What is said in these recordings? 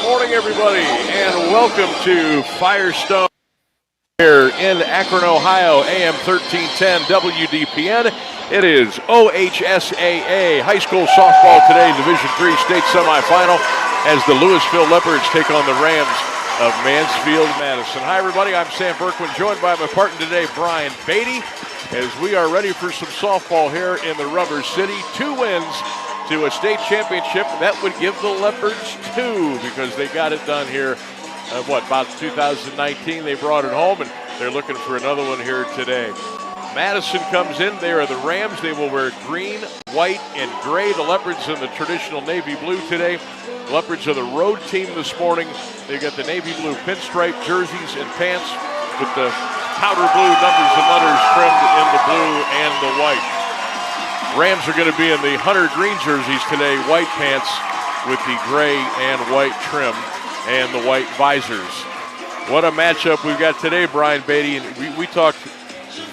morning, everybody, and welcome to Firestone here in Akron, Ohio, AM 1310 WDPN. It is OHSAA High School Softball today, Division III State Semifinal, as the Louisville Leopards take on the Rams of Mansfield, Madison. Hi, everybody. I'm Sam Bourquin, joined by my partner today, Brian Beatty, as we are ready for some softball here in the Rubber City. 2 wins to a state championship. That would give the Leopards 2 because they got it done here, about 2019. They brought it home, and they're looking for another one here today. Madison comes in. They are the Rams. They will wear green, white, and gray. The Leopards in the traditional navy blue today. The Leopards are the road team this morning. They've got the navy blue pinstripe jerseys and pants with the powder blue numbers and letters trimmed in the blue and the white. Rams are going to be in the hunter green jerseys today, white pants with the gray and white trim and the white visors. What a matchup we've got today, Brian Beatty. And we talked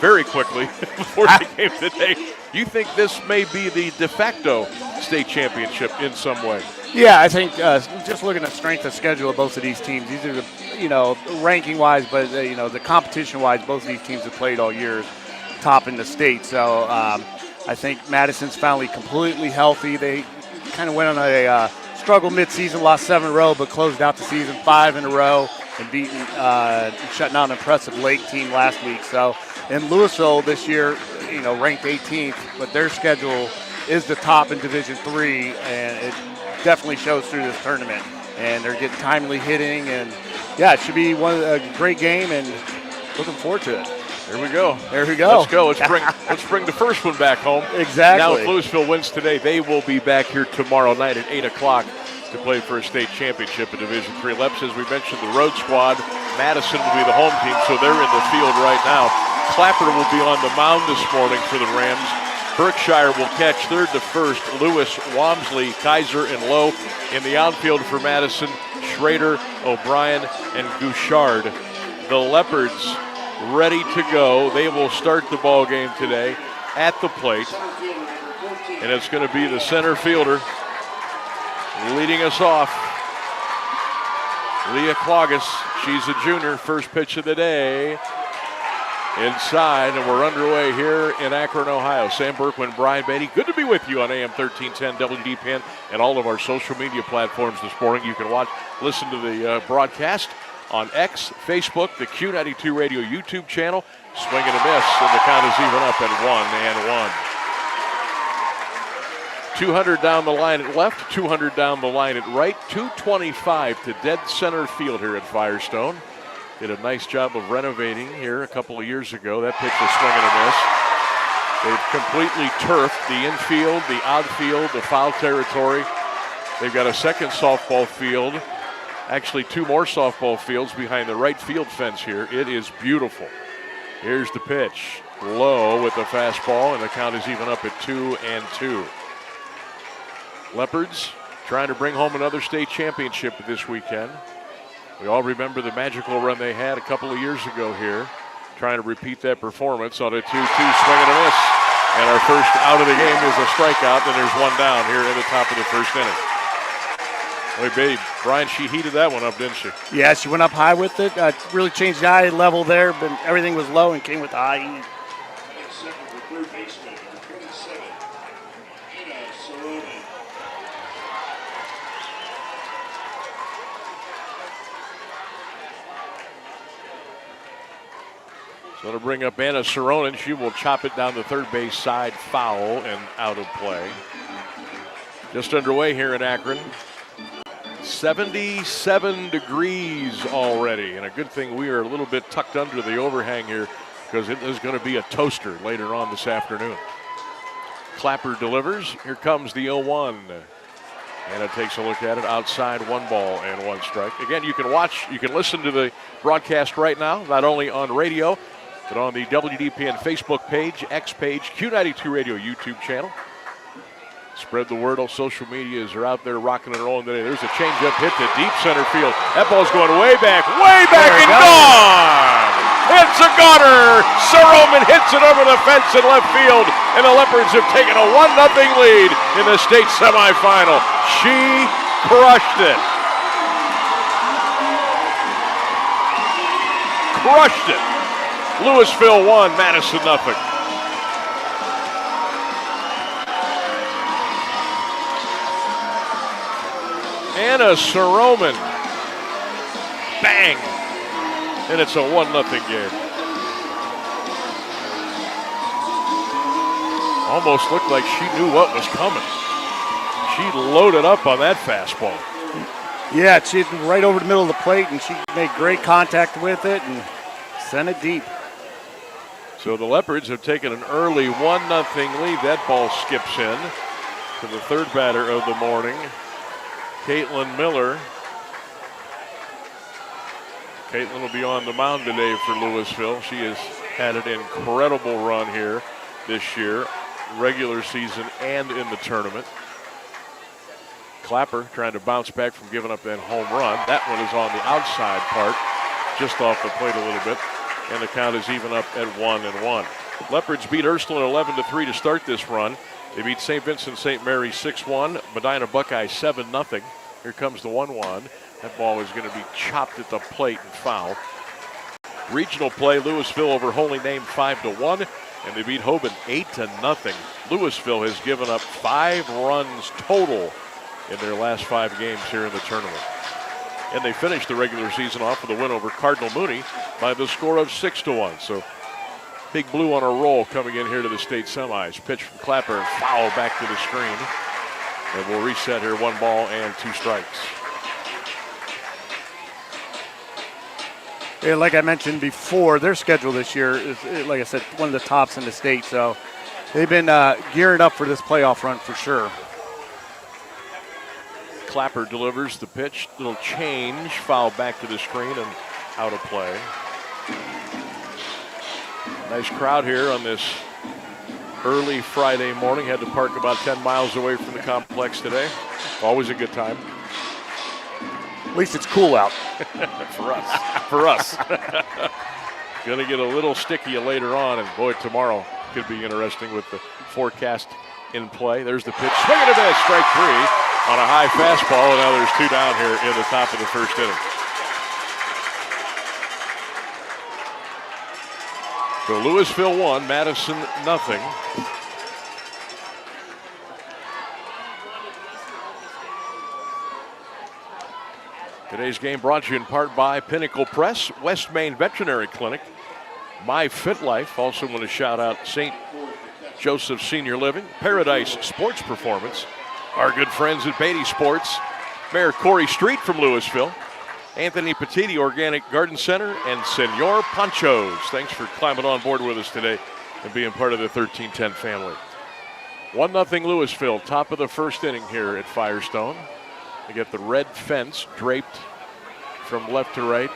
very quickly before the game today. You think this may be the de facto state championship in some way? Yeah, I think just looking at strength of schedule of both of these teams, these are the, ranking-wise, but the competition-wise, both of these teams have played all year, top in the state. So I think Madison's finally completely healthy. They kind of went on a struggle mid-season, lost 7 in a row, but closed out the season 5 in a row and shutting out an impressive Lake team last week. So in Louisville this year, ranked 18th, but their schedule is the top in Division III, and it definitely shows through this tournament. And they're getting timely hitting, and yeah, it should be a great game, and looking forward to it. There we go. There we go. Let's go. Let's bring the first one back home. Exactly. Now, if Louisville wins today, they will be back here tomorrow night at 8 o'clock to play for a state championship in Division III. Leps, as we mentioned, the road squad. Madison will be the home team, so they're in the field right now. Clapper will be on the mound this morning for the Rams. Berkshire will catch third to first. Lewis, Wamsley, Kaiser, and Lowe in the outfield for Madison. Schrader, O'Brien, and Gouchard. The Leopards ready to go. They will start the ball game today at the plate. And it's going to be the center fielder leading us off. Leah Cloggis, she's a junior. First pitch of the day. Inside, and we're underway here in Akron, Ohio. Sam Bourquin, Brian Beatty. Good to be with you on AM 1310 WDPN and all of our social media platforms this morning. You can listen to the broadcast on X, Facebook, the Q92 Radio YouTube channel. Swing and a miss, and the count is even up at 1-1. 200 down the line at left, 200 down the line at right, 225 to dead center field here at Firestone. Did a nice job of renovating here a couple of years ago. That pitch was swing and a miss. They've completely turfed the infield, the outfield, the foul territory. They've got a second softball field, actually 2 more softball fields behind the right field fence here. It is beautiful. Here's the pitch. Low with the fastball, and the count is even up at 2-2. Leopards trying to bring home another state championship this weekend. We all remember the magical run they had a couple of years ago here, trying to repeat that performance on a 2-2 swing and a miss. And our first out of the game is a strikeout, and there's 1 down here at the top of the first inning. Boy, babe, Brian, she heated that one up, didn't she? Yeah, she went up high with it. Really changed the eye level there, but everything was low and came with the high heat. Going to bring up Anna Saronin. She will chop it down the third base side, foul and out of play. Just underway here in Akron. 77 degrees already, and a good thing we are a little bit tucked under the overhang here because it is going to be a toaster later on this afternoon. Clapper delivers. Here comes the 0-1. Anna takes a look at it outside, 1 ball and 1 strike. Again, you can listen to the broadcast right now, not only on radio, but on the WDPN Facebook page, X page, Q92 Radio YouTube channel. Spread the word. All social medias are out there rocking and rolling today. There's a changeup hit to deep center field. That ball's going way back and gone! It's a goner! Saroman hits it over the fence in left field, and the Leopards have taken a 1-0 lead in the state semifinal. She crushed it. crushed it. Louisville 1, Madison nothing. Anna Soroman. Bang. And it's a 1-0 game. Almost looked like she knew what was coming. She loaded up on that fastball. Yeah, she's right over the middle of the plate, and she made great contact with it and sent it deep. So the Leopards have taken an early 1-0 lead. That ball skips in to the third batter of the morning, Caitlin Miller. Caitlin will be on the mound today for Louisville. She has had an incredible run here this year, regular season and in the tournament. Clapper trying to bounce back from giving up that home run. That one is on the outside part, just off the plate a little bit, and the count is even up at 1-1. Leopards beat Ursuline 11-3 to start this run. They beat St. Vincent St. Mary 6-1, Medina Buckeye 7-0. Here comes the 1-1. That ball is going to be chopped at the plate and foul. Regional play, Louisville over Holy Name 5-1, and they beat Hoban 8-0. Louisville has given up 5 runs total in their last 5 games here in the tournament. And they finished the regular season off with a win over Cardinal Mooney by the score of 6-1. So Big Blue on a roll coming in here to the state semis. Pitch from Clapper, foul back to the screen. And we'll reset here, 1 ball and 2 strikes. Yeah, like I mentioned before, their schedule this year is, like I said, one of the tops in the state. So they've been gearing up for this playoff run for sure. Clapper delivers the pitch, little change, foul back to the screen and out of play. Nice crowd here on this early Friday morning. Had to park about 10 miles away from the complex today. Always a good time. At least it's cool out. For us. For us. Going to get a little sticky later on, and boy, tomorrow could be interesting with the forecast in play. There's the pitch. Swing and a miss, strike 3 on a high fastball, and now there's 2 down here in the top of the first inning. So Louisville 1, Madison nothing. Today's game brought to you in part by Pinnacle Press, West Main Veterinary Clinic, My Fit Life. Also want to shout out St. Joseph Senior Living, Paradise Sports Performance, our good friends at Beatty Sports, Mayor Corey Street from Louisville, Anthony Petiti Organic Garden Center, and Senor Panchos. Thanks for climbing on board with us today and being part of the 1310 family. 1-0 Louisville, top of the first inning here at Firestone. They get the red fence draped from left to right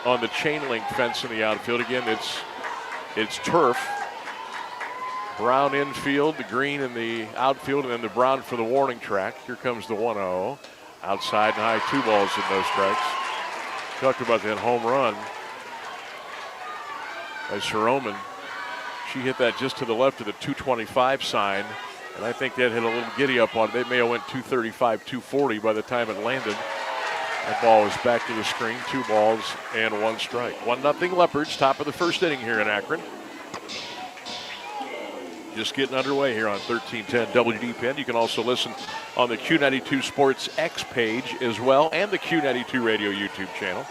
on the chain link fence in the outfield. Again, it's turf. Brown infield, the green in the outfield, and then the brown for the warning track. Here comes the 1-0. Outside and high, 2 balls and no strikes. Talked about that home run by Soroman. She hit that just to the left of the 225 sign, and I think that hit a little giddy up on it. They may have went 235, 240 by the time it landed. That ball was back to the screen, 2 balls and 1 strike. 1-0 Leopards, top of the first inning here in Akron. Just getting underway here on 1310 WDPN. You can also listen on the Q92 Sports X page as well, and the Q92 Radio YouTube channel.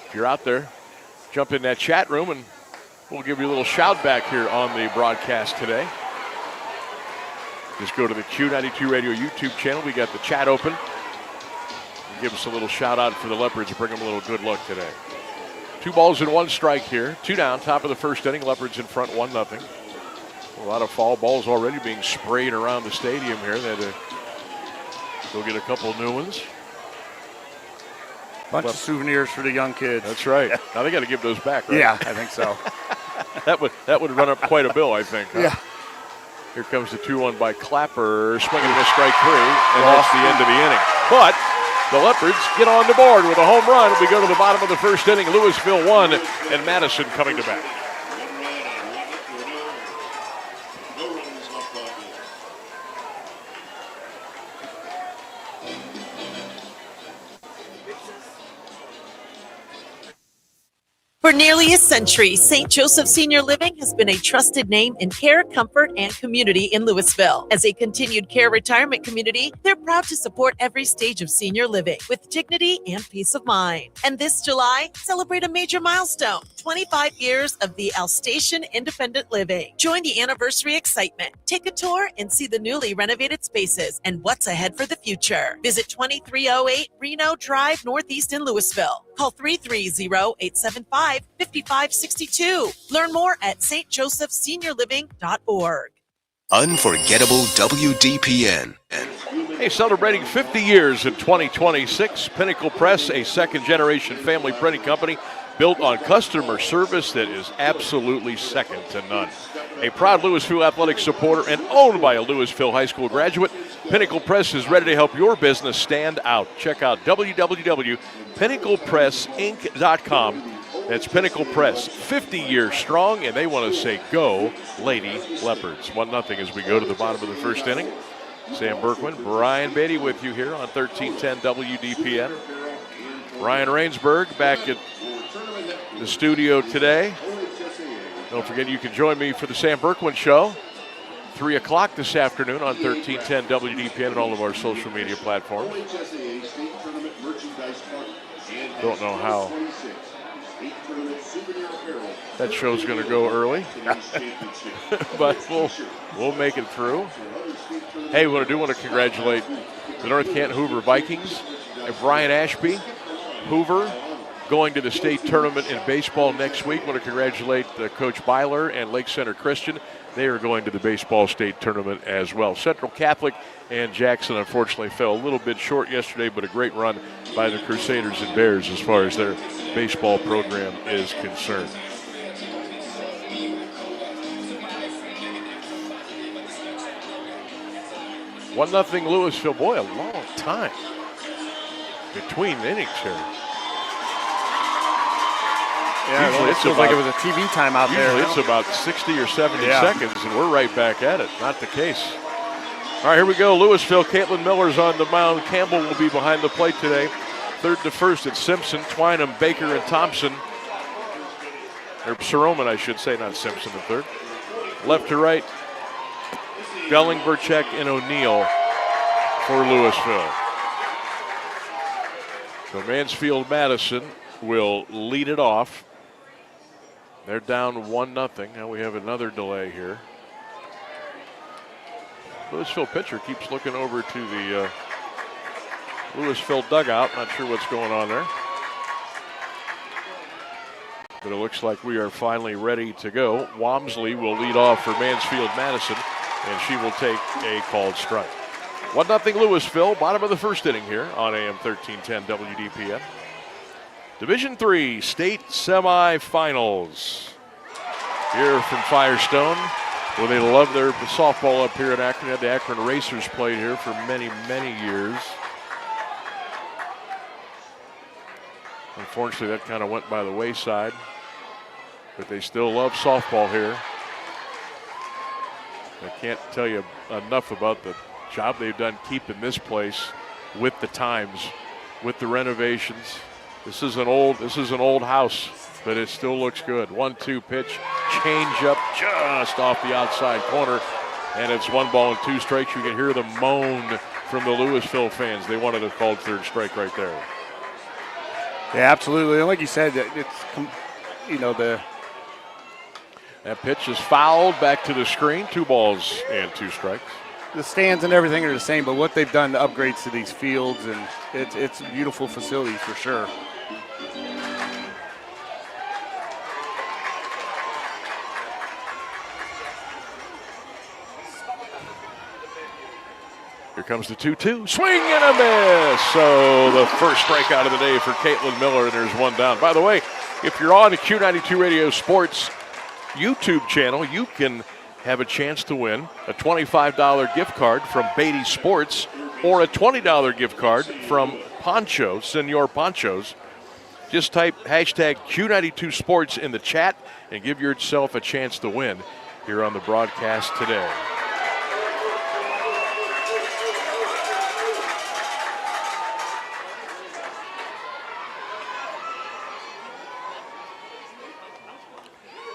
If you're out there, jump in that chat room and we'll give you a little shout back here on the broadcast today. Just go to the Q92 Radio YouTube channel. We got the chat open. Give us a little shout out for the Leopards and bring them a little good luck today. 2 balls and 1 strike here. 2 down, top of the first inning. Leopards in front, 1-0. A lot of foul balls already being sprayed around the stadium here. They had to go get a couple new ones. Bunch of souvenirs for the young kids. That's right. Now they got to give those back, right? Yeah, I think so. that would run up quite a bill, I think. Huh? Yeah. Here comes the 2-1 by Clapper, swinging and a strike 3, and that's the end of the inning. But the Leopards get on the board with a home run. We go to the bottom of the first inning. Louisville 1 and Madison coming to bat. For For nearly a century, St. Joseph Senior Living has been a trusted name in care, comfort, and community in Louisville. As a continued care retirement community, they're proud to support every stage of senior living with dignity and peace of mind. And this July, celebrate a major milestone, 25 years of the Alsatian Independent Living. Join the anniversary excitement. Take a tour and see the newly renovated spaces and what's ahead for the future. Visit 2308 Reno Drive Northeast in Louisville. Call 330-875-5562. Learn more at stjosephseniorliving.org. Unforgettable WDPN. Hey, celebrating 50 years in 2026, Pinnacle Press, a second-generation family printing company built on customer service that is absolutely second to none. A proud Louisville athletic supporter and owned by a Louisville High School graduate, Pinnacle Press is ready to help your business stand out. Check out www.pinnaclepressinc.com. That's Pinnacle Press, 50 years strong, and they want to say go, Lady Leopards. 1-0 as we go to the bottom of the first inning. Sam Bourquin, Brian Beatty with you here on 1310 WDPN. Ryan Rainsberg back at the studio today. Don't forget you can join me for the Sam Bourquin Show, 3 o'clock this afternoon on 1310 WDPN and all of our social media platforms. Don't know how that show's going to go early, but we'll make it through. Hey, we do want to congratulate the North Canton Hoover Vikings and Brian Ashby. Hoover going to the state tournament in baseball next week. Want to congratulate Coach Byler and Lake Center Christian. They are going to the baseball state tournament as well. Central Catholic and Jackson unfortunately fell a little bit short yesterday, but a great run by the Crusaders and Bears as far as their baseball program is concerned. One nothing Louisville. Boy, a long time between innings here. Yeah, usually it feels like it was a TV time out there. Usually it's about 60 or 70 seconds, and we're right back at it. Not the case. All right, here we go. Louisville, Caitlin Miller's on the mound. Campbell will be behind the plate today. Third to first, it's Simpson, Twynham, Baker, and Thompson. Or Soroman, I should say, not Simpson the third. Left to right, Belling, Burchek, and O'Neill for Louisville. So Mansfield Madison will lead it off. They're down 1-0. Now we have another delay here. Louisville pitcher keeps looking over to the Louisville dugout. Not sure what's going on there. But it looks like we are finally ready to go. Wamsley will lead off for Mansfield Madison, and she will take a called strike. 1-0 Louisville, bottom of the first inning here on AM 1310 WDPN. Division III state semifinals here from Firestone, where they love their softball up here in Akron. Had the Akron Racers played here for many, many years. Unfortunately, that kind of went by the wayside, but they still love softball here. I can't tell you enough about the job they've done keeping this place with the times, with the renovations. This is an old house, but it still looks good. 1-2 pitch, change up just off the outside corner, and it's 1-2 strikes. You can hear the moan from the Louisville fans. They wanted a called third strike right there. Yeah, absolutely. And like you said, it's, that pitch is fouled back to the screen. 2-2 strikes. The stands and everything are the same, but what they've done to upgrades to these fields, and it's a beautiful facility for sure. Here comes the 2-2. Swing and a miss. So the first strikeout of the day for Caitlin Miller, and there's one down. By the way, if you're on the Q92 Radio Sports YouTube channel, you can have a chance to win a $25 gift card from Beatty Sports or a $20 gift card from Ponchos, Senor Ponchos. Just type hashtag Q92 Sports in the chat and give yourself a chance to win here on the broadcast today.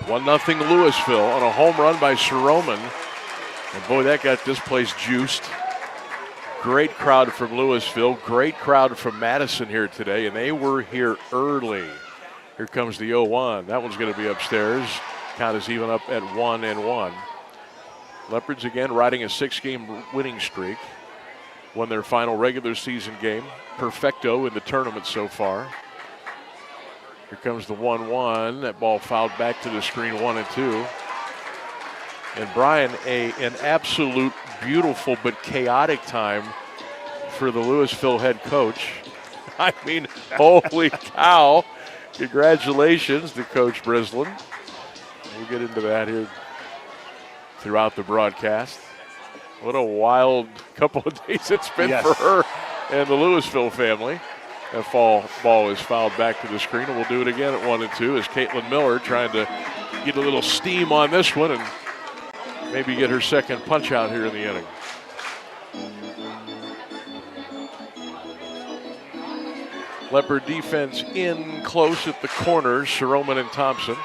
1-0 Louisville on a home run by Soroman. And boy, that got this place juiced. Great crowd from Louisville, great crowd from Madison here today, and they were here early. Here comes the 0-1. That one's going to be upstairs. Count is even up at 1-1. Leopards again riding a 6-game winning streak. Won their final regular season game. Perfecto in the tournament so far. Here comes the 1-1. That ball fouled back to the screen, 1-2. And Brian, an absolute beautiful but chaotic time for the Louisville head coach. I mean, holy cow. Congratulations to Coach Brislin. We'll get into that here throughout the broadcast. What a wild couple of days it's been for her and the Louisville family. That ball is fouled back to the screen, and we'll do it again at 1-2 as Caitlin Miller trying to get a little steam on this one and maybe get her second punch out here in the inning. Leopard defense in close at the corners, Soroman and Thompson.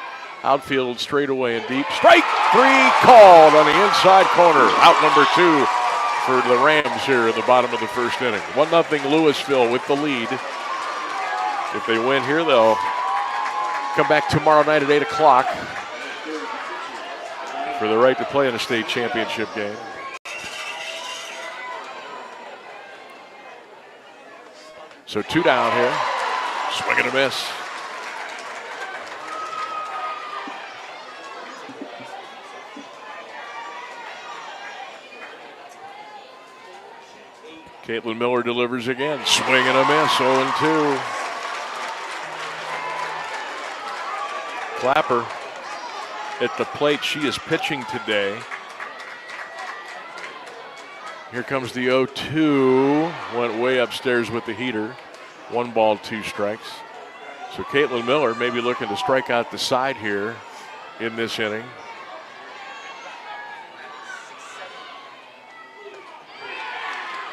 Outfield straightaway and deep. Strike 3 called on the inside corner. Out number 2 for the Rams here in the bottom of the first inning. 1-0 Louisville with the lead. If they win here, they'll come back tomorrow night at 8 o'clock for the right to play in a state championship game. So 2 down here. Swing and a miss. Caitlin Miller delivers again. Swing and a miss, 0-2. Clapper at the plate. She is pitching today. Here comes the 0-2. Went way upstairs with the heater. 1 ball, 2 strikes. So Caitlin Miller maybe looking to strike out the side here in this inning.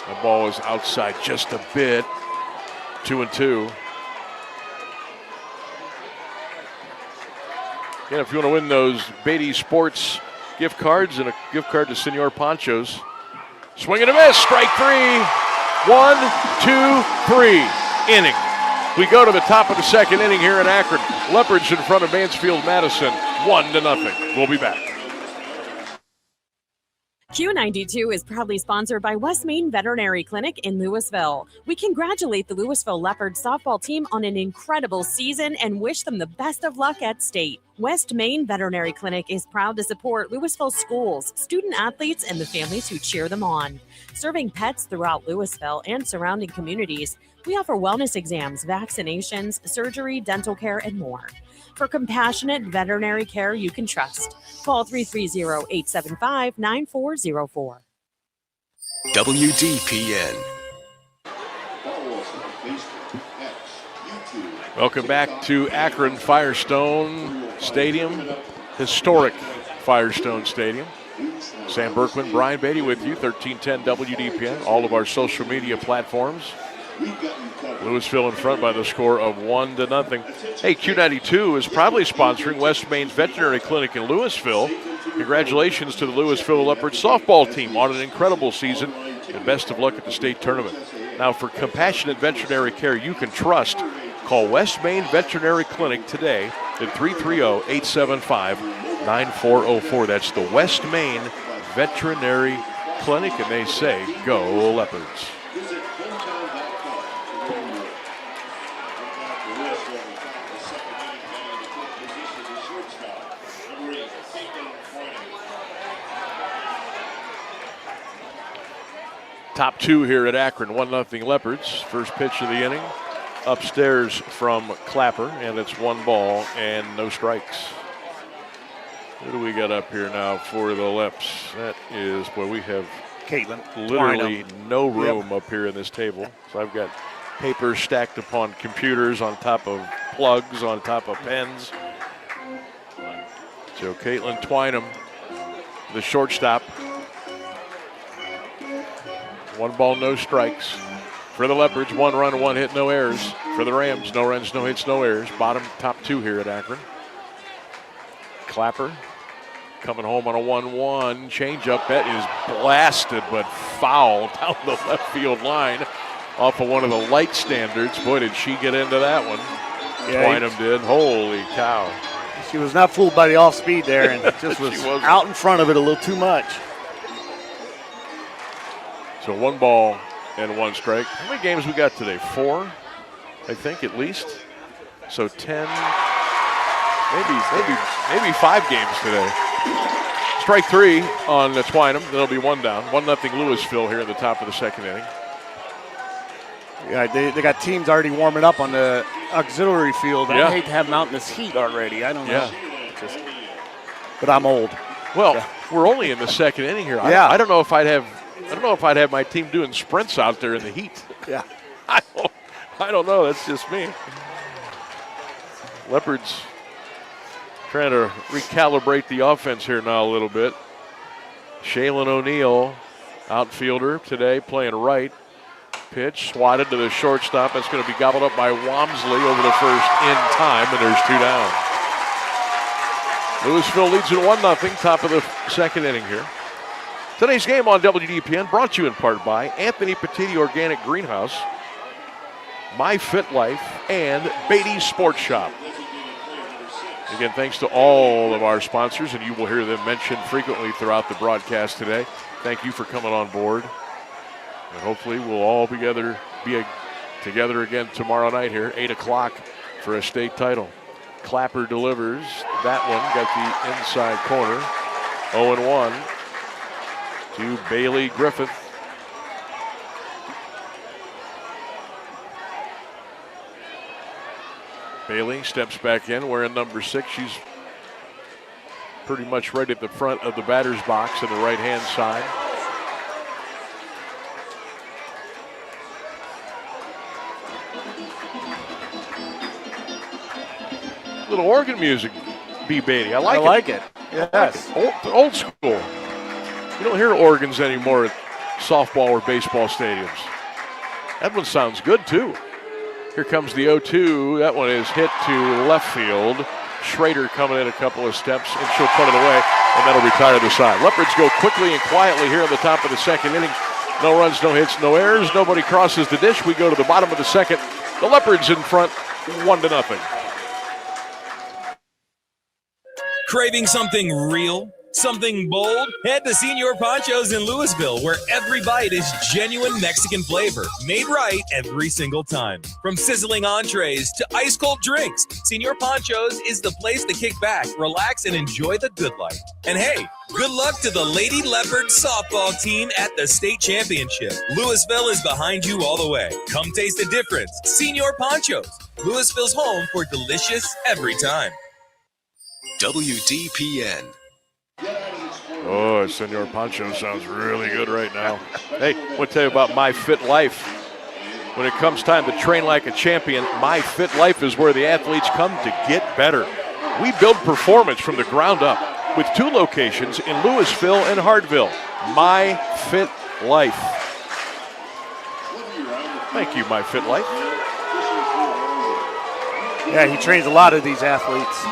The ball is outside just a bit. 2-2. Again, if you want to win those Beatty Sports gift cards and a gift card to Senor Pancho's, swing and a miss. Strike 3. 1, 2, 3. Inning. We go to the top of the second inning here in Akron. Leopards in front of Mansfield Madison. 1-0. We'll be back. Q92 is proudly sponsored by West Main Veterinary Clinic in Louisville. We congratulate the Louisville Leopards softball team on an incredible season and wish them the best of luck at state. West Main Veterinary Clinic is proud to support Louisville schools, student athletes, and the families who cheer them on. Serving pets throughout Louisville and surrounding communities, we offer wellness exams, vaccinations, surgery, dental care, and more. For compassionate veterinary care you can trust, call 330-875-9404. WDPN. Welcome back to Akron Firestone Stadium, historic Firestone Stadium. Sam Bourquin, Brian Beatty with you, 1310 WDPN, all of our social media platforms. Louisville in front by the score of 1-0. Hey, Q92 is proudly sponsoring West Main's Veterinary Clinic in Louisville. Congratulations to the Louisville Leopards softball team on an incredible season, and best of luck at the state tournament. Now, for compassionate veterinary care you can trust, call West Main Veterinary Clinic today at 330-875-9404. That's the West Main Veterinary Clinic, and they say, go Leopards. Top 2 here at Akron, 1-0 Leopards. First pitch of the inning, upstairs from Clapper, and it's 1 ball and no strikes. What do we got up here now for the Leps? That is, boy, we have Caitlin, literally no room up here in this table. So I've got papers stacked upon computers, on top of plugs, on top of pens. So Caitlin Twynham, the shortstop. 1 ball, no strikes. For the Leopards, 1 run, 1 hit, no errors. For the Rams, no runs, no hits, no errors. Top 2 here at Akron. Clapper coming home on a 1-1 changeup. That is blasted but foul down the left field line off of one of the light standards. Boy, did she get into that one. Yeah, Twynham did. Holy cow. She was not fooled by the off speed there and just was out in front of it a little too much. So 1 ball and 1 strike. How many games we got today? 4, I think, at least. So 10, maybe 5 games today. Strike 3 on the Twynham. There'll be 1 down. 1-0 Louisville here in the top of the 2nd inning. Yeah, they got teams already warming up on the auxiliary field. Yeah. I hate to have them out in this heat already. I don't know. Yeah. But I'm old. Well, we're only in the 2nd inning here. Yeah. I don't know if I'd have my team doing sprints out there in the heat. Yeah. I don't know. That's just me. Leopards trying to recalibrate the offense here now a little bit. Shaylin O'Neal, outfielder today, playing right. Pitch swatted to the shortstop. That's going to be gobbled up by Wamsley over the first in time, and there's 2 down. Louisville leads at 1-0, top of the 2nd inning here. Today's game on WDPN brought to you in part by Anthony Petiti Organic Greenhouse, My Fit Life, and Beatty's Sports Shop. Again, thanks to all of our sponsors, and you will hear them mentioned frequently throughout the broadcast today. Thank you for coming on board. And hopefully we'll all be together again tomorrow night here, 8 o'clock for a state title. Clapper delivers. That one got the inside corner. 0-1 to Bailey Griffith. Bailey steps back in wearing number 6. She's pretty much right at the front of the batter's box on the right-hand side. Little organ music, B. Beatty. I like it. Yes. Old school. You don't hear organs anymore at softball or baseball stadiums. That one sounds good, too. Here comes the 0-2. That one is hit to left field. Schrader coming in a couple of steps, and she'll put it away, and that'll retire the side. Leopards go quickly and quietly here at the top of the 2nd inning. No runs, no hits, no errors. Nobody crosses the dish. We go to the bottom of the 2nd. The Leopards in front, 1-0. Craving something real? Something bold? Head to Senor Pancho's in Louisville, where every bite is genuine Mexican flavor, made right every single time. From sizzling entrees to ice-cold drinks, Senor Pancho's is the place to kick back, relax, and enjoy the good life. And hey, good luck to the Lady Leopard softball team at the state championship. Louisville is behind you all the way. Come taste the difference. Senor Pancho's, Louisville's home for delicious every time. WDPN. Oh, Senor Pancho sounds really good right now. Hey, I want to tell you about My Fit Life. When it comes time to train like a champion, My Fit Life is where the athletes come to get better. We build performance from the ground up with 2 locations in Louisville and Hartville. My Fit Life. Thank you, My Fit Life. Yeah, he trains a lot of these athletes.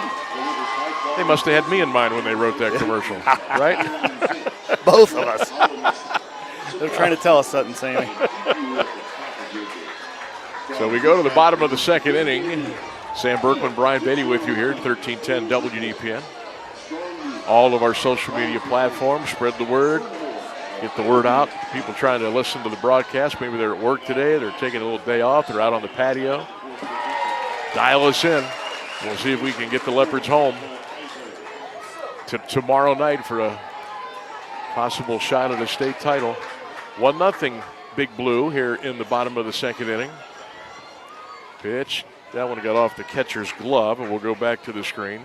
They must have had me in mind when they wrote that commercial, right? Both of us. They're trying to tell us something, Sammy. So we go to the bottom of the 2nd inning. Sam Bourquin, Brian Beatty with you here at 1310 WDPN. All of our social media platforms, spread the word, get the word out. People trying to listen to the broadcast, maybe they're at work today, they're taking a little day off, they're out on the patio. Dial us in. We'll see if we can get the Leopards home tomorrow night for a possible shot at a state title. 1-0 Big Blue here in the bottom of the 2nd inning. Pitch. That one got off the catcher's glove, and we'll go back to the screen.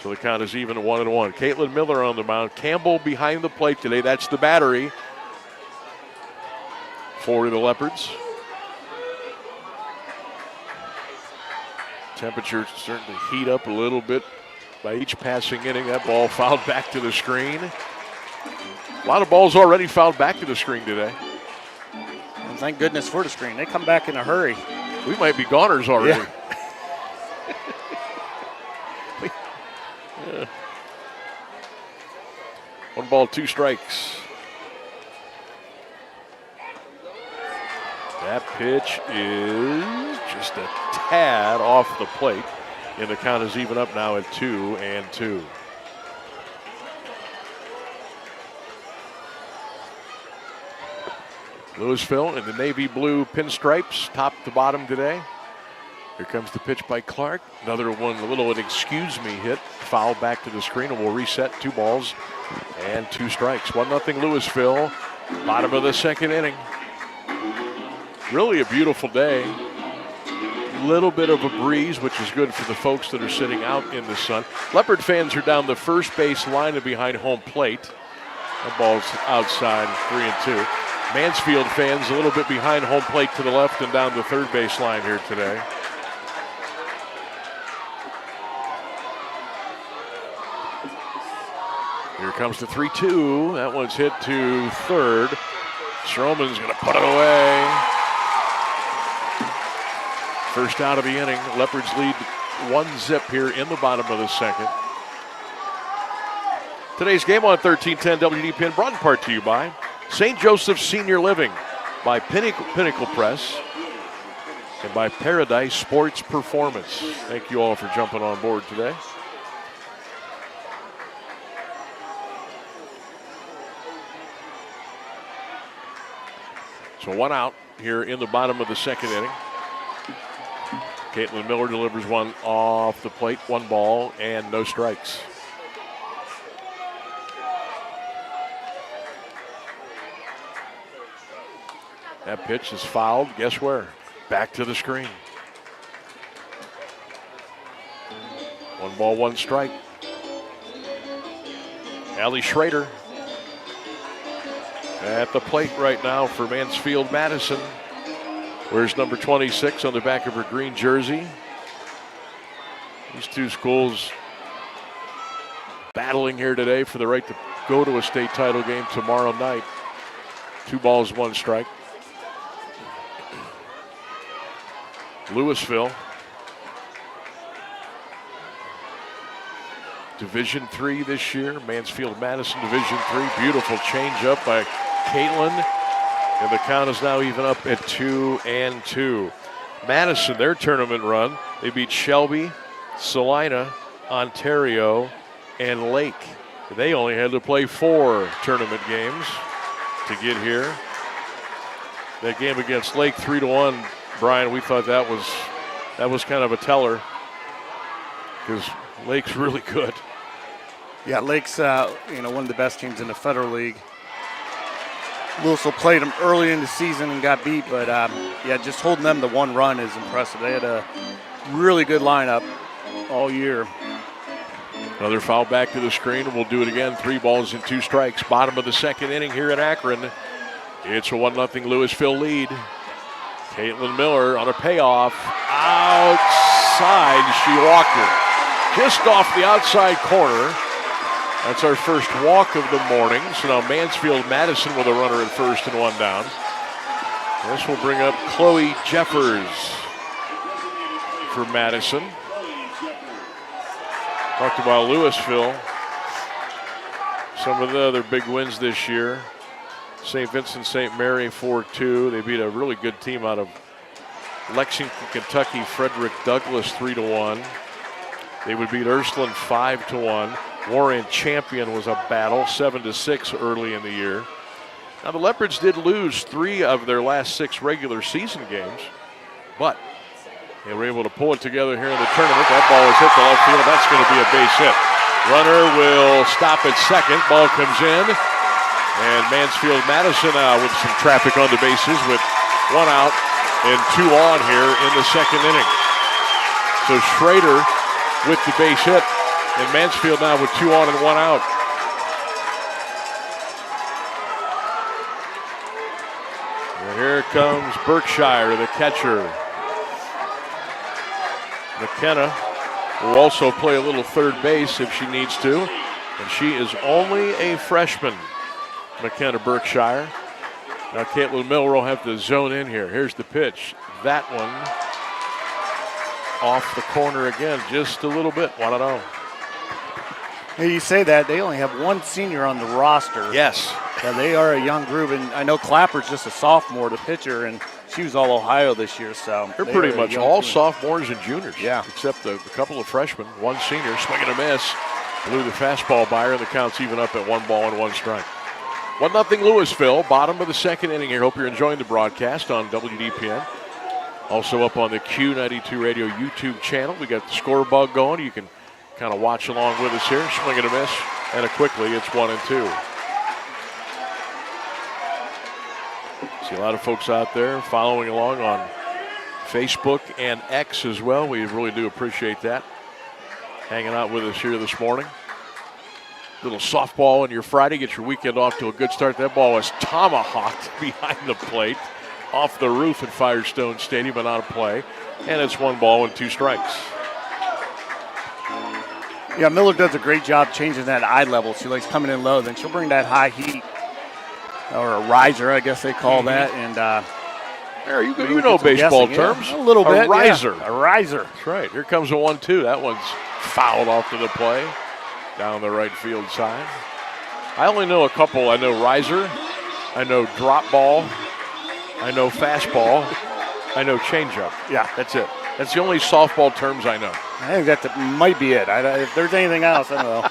So the count is even at 1-1. Caitlin Miller on the mound. Campbell behind the plate today. That's the battery for the Leopards. Temperature starting to heat up a little bit by each passing inning. That ball fouled back to the screen. A lot of balls already fouled back to the screen today. And thank goodness for the screen. They come back in a hurry. We might be goners already. Yeah. 1 ball, 2 strikes. That pitch is just a tad off the plate, and the count is even up now at 2-2. Louisville in the navy blue pinstripes, top to bottom today. Here comes the pitch by Clark. Another one, a little an excuse me hit. Foul back to the screen, and we'll reset. 2 balls and 2 strikes. 1-0 Louisville. Bottom of the 2nd inning. Really a beautiful day. Little bit of a breeze, which is good for the folks that are sitting out in the sun. Leopard fans are down the first base line and behind home plate. That ball's outside, 3-2. Mansfield fans a little bit behind home plate to the left and down the third base line here today. Here comes the 3-2. That one's hit to third. Stroman's going to put it away. First out of the inning. Leopards lead 1-0 here in the bottom of the 2nd. Today's game on 1310 WDPN brought in part to you by St. Joseph's Senior Living, by Pinnacle Press, and by Paradise Sports Performance. Thank you all for jumping on board today. So 1 out here in the bottom of the 2nd inning. Caitlin Miller delivers one off the plate, 1 ball and no strikes. That pitch is fouled. Guess where? Back to the screen. 1 ball, 1 strike. Allie Schrader at the plate right now for Mansfield Madison. Where's number 26 on the back of her green jersey? These 2 schools battling here today for the right to go to a state title game tomorrow night. 2 balls, 1 strike. Louisville, Division III this year. Mansfield Madison, Division III. Beautiful changeup by Caitlin. And the count is now even up at 2-2. Madison, their tournament run, they beat Shelby, Salina, Ontario, and Lake. They only had to play 4 tournament games to get here. That game against Lake, 3-1. Brian, we thought that was kind of a teller because Lake's really good. Yeah, Lake's one of the best teams in the Federal League. Louisville played them early in the season and got beat, but just holding them to 1 run is impressive. They had a really good lineup all year. Another foul back to the screen, and we'll do it again. 3 balls and 2 strikes. Bottom of the 2nd inning here in Akron. It's a 1-0 Louisville lead. Caitlin Miller on a payoff. Outside, she walked it. Just off the outside corner. That's our first walk of the morning. So now Mansfield Madison with a runner at first and 1 down. This will bring up Chloe Jeffers for Madison. Talked about Louisville. Some of the other big wins this year. St. Vincent St. Mary 4-2. They beat a really good team out of Lexington, Kentucky, Frederick Douglass 3-1. They would beat Ursuline 5-1. Warren Champion was a battle, 7-6 early in the year. Now the Leopards did lose 3 of their last 6 regular season games, but they were able to pull it together here in the tournament. That ball is hit to left field. That's going to be a base hit. Runner will stop at second. Ball comes in. And Mansfield Madison with some traffic on the bases with 1 out and 2 on here in the 2nd inning. So Schrader with the base hit, and Mansfield now with 2 on and 1 out. And here comes Berkshire, the catcher. McKenna will also play a little third base if she needs to, and she is only a freshman. McKenna Berkshire. Now Caitlin Miller will have to zone in here. Here's the pitch. That one off the corner again, just a little bit. 1-0. Hey, you say that, they only have one senior on the roster. Yes. Yeah, they are a young group, and I know Clapper's just a sophomore, the pitcher, and she was all Ohio this year, so. They're pretty much all sophomores and juniors. Yeah. Except a couple of freshmen, one senior, swing and a miss. Blew the fastball by her, and the count's even up at 1 ball and 1 strike. 1-0 Louisville, bottom of the second inning here. Hope you're enjoying the broadcast on WDPN. Also up on the Q92 Radio YouTube channel. We got the score bug going. You can kind of watch along with us here. Swing and a miss, and quickly it's 1-2. See a lot of folks out there following along on Facebook and X as well. We really do appreciate that. Hanging out with us here this morning. Little softball on your Friday. Get your weekend off to a good start. That ball was tomahawked behind the plate off the roof at Firestone Stadium and out of play. And it's 1 ball and 2 strikes. Yeah, Miller does a great job changing that eye level. She likes coming in low. Then she'll bring that high heat, or a riser, I guess they call that. And you know baseball terms. Yeah, a little bit. A riser. Yeah, a riser. That's right. Here comes a 1-2. That one's fouled off to the play down the right field side. I only know a couple. I know riser. I know drop ball. I know fastball. I know changeup. Yeah. That's it. That's the only softball terms I know. I think that might be it. If there's anything else, I don't know.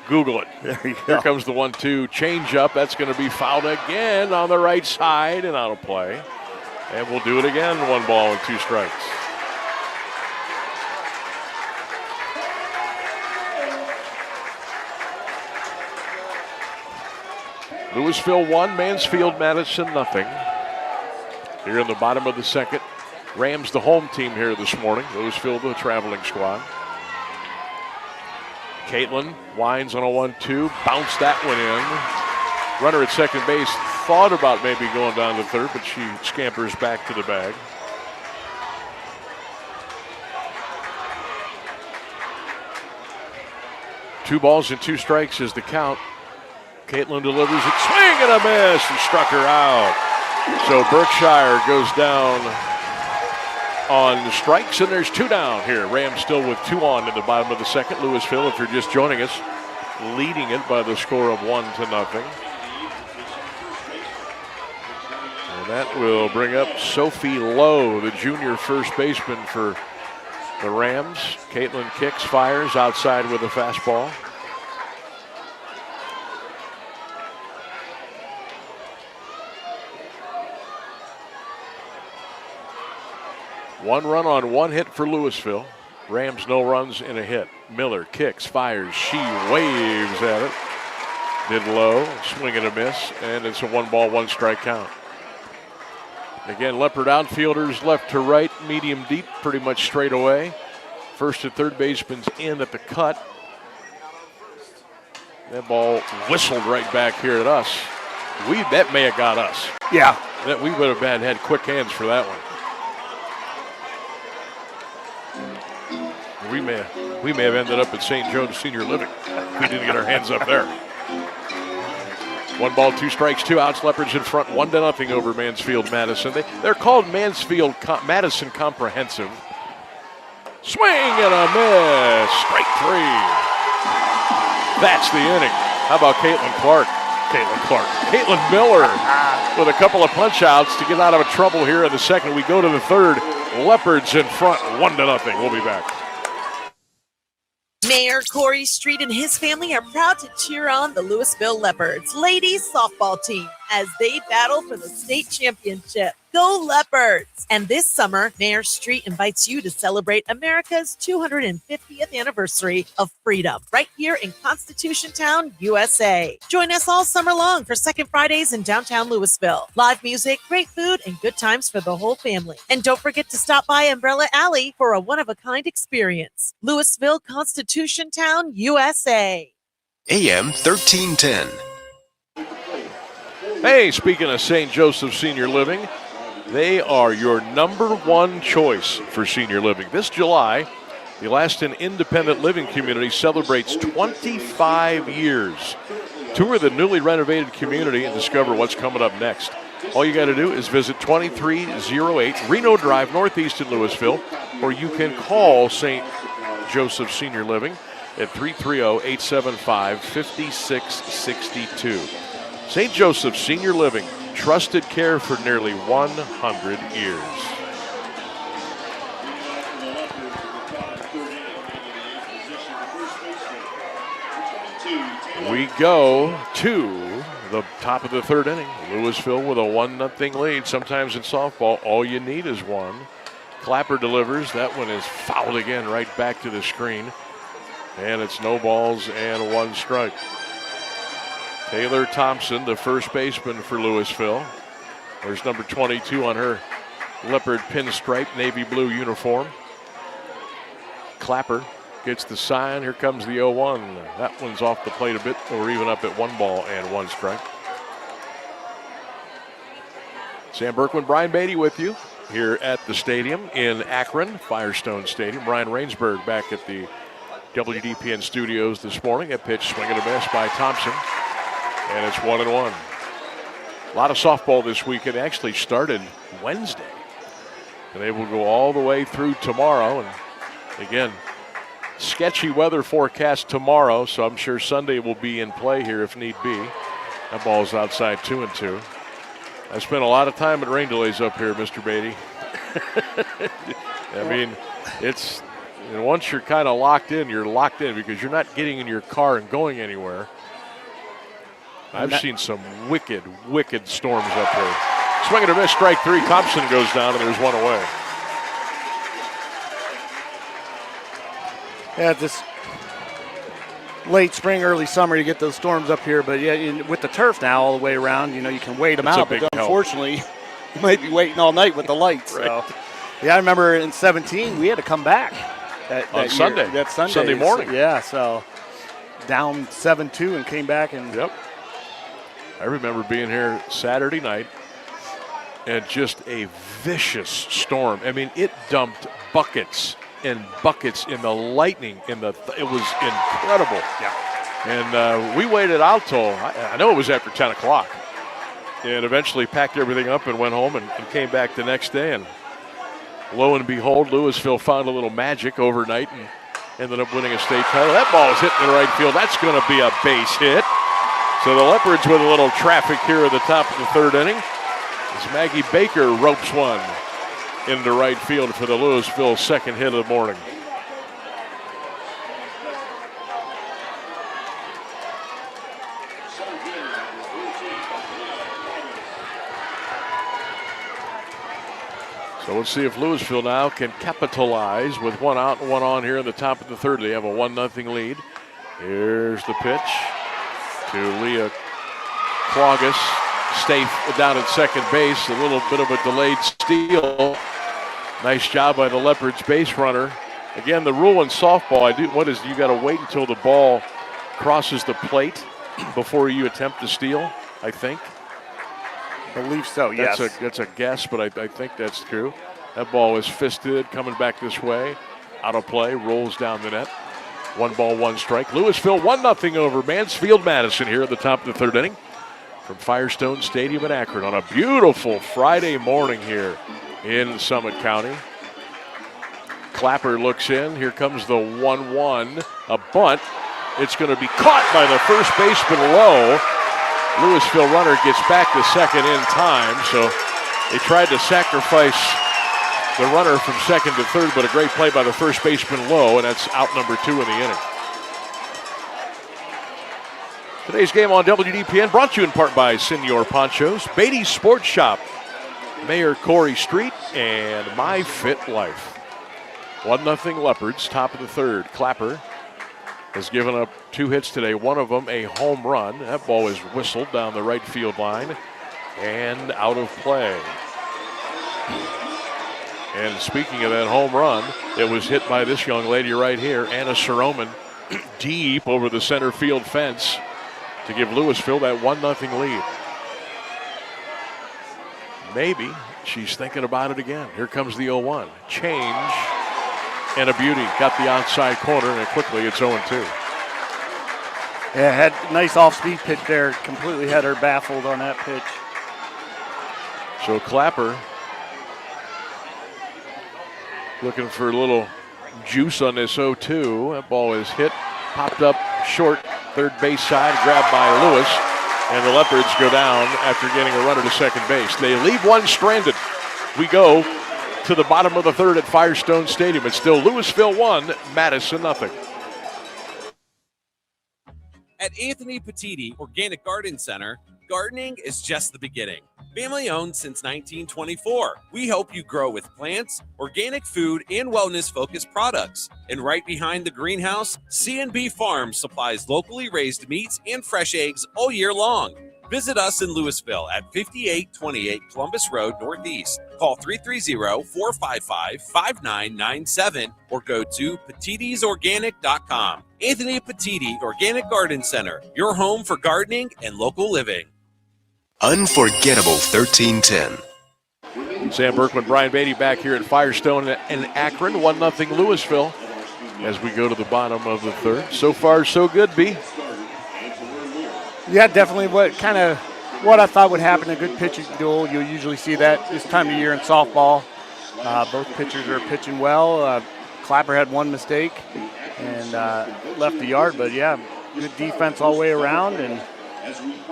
Google it. There you go. Here comes the 1-2 changeup. That's going to be fouled again on the right side and out of play. And we'll do it again. 1 ball and 2 strikes. Louisville 1, Mansfield Madison nothing. Here in the bottom of the second. Rams the home team here this morning. Louisville the traveling squad. Caitlin winds on a 1-2, bounced that one in. Runner at second base thought about maybe going down to third, but she scampers back to the bag. Two balls and 2 strikes is the count. Caitlin delivers it, swing and a miss, and struck her out. So Berkshire goes down on the strikes, and there's 2 down here. Rams still with 2 on in the bottom of the second. Louisville, if you're just joining us, leading it by the score of 1-0. And that will bring up Sophie Lowe, the junior first baseman for the Rams. Caitlin kicks, fires outside with a fastball. One run on 1 hit for Louisville. Rams no runs and a hit. Miller kicks, fires, she waves at it. Did low, swing and a miss, and it's a 1 ball, 1 strike count. Again, Leopard outfielders left to right, medium deep, pretty much straight away. First and third baseman's in at the cut. That ball whistled right back here at us. That may have got us. Yeah. That we would have had quick hands for that one. We may have ended up at St. Joe's Senior Living. We didn't get our hands up there. 1 ball, 2 strikes, 2 outs. Leopards in front, 1-0 over Mansfield Madison. They're called Mansfield Madison Comprehensive. Swing and a miss. Strike 3. That's the inning. How about Caitlin Miller with a couple of punch outs to get out of trouble here in the second. We go to the third. Leopards in front, 1-0. We'll be back. Mayor Corey Street and his family are proud to cheer on the Louisville Leopards ladies softball team as they battle for the state championship. Go Leopards! And this summer, Mayor Street invites you to celebrate America's 250th anniversary of freedom right here in Constitution Town, USA. Join us all summer long for Second Fridays in downtown Louisville. Live music, great food, and good times for the whole family. And don't forget to stop by Umbrella Alley for a one-of-a-kind experience. Louisville, Constitution Town, USA. AM 1310. Hey, speaking of St. Joseph Senior Living, they are your #1 choice for senior living. This July, the Elaston Independent Living Community celebrates 25 years. Tour the newly renovated community and discover what's coming up next. All you got to do is visit 2308 Reno Drive, Northeast in Louisville, or you can call St. Joseph Senior Living at 330-875-5662. St. Joseph Senior Living, trusted care for nearly 100 years. We go to the top of the third inning. Louisville with a 1-0 lead. Sometimes in softball, all you need is one. Clapper delivers. That one is fouled again right back to the screen. And it's no balls and 1 strike. Taylor Thompson, the first baseman for Louisville. There's number 22 on her leopard pinstripe navy blue uniform. Clapper gets the sign. Here comes the 0-1. That one's off the plate a bit. We're even up at 1 ball and 1 strike. Sam Bourquin, Brian Beatty with you here at the stadium in Akron, Firestone Stadium. Brian Rainsberg back at the WDPN studios this morning. A pitch swing and a miss by Thompson. And it's 1-1. A lot of softball this week. It actually started Wednesday. And they will go all the way through tomorrow. And again, sketchy weather forecast tomorrow, so I'm sure Sunday will be in play here if need be. That ball's outside 2-2. I spent a lot of time at rain delays up here, Mr. Beatty. I mean, it's, and once you're kind of locked in, you're locked in because you're not getting in your car and going anywhere. I've seen some wicked, wicked storms up here. Swing and a miss, strike 3. Thompson goes down, and there's 1 away. Yeah, this late spring, early summer, you get those storms up here. But yeah, with the turf now all the way around, you know, you can wait them out. But unfortunately, you might be waiting all night with the lights. Right. So, yeah, I remember in 17 we had to come back that Sunday. Year. That Sunday morning. Yeah, so down 7-2 and came back and. Yep. I remember being here Saturday night and just a vicious storm. I mean, it dumped buckets and buckets in the lightning. It was incredible. Yeah. And we waited out till, I know it was after 10 o'clock. And eventually packed everything up and went home and came back the next day. And lo and behold, Louisville found a little magic overnight and ended up winning a state title. That ball is hitting in the right field. That's going to be a base hit. So the Leopards with a little traffic here at the top of the third inning. As Maggie Baker ropes one into right field for the Louisville second hit of the morning. So let's see if Louisville now can capitalize with 1 out and 1 on here in the top of the third. They have a 1-0 lead. Here's the pitch to Leah Clogus. Stay down at second base. A little bit of a delayed steal. Nice job by the Leopards base runner. Again, the rule in softball, you got to wait until the ball crosses the plate before you attempt to steal, I think. I believe so, yes. That's a guess, but I think that's true. That ball is fisted, coming back this way. Out of play, rolls down the net. 1 ball, 1 strike. Louisville 1-0 over Mansfield Madison here at the top of the third inning from Firestone Stadium in Akron on a beautiful Friday morning here in Summit County. Clapper looks in. Here comes the 1-1. A bunt. It's going to be caught by the first baseman Lowe. Louisville runner gets back to second in time, so they tried to sacrifice the runner from second to third, but a great play by the first baseman Lowe, and that's out number 2 in the inning. Today's game on WDPN brought to you in part by Senor Ponchos, Beatty's Sports Shop, Mayor Corey Street, and My Fit Life. 1-0 Leopards, top of the third. Clapper has given up 2 hits today, one of them a home run. That ball is whistled down the right field line and out of play. And speaking of that home run, it was hit by this young lady right here, Anna Soroman, deep over the center field fence to give Louisville that 1-0 lead. Maybe she's thinking about it again. Here comes the 0-1. Change and a beauty. Got the outside corner, and quickly it's 0-2. Yeah, had a nice off-speed pitch there. Completely had her baffled on that pitch. So Clapper looking for a little juice on this 0-2. That ball is hit popped up short, third base side, grabbed by Lewis. And the Leopards go down after getting a runner to second base. They leave one stranded. We go to the bottom of the third at Firestone Stadium. It's still Louisville 1, Madison nothing. At Anthony Petiti Organic Garden Center, gardening is just the beginning. Family owned since 1924. We help you grow with plants, organic food, and wellness-focused products. And right behind the greenhouse, C&B Farms supplies locally raised meats and fresh eggs all year long. Visit us in Louisville at 5828 Columbus Road Northeast. Call 330-455-5997 or go to petitisorganic.com. Anthony Petiti Organic Garden Center, your home for gardening and local living. Unforgettable 13-10. Sam Bourquin, Brian Beatty back here at Firestone in Akron. 1-0 Louisville as we go to the bottom of the third. So far, so good, B. Yeah, definitely what I thought would happen, a good pitching duel. You'll usually see that this time of year in softball. Both pitchers are pitching well. Clapper had one mistake and left the yard, but yeah, good defense all the way around, and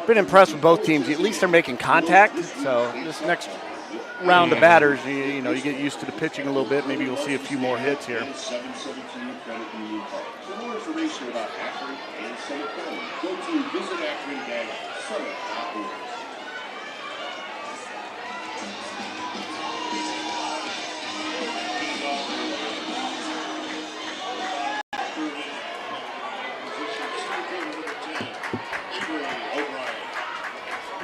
been impressed with both teams. At least they're making contact, so this next round of batters, you get used to the pitching a little bit. Maybe you'll see a few more hits here.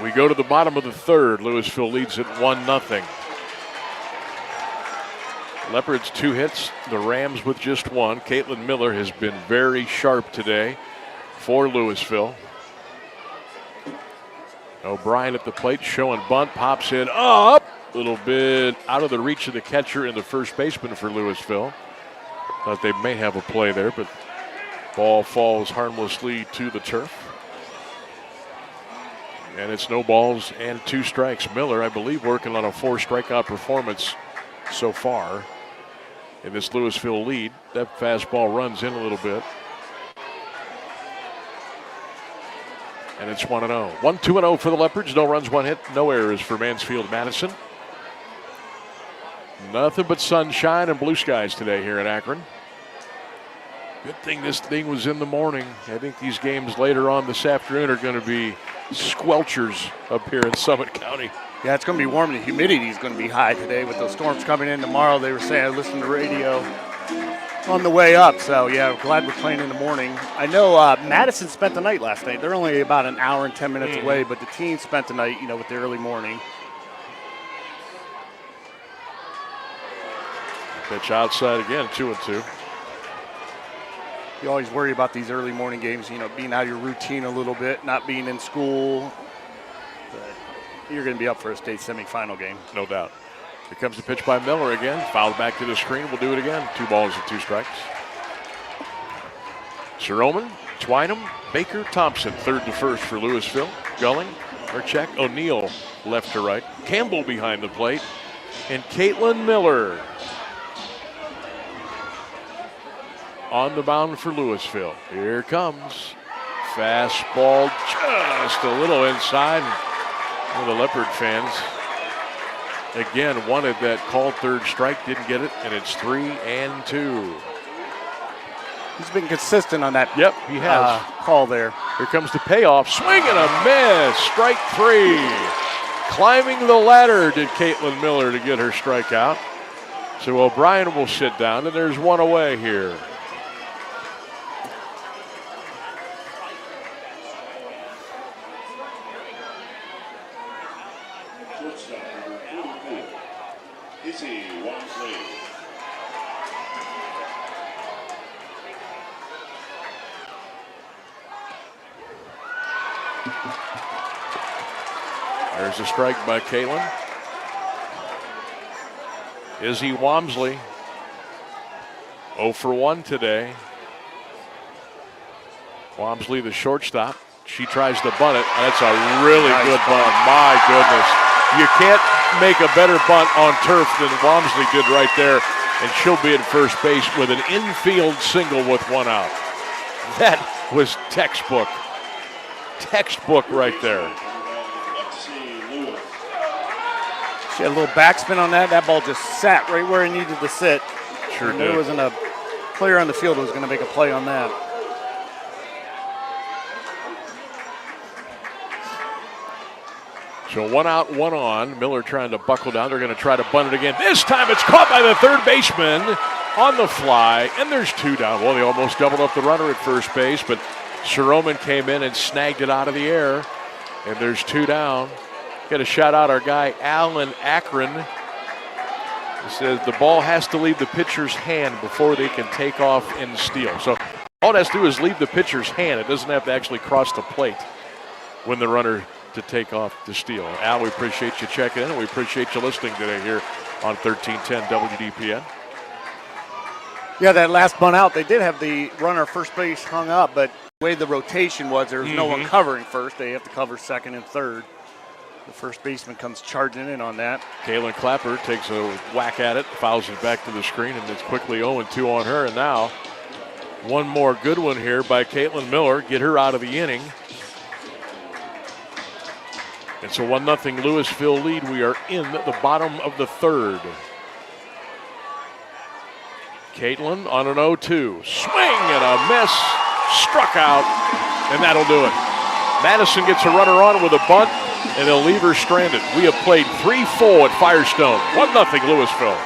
We go to the bottom of the third. Louisville leads at 1-0. Leopards 2 hits, the Rams with just one. Caitlin Miller has been very sharp today for Louisville. O'Brien at the plate, showing bunt, pops in up. A little bit out of the reach of the catcher and the first baseman for Louisville. Thought they may have a play there, but ball falls harmlessly to the turf. And it's no balls and 2 strikes. Miller, I believe, working on a 4 strikeout performance so far in this Louisville lead. That fastball runs in a little bit. And it's 1-0. 1-2-0 for the Leopards. No runs, 1 hit, no errors for Mansfield Madison. Nothing but sunshine and blue skies today here in Akron. Good thing this thing was in the morning. I think these games later on this afternoon are going to be squelchers up here in Summit County. Yeah, it's going to be warm. The humidity is going to be high today with those storms coming in tomorrow. They were saying, I listened to the radio on the way up. So, yeah, glad we're playing in the morning. I know Madison spent the night last night. They're only about an hour and 10 minutes away, but the team spent the night, with the early morning. Pitch outside again, 2-2. You always worry about these early morning games, being out of your routine a little bit, not being in school. But you're going to be up for a state semifinal game. No doubt. Here comes the pitch by Miller again. Fouled back to the screen. We'll do it again. 2 balls and 2 strikes. Soroman, Twynham, Baker, Thompson, third to first for Louisville. Gulling, Archak, O'Neill, left to right. Campbell behind the plate. And Caitlin Miller on the mound for Louisville. Here comes. Fastball just a little inside. One of the Leopard fans, again, wanted that called third strike, didn't get it, and it's 3-2. He's been consistent on that. Yep, he has. Call there. Here comes the payoff. Swing and a miss. Strike 3. Climbing the ladder did Caitlin Miller to get her strikeout. So O'Brien will sit down, and there's one away here. There's a strike by Kalen. Izzy Walmsley, 0 for 1 today. Walmsley, the shortstop. She tries to bunt it. That's a really good bunt. My goodness. You can't make a better bunt on turf than Walmsley did right there. And she'll be at first base with an infield single with 1 out. That was textbook. Textbook right there. She had a little backspin on that. That ball just sat right where it needed to sit. Sure and did. There wasn't a player on the field who was going to make a play on that. So 1 out, 1 on. Miller trying to buckle down. They're going to try to bunt it again. This time it's caught by the third baseman on the fly, and there's 2 down. Well, they almost doubled up the runner at first base, but Soroman came in and snagged it out of the air, and there's 2 down. Got to shout out our guy, Alan Akron. He says the ball has to leave the pitcher's hand before they can take off and steal. So all it has to do is leave the pitcher's hand. It doesn't have to actually cross the plate when the runner to take off to steal. Al, we appreciate you checking in, and we appreciate you listening today here on 1310 WDPN. Yeah, that last bunt out, they did have the runner first base hung up, but the way the rotation was, there was no one covering first. They have to cover second and third. The first baseman comes charging in on that. Kaylin Clapper takes a whack at it, fouls it back to the screen, and it's quickly 0-2 on her. And now one more good one here by Caitlin Miller, get her out of the inning. It's a 1-0 Louisville lead. We are in the bottom of the third. Caitlin on an 0-2. Swing and a miss. Struck out, and that'll do it. Madison gets a runner on with a bunt, and they'll leave her stranded. We have played 3 full at Firestone. 1-0 Louisville.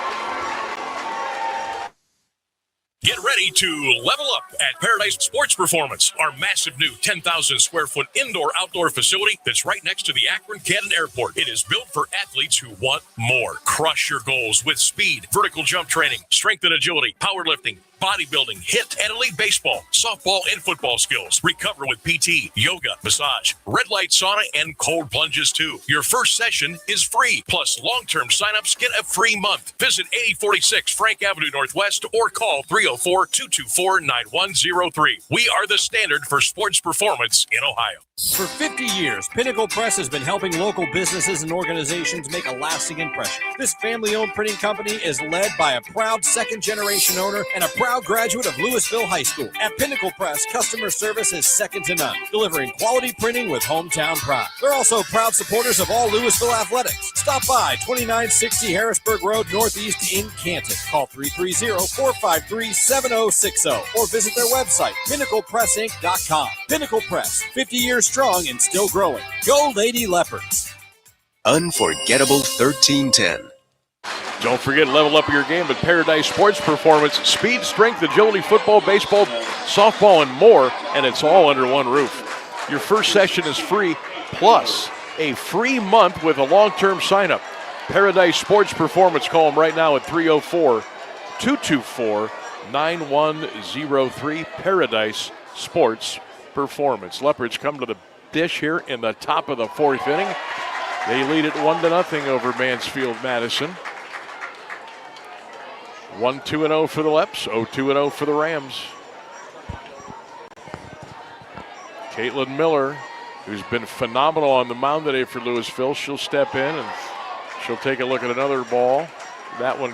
Get ready to level up at Paradise Sports Performance, our massive new 10,000 square foot indoor-outdoor facility that's right next to the Akron Canton Airport. It is built for athletes who want more. Crush your goals with speed, vertical jump training, strength and agility, powerlifting, bodybuilding, hit and elite baseball, softball, and football skills. Recover with PT, yoga, massage, red light sauna, and cold plunges too. Your first session is free. Plus, long-term signups get a free month. Visit 8046 Frank Avenue Northwest or call 304-224-9103. We are the standard for sports performance in Ohio. For 50 years, Pinnacle Press has been helping local businesses and organizations make a lasting impression. This family-owned printing company is led by a proud second-generation owner and a proud graduate of Louisville High School. At Pinnacle Press, customer service is second to none, delivering quality printing with hometown pride. They're also proud supporters of all Louisville athletics. Stop by 2960 Harrisburg Road Northeast in Canton. Call 330-453-7060 or visit their website, pinnaclepressinc.com. Pinnacle Press, 50 years strong and still growing. Go Lady Leopards. Unforgettable 1310. Don't forget, level up your game at Paradise Sports Performance. Speed, strength, agility, football, baseball, softball, and more. And it's all under one roof. Your first session is free, plus a free month with a long-term sign-up. Paradise Sports Performance. Call them right now at 304-224-9103. Paradise Sports Performance. Leopards come to the dish here in the top of the fourth inning. They lead it 1-0 over Mansfield Madison. 1-2-0 for the Leps, 0-2-0 for the Rams. Caitlin Miller, who's been phenomenal on the mound today for Louisville, she'll step in and she'll take a look at another ball. That one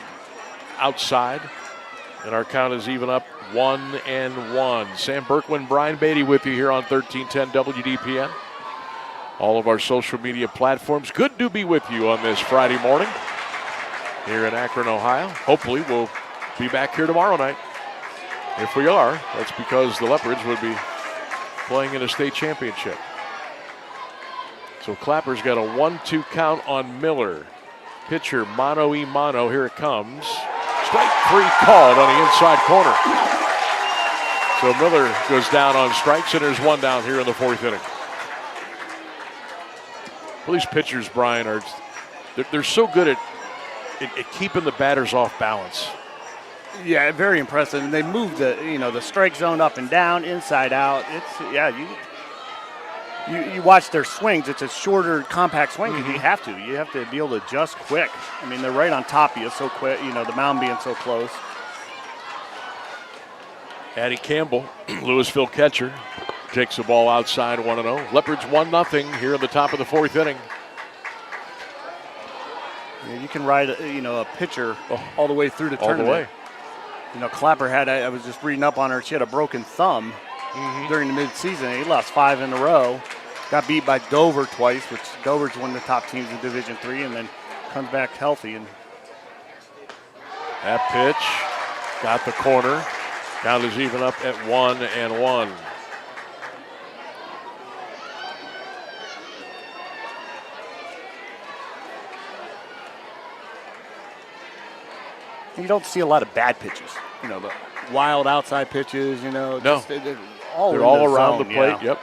outside. And our count is even up 1-1. Sam Bourquin, Brian Beatty with you here on 1310 WDPN. All of our social media platforms. Good to be with you on this Friday morning here in Akron, Ohio. Hopefully we'll be back here tomorrow night. If we are, that's because the Leopards would be playing in a state championship. So Clapper's got a 1-2 count on Miller. Pitcher mano-y-mano, here it comes. Strike 3 called on the inside corner. So Miller goes down on strikes, and there's one down here in the fourth inning. Well, these pitchers, Brian, they're so good at keeping the batters off balance. Yeah, very impressive. And they move the strike zone up and down, inside out. You watch their swings. It's a shorter, compact swing because you have to be able to adjust quick. I mean, they're right on top of you so quick. The mound being so close. Addie Campbell, Louisville catcher, takes the ball outside 1-0. Leopards 1-0 here in the top of the fourth inning. Yeah, you can ride a pitcher all the way through the tournament. All the way. Clapper I was just reading up on her. She had a broken thumb during the midseason. He lost 5 in a row. Got beat by Dover twice, which Dover's one of the top teams in Division III, and then comes back healthy. And that pitch got the corner. Count is even up at 1-1. you don't see a lot of bad pitches. You know, the wild outside pitches, you know. No. They're all around zone, the plate, yeah. yep.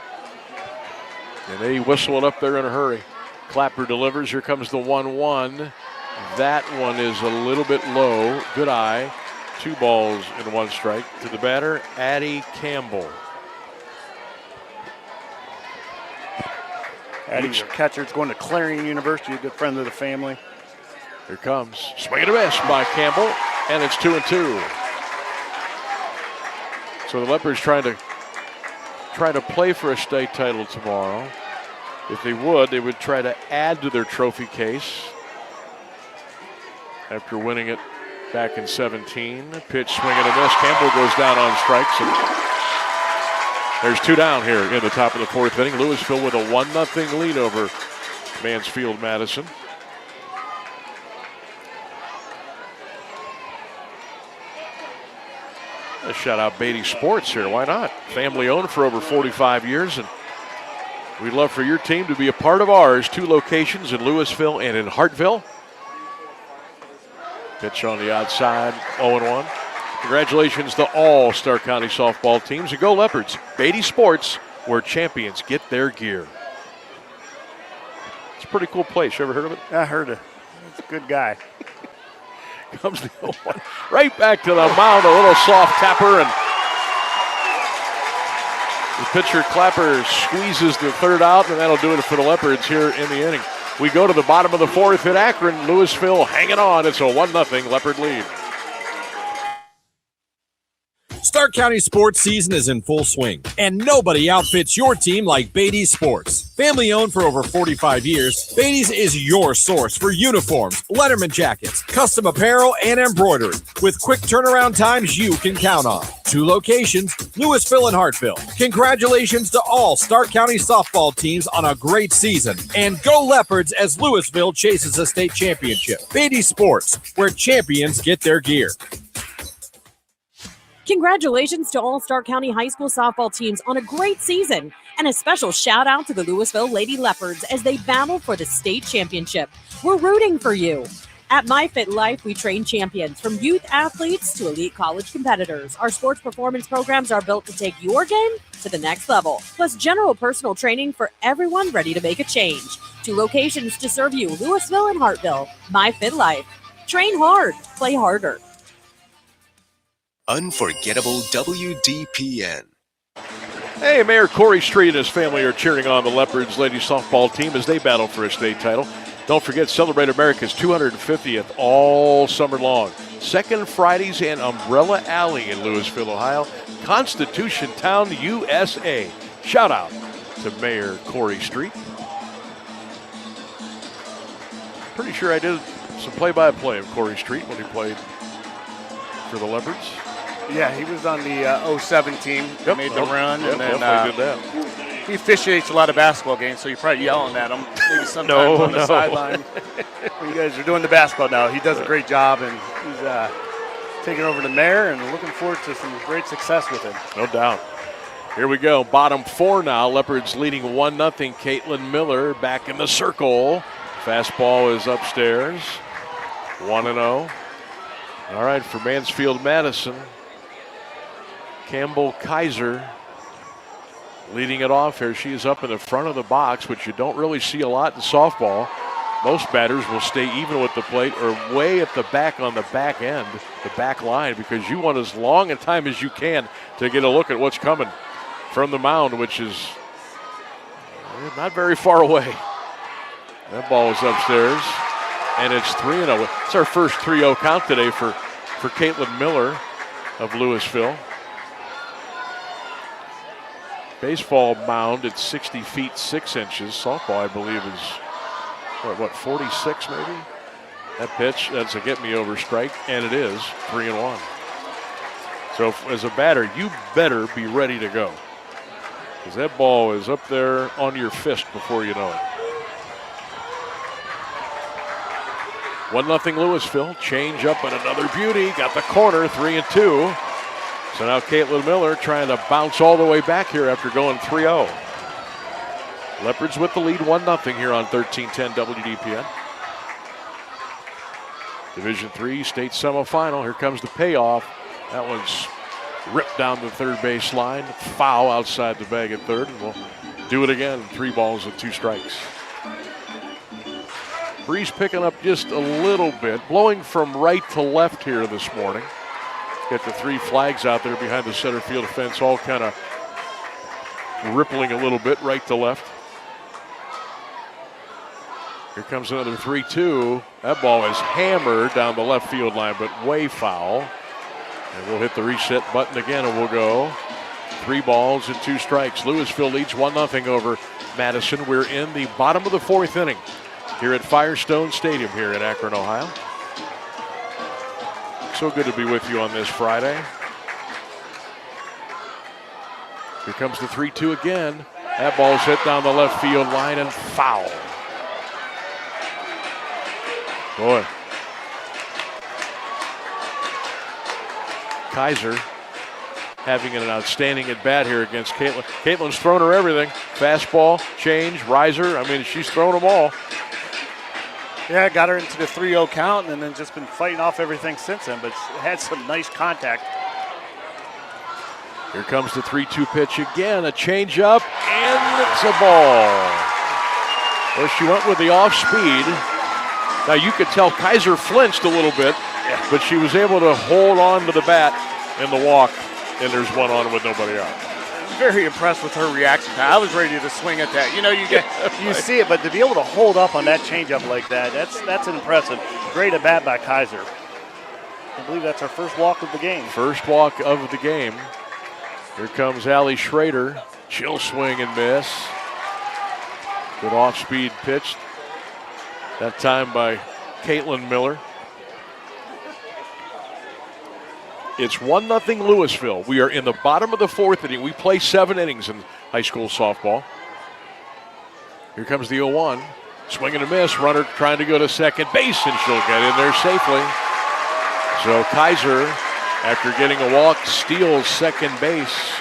And they whistle it up there in a hurry. Clapper delivers. Here comes the 1-1. That one is a little bit low. Good eye. 2 balls and 1 strike. To the batter, Addie Campbell. Addie's catcher's going to Clarion University, a good friend of the family. Here comes. Swing and a miss by Campbell, and it's 2-2. So the Leopards trying to play for a state title tomorrow. If they would try to add to their trophy case after winning it back in 17. Pitch, swing and a miss. Campbell goes down on strikes. And there's 2 down here in the top of the 4th inning. Louisville with a 1-0 lead over Mansfield Madison. Let's shout out Beatty Sports here. Why not? Family owned for over 45 years, and we'd love for your team to be a part of ours. 2 locations in Louisville and in Hartville. Pitch on the outside, 0-1. Congratulations to all Stark County softball teams. And go Leopards. Beatty Sports, where champions get their gear. It's a pretty cool place. You ever heard of it? I heard it. He's a good guy. Comes the 0-1. Right back to the mound, a little soft tapper, and the pitcher Clapper squeezes the 3rd out, and that'll do it for the Leopards here in the inning. We go to the bottom of the 4th at Akron. Louisville hanging on. It's a 1-0 Leopard lead. Stark County sports season is in full swing, and nobody outfits your team like Beatty Sports. Family owned for over 45 years, Beatty's is your source for uniforms, Letterman jackets, custom apparel, and embroidery, with quick turnaround times you can count on. 2 locations, Louisville and Hartville. Congratulations to all Stark County softball teams on a great season, and go Leopards as Louisville chases a state championship. Beatty Sports, where champions get their gear. Congratulations to all Stark County high school softball teams on a great season, and a special shout out to the Louisville Lady Leopards as they battle for the state championship. We're rooting for you. At MyFitLife, we train champions from youth athletes to elite college competitors. Our sports performance programs are built to take your game to the next level, plus general personal training for everyone ready to make a change. 2 locations to serve you, Louisville and Hartville. MyFitLife. Train hard, play harder. Unforgettable WDPN. Hey, Mayor Corey Street and his family are cheering on the Leopards ladies softball team as they battle for a state title. Don't forget, celebrate America's 250th all summer long. Second Fridays and Umbrella Alley in Louisville, Ohio. Constitution Town, USA. Shout out to Mayor Corey Street. Pretty sure I did some play-by-play of Corey Street when he played for the Leopards. Yeah, he was on the 07 team. Yep. Made the run. Yep, and then definitely did that. he officiates a lot of basketball games, so you're probably yelling at him maybe sometimes on the sideline. When you guys are doing the basketball now, he does a great job, and he's taking over the mayor and looking forward to some great success with him. No doubt. Here we go. Bottom 4 now. Leopards leading 1-0. Caitlin Miller back in the circle. Fastball is upstairs. 1-0. All right, for Mansfield Madison, Campbell Kaiser leading it off here. She is up in the front of the box, which you don't really see a lot in softball. Most batters will stay even with the plate or way at the back on the back end, the back line, because you want as long a time as you can to get a look at what's coming from the mound, which is not very far away. That ball is upstairs, and it's 3-0. It's our first 3-0 count today for Caitlin Miller of Louisville. Baseball mound at 60 feet 6 inches. Softball, I believe, is what 46 maybe? That pitch, that's a get-me-over strike, and it is 3-1. So as a batter, you better be ready to go. Because that ball is up there on your fist before you know it. 1-0 Louisville. Change up and another beauty. Got the corner, 3-2. So now Caitlin Miller trying to bounce all the way back here after going 3-0. Leopards with the lead, 1-0 here on 1310 WDPN. Division III state semifinal. Here comes the payoff. That one's ripped down the third base line. Foul outside the bag at third, and we'll do it again. 3 balls and 2 strikes. Breeze picking up just a little bit, blowing from right to left here this morning. Got the 3 flags out there behind the center field fence, all kind of rippling a little bit right to left. Here comes another 3-2. That ball is hammered down the left field line, but way foul. And we'll hit the reset button again, and we'll go 3 balls and 2 strikes. Louisville leads 1-0 over Madison. We're in the bottom of the 4th inning here at Firestone Stadium here in Akron, Ohio. So good to be with you on this Friday. Here comes the 3-2 again. That ball's hit down the left field line and foul. Boy. Kaiser having an outstanding at bat here against Caitlin. Caitlin's thrown her everything. Fastball, change, riser. I mean, she's thrown them all. Yeah, got her into the 3-0 count and then just been fighting off everything since then, but had some nice contact. Here comes the 3-2 pitch again, a changeup, and it's a ball. Well, she went with the off speed. Now you could tell Kaiser flinched a little bit, but she was able to hold on to the bat in the walk, and there's one on with nobody out. Very impressed with her reaction. I was ready to swing at that. You know, you see it, but to be able to hold up on that changeup like that, that's impressive. Great at bat by Kaiser. I believe that's her first walk of the game. First walk of the game. Here comes Allie Schrader. She'll swing and miss. Good off-speed pitch. That time by Caitlin Miller. It's 1-0 Louisville. We are in the bottom of the 4th inning. We play 7 innings in high school softball. Here comes the 0-1. Swing and a miss. Runner trying to go to second base, and she'll get in there safely. So Kaiser, after getting a walk, steals second base.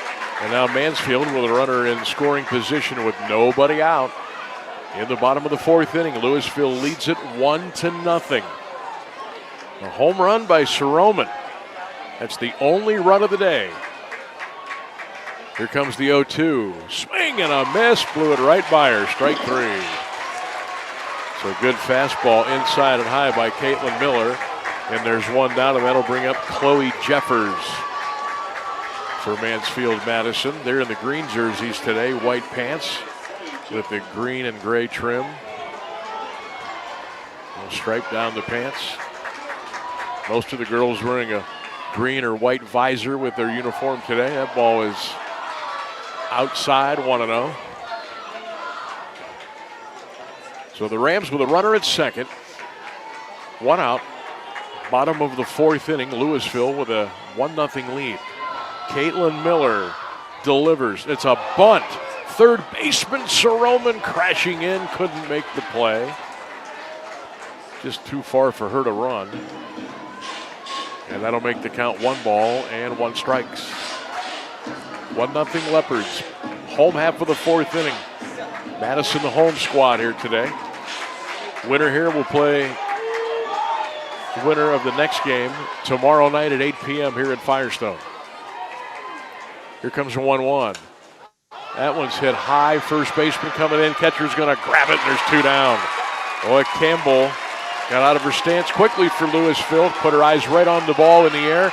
And now Mansfield with a runner in scoring position with nobody out. In the bottom of the 4th inning, Louisville leads it 1-0. A home run by Soroman. That's the only run of the day. Here comes the 0-2. Swing and a miss. Blew it right by her. Strike 3. So good fastball inside and high by Caitlin Miller. And there's one down, and that'll bring up Chloe Jeffers for Mansfield Madison. They're in the green jerseys today, white pants with the green and gray trim. A stripe down the pants. Most of the girls wearing a green or white visor with their uniform today. That ball is outside, 1-0. So the Rams with a runner at second. 1 out. Bottom of the 4th inning, Louisville with a 1-0 lead. Caitlin Miller delivers. It's a bunt. Third baseman Soroman crashing in, couldn't make the play. Just too far for her to run. And that'll make the count 1 ball and 1 strikes. 1-0 Leopards. Home half of the 4th inning. Madison, the home squad here today. Winner here will play the winner of the next game tomorrow night at 8 p.m. here at Firestone. Here comes a 1-1. That one's hit high. First baseman coming in. Catcher's going to grab it, and there's 2 down. Boy, Campbell got out of her stance quickly for Louisville. Put her eyes right on the ball in the air.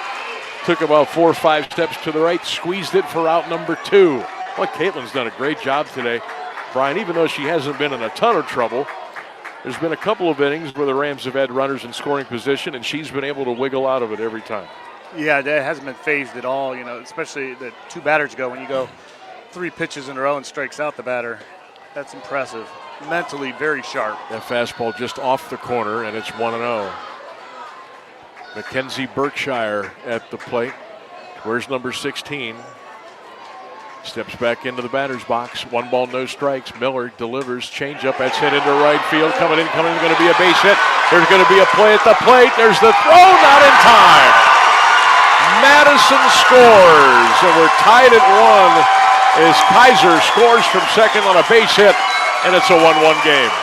Took about 4 or 5 steps to the right. Squeezed it for out number 2. Boy, Caitlin's done a great job today. Brian, even though she hasn't been in a ton of trouble, there's been a couple of innings where the Rams have had runners in scoring position, and she's been able to wiggle out of it every time. Yeah, that hasn't been phased at all, you know, especially the 2 batters go. When you go 3 pitches in a row and strikes out the batter, that's impressive. Mentally very sharp. That fastball just off the corner, and it's 1-0. Mackenzie Berkshire at the plate. Where's number 16? Steps back into the batter's box. 1 ball, no strikes. Miller delivers. Changeup. That's hit into right field. Coming in, going to be a base hit. There's going to be a play at the plate. There's the throw. Not in time. Madison scores. And we're tied at 1 as Kaiser scores from second on a base hit. And it's a 1-1 game.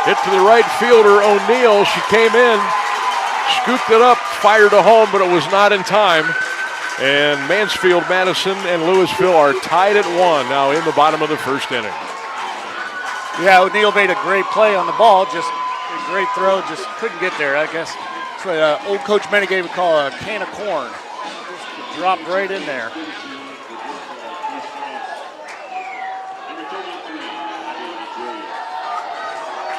Hit to the right fielder, O'Neill. She came in, scooped it up, fired to home, but it was not in time. And Mansfield, Madison, and Louisville are tied at 1 now in the bottom of the first inning. Yeah, O'Neill made a great play on the ball, just a great throw, just couldn't get there. I guess that's what old Coach Menegay would call a can of corn. Just dropped right in there.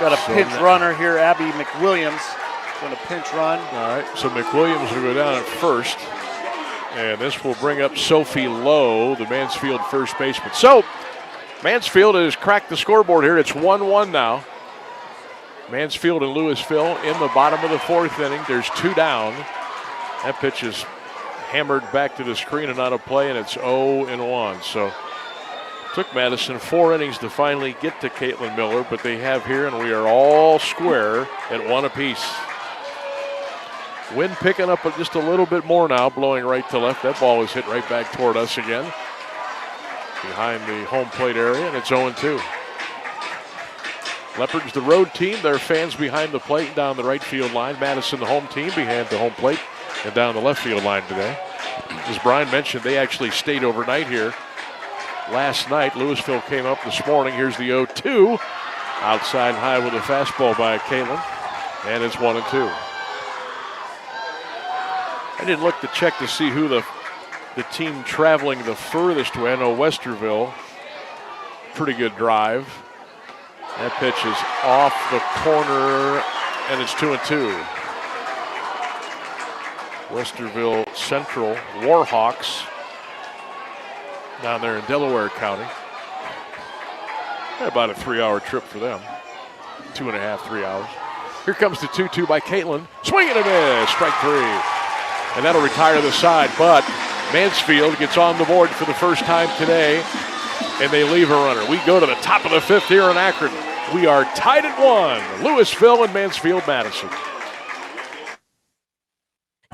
Got a pinch runner here, Abby McWilliams. Going to pinch run. All right, so McWilliams will go down at first. And this will bring up Sophie Lowe, the Mansfield first baseman. So, Mansfield has cracked the scoreboard here. It's 1-1 now. Mansfield and Louisville in the bottom of the 4th inning. There's 2 down. That pitch is hammered back to the screen and out of play, and it's 0-1. So, took Madison 4 innings to finally get to Caitlin Miller, but they have here, and we are all square at 1 apiece. Wind picking up just a little bit more now, blowing right to left. That ball is hit right back toward us again. Behind the home plate area, and it's 0-2. Leopards, the road team, their fans behind the plate and down the right field line. Madison, the home team, behind the home plate and down the left field line today. As Brian mentioned, they actually stayed overnight here last night. Louisville came up this morning. Here's the 0-2. Outside high with a fastball by Caitlin, and it's 1-2. I didn't look to check to see who the team traveling the furthest way. I know Westerville, pretty good drive. That pitch is off the corner, and it's 2-2. Westerville Central Warhawks down there in Delaware County. About a 3-hour trip for them. 2.5, 3 hours. Here comes the 2-2 by Caitlin. Swing and a miss, strike 3. And that'll retire the side, but Mansfield gets on the board for the first time today, and they leave a runner. We go to the top of the 5th here in Akron. We are tied at 1, Louisville and Mansfield Madison.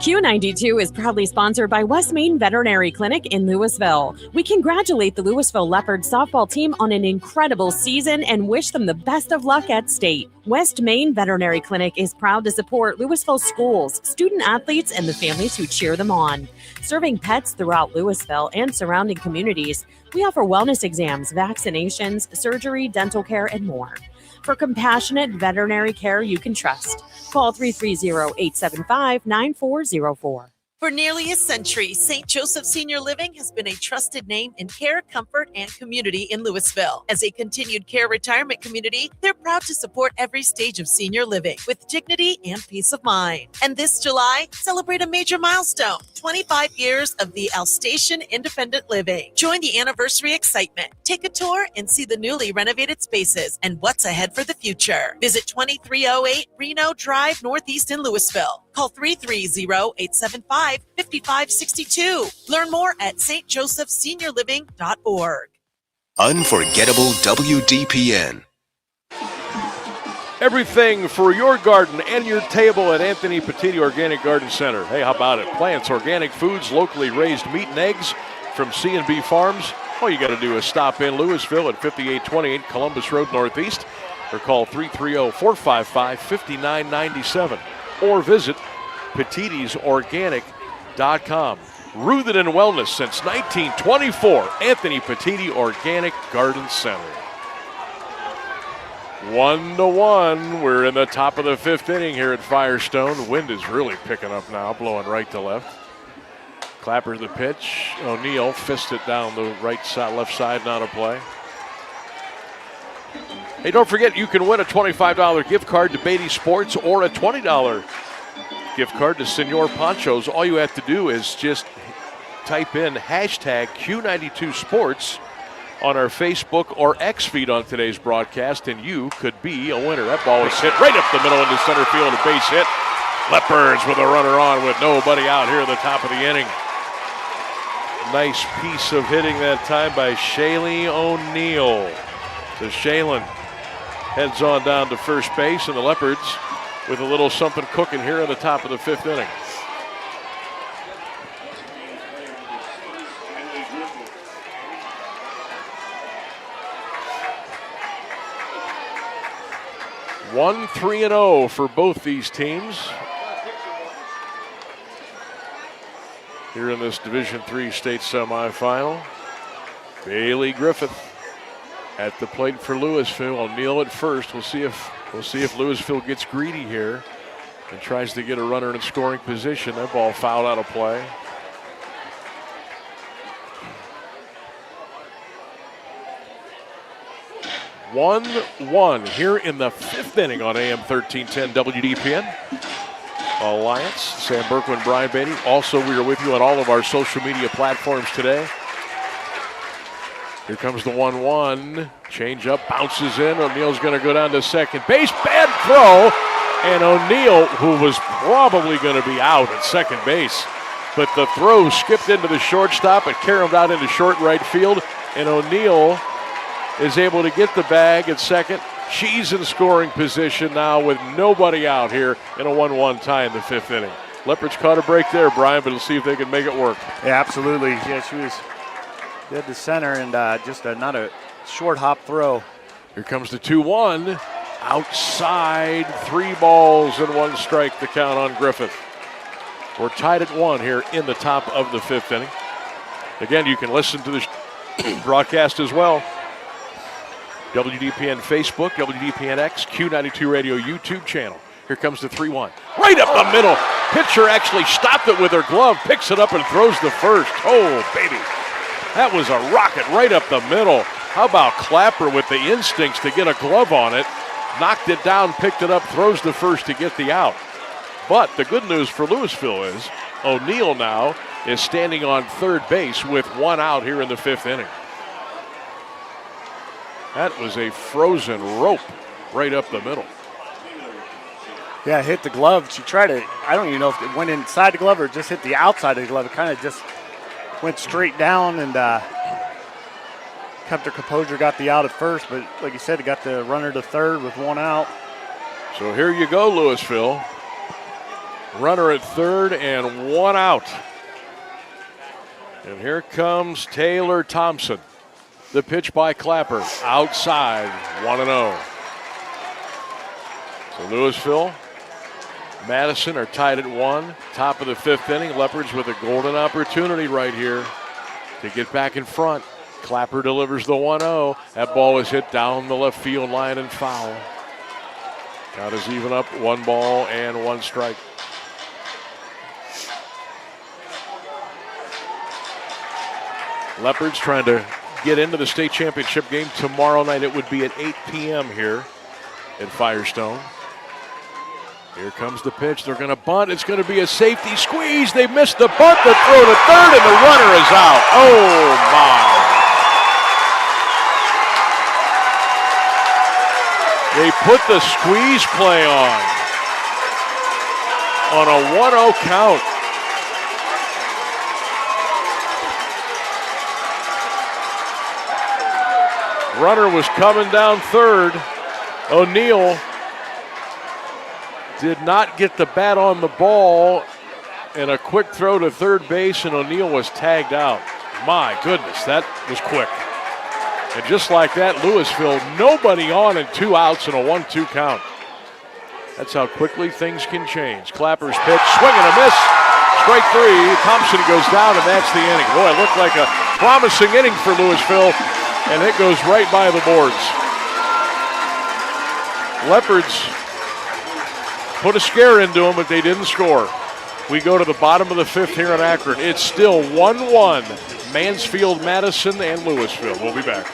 Q92 is proudly sponsored by West Main Veterinary Clinic in Louisville. We congratulate the Louisville Leopards softball team on an incredible season and wish them the best of luck at state. West Main Veterinary Clinic is proud to support Louisville schools, student athletes, and the families who cheer them on. Serving pets throughout Louisville and surrounding communities, we offer wellness exams, vaccinations, surgery, dental care, and more. For compassionate veterinary care you can trust, call 330-875-9404. For nearly a century, St. Joseph Senior Living has been a trusted name in care, comfort, and community in Louisville. As a continued care retirement community, they're proud to support every stage of senior living with dignity and peace of mind. And this July, celebrate a major milestone, 25 years of the Alsatian Independent Living. Join the anniversary excitement. Take a tour and see the newly renovated spaces and what's ahead for the future. Visit 2308 Reno Drive Northeast in Louisville. Call 330-875-5562. Learn more at stjosephseniorliving.org. Unforgettable WDPN. Everything for your garden and your table at Anthony Petiti Organic Garden Center. Hey, how about it? Plants, organic foods, locally raised meat and eggs from C&B Farms. All you got to do is stop in Louisville at 5828 Columbus Road Northeast or call 330-455-5997 or visit Petiti'sOrganic.com. Rooted in wellness since 1924, Anthony Petiti Organic Garden Center. 1-1. We're in the top of the 5th inning here at Firestone. The wind is really picking up now, blowing right to left. Clapper the pitch. O'Neill fists it down the right side, left side, not a play. Hey, don't forget you can win a $25 gift card to Beatty Sports or a $20 gift card to Senor Ponchos. All you have to do is just type in hashtag Q92 Sports on our Facebook or X feed on today's broadcast, and you could be a winner. That ball is hit right up the middle into center field, a base hit. Leopards with a runner on with nobody out here at the top of the inning. Nice piece of hitting that time by Shaylin O'Neill. So Shaylin heads on down to first base, and the Leopards with a little something cooking here at the top of the 5th inning. One 3-0 for both these teams here in this Division III state semifinal. Bailey Griffith at the plate for Louisville. O'Neill at first. We'll see if Louisville gets greedy here and tries to get a runner in scoring position. That ball fouled out of play. One here in the 5th inning on AM 1310 WDPN. Alliance, Sam Bourquin, Brian Beatty. Also, we are with you on all of our social media platforms today. Here comes the 1-1. Change up, bounces in. O'Neill's going to go down to second base. Bad throw. And O'Neill, who was probably going to be out at second base, but the throw skipped into the shortstop. It carried him out into short right field. And O'Neill is able to get the bag at second. She's in scoring position now with nobody out here in a 1-1 tie in the 5th inning. Leopards caught a break there, Brian, but we'll see if they can make it work. Yeah, absolutely. Yeah, she was dead to center and just not a short hop throw. Here comes the 2-1. Outside, 3 balls and 1 strike to count on Griffith. We're tied at 1 here in the top of the 5th inning. Again, you can listen to the broadcast as well. WDPN Facebook, WDPN-X, Q92 Radio YouTube channel. Here comes the 3-1. Right up the middle. Pitcher actually stopped it with her glove, picks it up and throws to first. Oh, baby. That was a rocket right up the middle. How about Clapper with the instincts to get a glove on it? Knocked it down, picked it up, throws to first to get the out. But the good news for Louisville is O'Neill now is standing on third base with 1 out here in the 5th inning. That was a frozen rope right up the middle. Yeah, hit the glove. She tried to, I don't even know if it went inside the glove or just hit the outside of the glove. It kind of just went straight down and kept her composure, got the out at first. But like you said, it got the runner to third with 1 out. So here you go, Louisville. Runner at third and 1 out. And here comes Taylor Thompson. The pitch by Clapper, outside, 1-0. So Louisville, Madison are tied at 1. Top of the 5th inning, Leopards with a golden opportunity right here to get back in front. Clapper delivers the 1-0. That ball is hit down the left field line and foul. Count is even up, 1 ball and 1 strike. Leopards trying to get into the state championship game tomorrow night. It would be at 8 p.m. here at Firestone. Here comes the pitch. They're going to bunt. It's going to be a safety squeeze. They missed the bunt, the throw to third, and the runner is out. Oh, my. They put the squeeze play on a 1-0 count. Runner was coming down third. O'Neill did not get the bat on the ball, and a quick throw to third base, and O'Neill was tagged out. My goodness, that was quick. And just like that, Louisville, nobody on and 2 outs and a 1-2 count. That's how quickly things can change. Clapper's pitch, swing and a miss. Strike 3, Thompson goes down, and that's the inning. Boy, it looked like a promising inning for Louisville, and it goes right by the boards. Leopards put a scare into them, but they didn't score. We go to the bottom of the 5th here in Akron. It's still 1-1. Mansfield, Madison, and Louisville. We'll be back.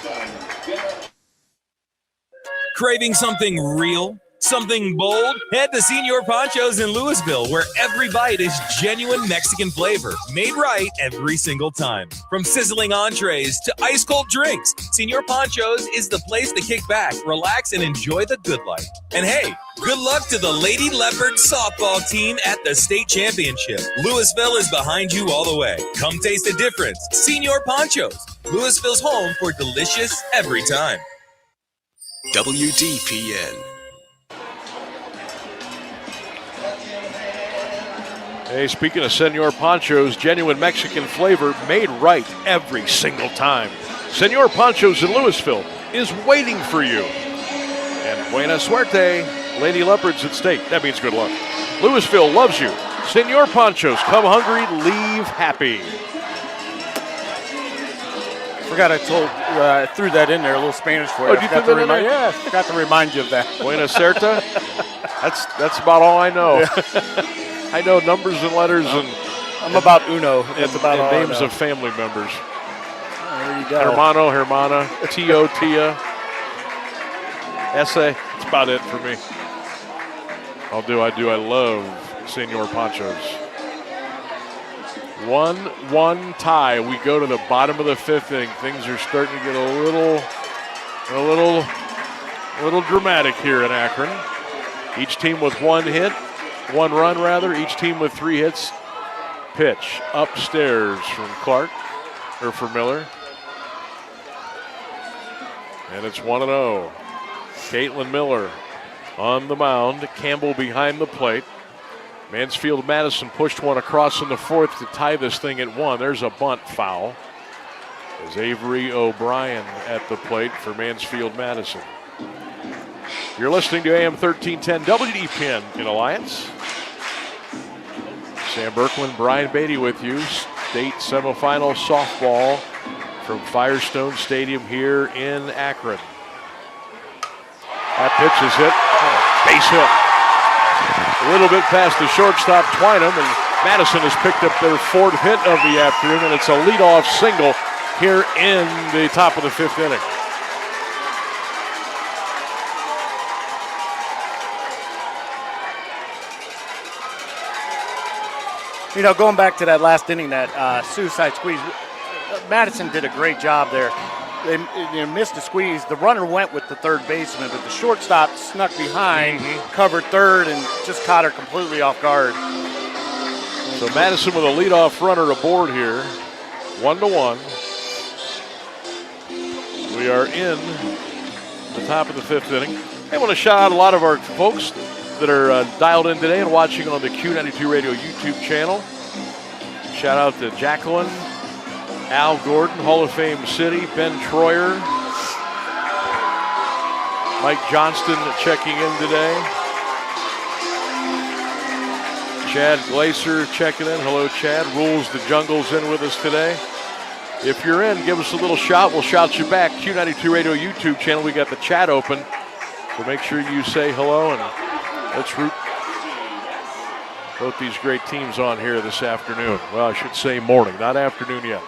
Craving something real? Something bold? Head to Senor Ponchos in Louisville, where every bite is genuine Mexican flavor, made right every single time. From sizzling entrees to ice cold drinks, Senor Ponchos is the place to kick back, relax, and enjoy the good life. And hey, good luck to the Lady Leopard softball team at the state championship. Louisville is behind you all the way. Come taste the difference. Senor Ponchos, Louisville's home for delicious every time. WDPN. Hey, speaking of Senor Ponchos, genuine Mexican flavor made right every single time. Senor Ponchos in Louisville is waiting for you. And buena suerte, Lady Leopards at stake. That means good luck. Louisville loves you. Senor Ponchos, come hungry, leave happy. Forgot I threw that in there, a little Spanish for you. Oh, did you put that in there? Yeah, I forgot to remind you of that. Buena suerte. That's about all I know. Yeah. I know numbers and letters I'm about uno. That's about all names I know. of family members. There you go. Hermano, Hermana, Tio, Tia, Ese. That's about it for me. I love Senor Ponchos. 1-1 tie. We go to the bottom of the fifth inning. Things are starting to get a little dramatic here in Akron. Each team with one run. Each team with 3 hits. Pitch upstairs from Miller. And it's 1-0. Caitlin Miller on the mound. Campbell behind the plate. Mansfield Madison pushed one across in the fourth to tie this thing at 1. There's a bunt foul. As Avery O'Brien at the plate for Mansfield Madison. You're listening to AM 1310 WDPN in Alliance. Sam Bourquin, Brian Beatty with you. State Semifinal Softball from Firestone Stadium here in Akron. That pitch is hit. Base hit. A little bit past the shortstop, Twynham, and Madison has picked up their 4th hit of the afternoon, and it's a leadoff single here in the top of the 5th inning. You know, going back to that last inning, that suicide squeeze, Madison did a great job there. They missed a squeeze. The runner went with the third baseman, but the shortstop snuck behind, covered third, and just caught her completely off guard. So Madison with a leadoff runner aboard here, 1-1. We are in the top of the 5th inning. I want to shout out a lot of our folks that are dialed in today and watching on the Q92 Radio YouTube channel. Shout out to Jacqueline, Al Gordon, Hall of Fame City, Ben Troyer, Mike Johnston checking in today. Chad Glaser checking in. Hello, Chad. Rules the Jungle's in with us today. If you're in, give us a little shout. We'll shout you back. Q92 Radio YouTube channel. We got the chat open. So make sure you say hello and let's root both these great teams on here this afternoon. Well, I should say morning, not afternoon yet.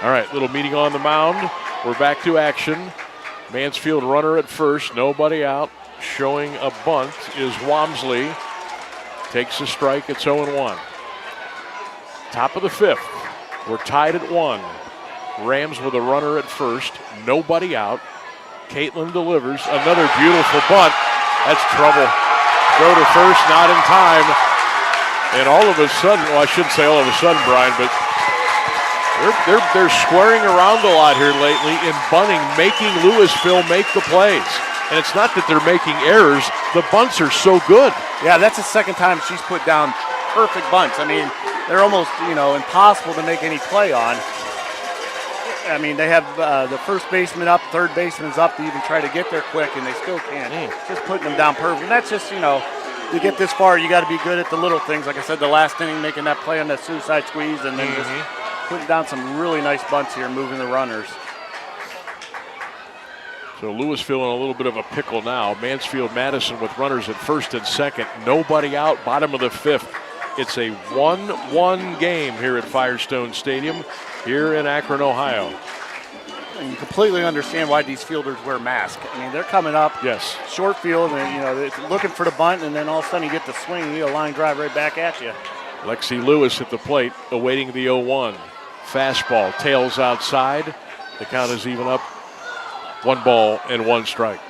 All right, little meeting on the mound. We're back to action. Mansfield runner at first, nobody out. Showing a bunt is Wamsley. Takes a strike, it's 0-1. Top of the 5th, we're tied at 1. Rams with a runner at first, nobody out. Caitlin delivers, another beautiful bunt. That's trouble. Go to first, not in time. And all of a sudden, well, I shouldn't say all of a sudden, Brian, but they're squaring around a lot here lately in bunting, making Louisville make the plays. And it's not that they're making errors. The bunts are so good. Yeah, that's the second time she's put down perfect bunts. I mean, they're almost, impossible to make any play on. I mean, they have the first baseman up, third baseman's up to even try to get there quick, and they still can't. Just putting them down perfect. And that's just, to get this far, you got to be good at the little things. Like I said, the last inning, making that play on that suicide squeeze, and then just putting down some really nice bunts here, moving the runners. So Louisville in a little bit of a pickle now. Mansfield Madison with runners at first and second. Nobody out, bottom of the 5th. It's a 1-1 game here at Firestone Stadium here in Akron, Ohio. and you completely understand why these fielders wear masks. I mean, they're coming up Yes. short field, and they're looking for the bunt, and then all of a sudden you get the swing, and you get a line drive right back at you. Lexi Lewis at the plate, awaiting the 0-1. Fastball, tails outside. The count is even up. 1 ball and 1 strike.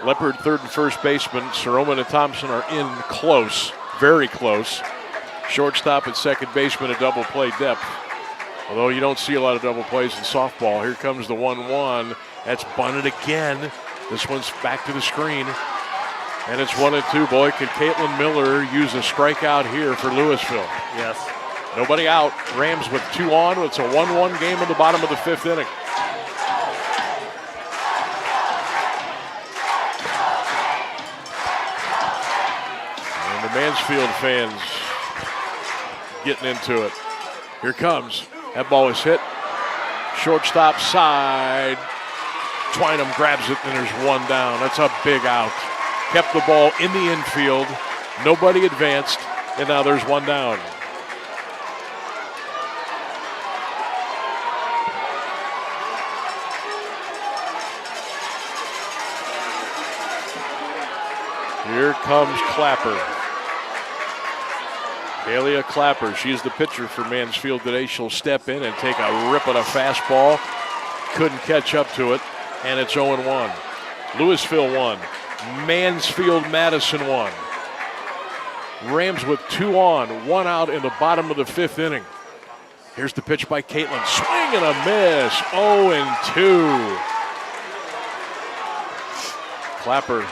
Leopard, third and first baseman. Soroman and Thompson are in close, very close. Shortstop and second baseman a double play depth. Although you don't see a lot of double plays in softball. Here comes the 1-1. That's bunted again. This one's back to the screen. And it's 1-2. Boy, could Caitlin Miller use a strikeout here for Louisville. Yes. Nobody out. Rams with 2 on. It's a 1-1 game in the bottom of the 5th inning. And the Mansfield fans getting into it. Here comes. That ball is hit. Shortstop side. Twynham grabs it, and there's 1 down. That's a big out. Kept the ball in the infield. Nobody advanced, and now there's 1 down. Here comes Clapper. Kalia Clapper, she's the pitcher for Mansfield today. She'll step in and take a rip at a fastball. Couldn't catch up to it, and it's 0-1. Louisville 1. Mansfield Madison 1. Rams with 2 on, 1 out in the bottom of the 5th inning. Here's the pitch by Caitlin. Swing and a miss. 0-2. Clapper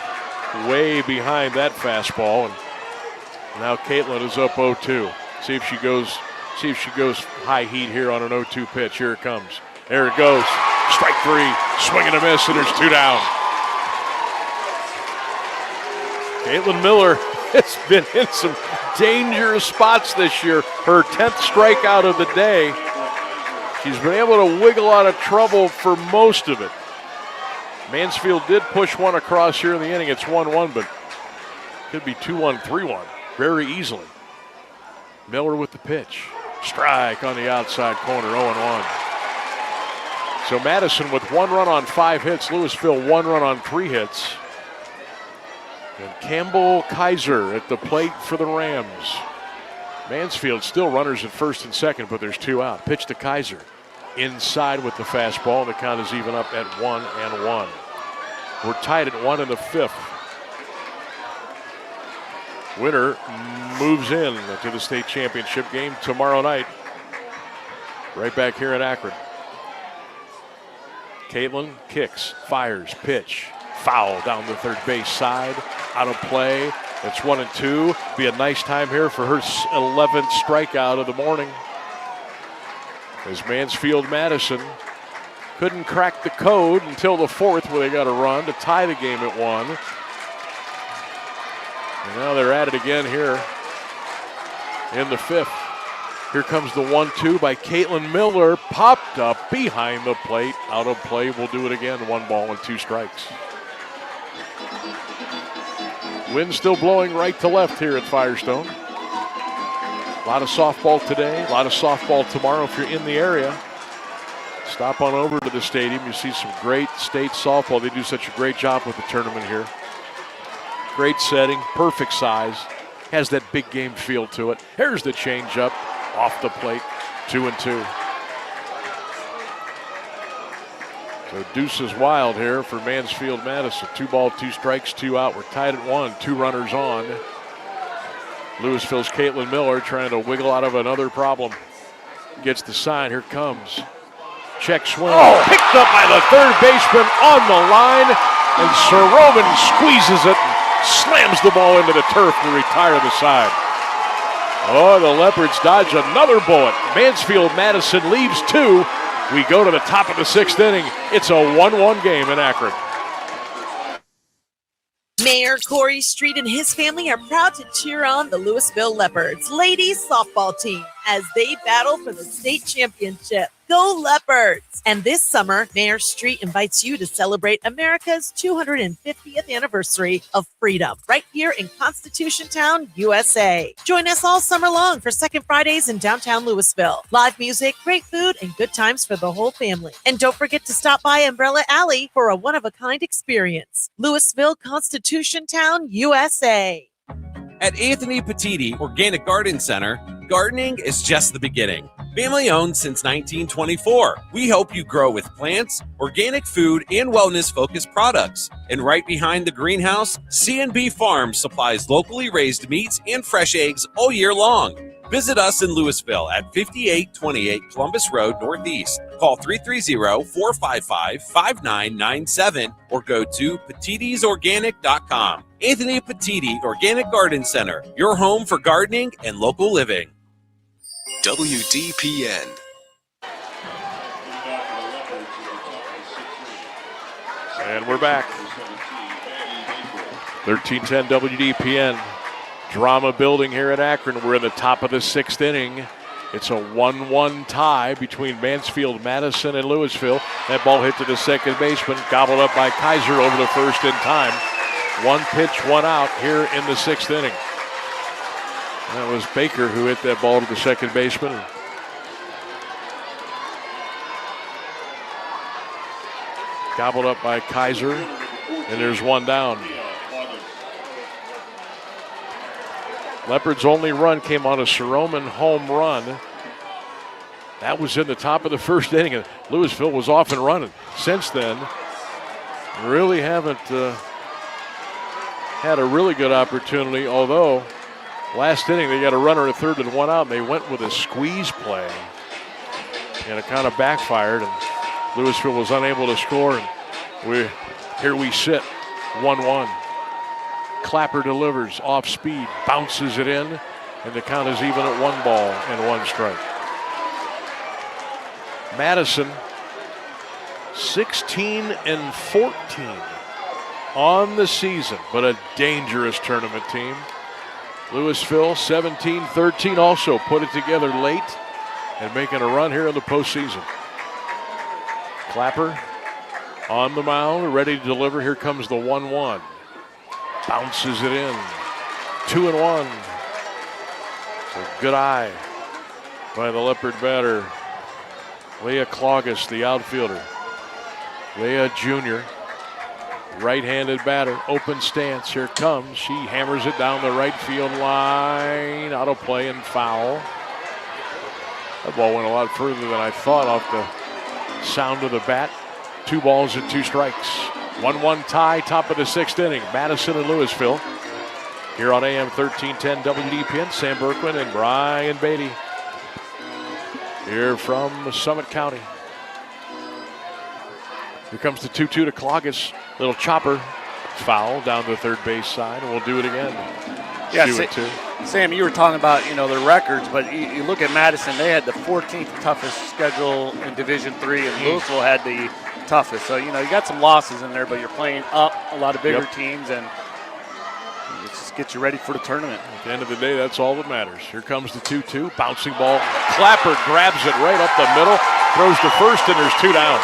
way behind that fastball, and now Caitlin is up 0-2. See if she goes high heat here on an 0-2 pitch. Here it comes. There it goes. Strike 3. Swing and a miss, and there's 2 down. Caitlin Miller has been in some dangerous spots this year. Her 10th strikeout of the day. She's been able to wiggle out of trouble for most of it. Mansfield did push 1 across here in the inning. It's 1-1, but could be 2-1, 3-1 very easily. Miller with the pitch. Strike on the outside corner, 0-1. So Madison with 1 run on 5 hits. Louisville 1 run on 3 hits. And Campbell Kaiser at the plate for the Rams. Mansfield still runners at first and second, but there's 2 out. Pitch to Kaiser. Inside with the fastball, and the count is even up at 1-1. We're tied at 1 in the 5th. Winner moves in to the state championship game tomorrow night. Right back here in Akron. Caitlin kicks, fires, pitch. Foul down the third base side. Out of play. It's 1-2. Be a nice time here for her 11th strikeout of the morning. As Mansfield Madison couldn't crack the code until the 4th, where they got a run to tie the game at 1. And now they're at it again here in the 5th. Here comes the 1-2 by Caitlin Miller. Popped up behind the plate. Out of play. We'll do it again. 1 ball and 2 strikes. Wind still blowing right to left here at Firestone. A lot of softball today, a lot of softball tomorrow. If you're in the area, stop on over to the stadium. You see some great state softball. They do such a great job with the tournament here. Great setting, perfect size, has that big game feel to it. Here's the changeup off the plate, 2-2. So deuce is wild here for Mansfield Madison. 2 ball, 2 strikes, 2 out. We're tied at 1, 2 runners on. Louisville's Caitlin Miller trying to wiggle out of another problem. Gets the sign. Here comes. Check swing. Oh, picked up by the third baseman on the line. And Soroman squeezes it and slams the ball into the turf to retire the side. Oh, the Leopards dodge another bullet. Mansfield Madison leaves 2. We go to the top of the 6th inning. It's a 1-1 game in Akron. Mayor Corey Street and his family are proud to cheer on the Louisville Leopards ladies softball team. as they battle for the state championship. Go Leopards! And this summer, Mayor Street invites you to celebrate America's 250th anniversary of freedom right here in Constitution Town, USA. Join us all summer long for Second Fridays in downtown Louisville. Live music, great food, and good times for the whole family. And don't forget to stop by Umbrella Alley for a one-of-a-kind experience. Louisville, Constitution Town, USA. At Anthony Petiti Organic Garden Center, gardening is just the beginning. Family owned since 1924. We help you grow with plants, organic food, and wellness-focused products. And right behind the greenhouse, C&B Farms supplies locally raised meats and fresh eggs all year long. Visit us in Louisville at 5828 Columbus Road Northeast. Call 330-455-5997 or go to petitisorganic.com. Anthony Petiti Organic Garden Center, your home for gardening and local living. WDPN. And we're back. 1310 WDPN. Drama building here at Akron. We're in the top of the 6th inning. It's a 1-1 tie between Mansfield, Madison, and Louisville. That ball hit to the second baseman, gobbled up by Kaiser over the first in time. 1 pitch, 1 out here in the 6th inning. That was Baker who hit that ball to the second baseman. Gobbled up by Kaiser, and there's 1 down. Leopard's only run came on a Soroman home run. That was in the top of the 1st inning, and Louisville was off and running. Since then, really haven't had a really good opportunity, although last inning they got a runner at 3rd and 1 out, and they went with a squeeze play, and it kind of backfired, and Louisville was unable to score, and here we sit, 1-1. Clapper delivers off speed, bounces it in, and the count is even at 1 ball and 1 strike. Madison, 16-14 on the season, but a dangerous tournament team. Louisville, 17-13, also put it together late and making a run here in the postseason. Clapper on the mound, ready to deliver. Here comes the 1-1. Bounces it in. 2-1. It's a good eye by the Leopard batter. Leah Clogus, the outfielder. Leah Jr., right-handed batter, open stance. Here it comes. She hammers it down the right field line. Out of play and foul. That ball went a lot further than I thought off the sound of the bat. 2 balls and 2 strikes. 1-1 tie, top of the 6th inning. Madison and Louisville. Here on AM 1310 WDPN, Sam Bourquin and Brian Beatty. Here from Summit County. Here comes the 2-2 to Clogus. Little chopper. Foul down the third base side, and we'll do it again. Yeah, Sam, you were talking about, their records, but you look at Madison, they had the 14th toughest schedule in Division III, and Louisville had the toughest. So, you got some losses in there, but you're playing up a lot of bigger teams, and it just gets you ready for the tournament. At the end of the day, that's all that matters. Here comes the 2-2, bouncing ball. Clapper grabs it right up the middle, throws to first, and there's 2 down.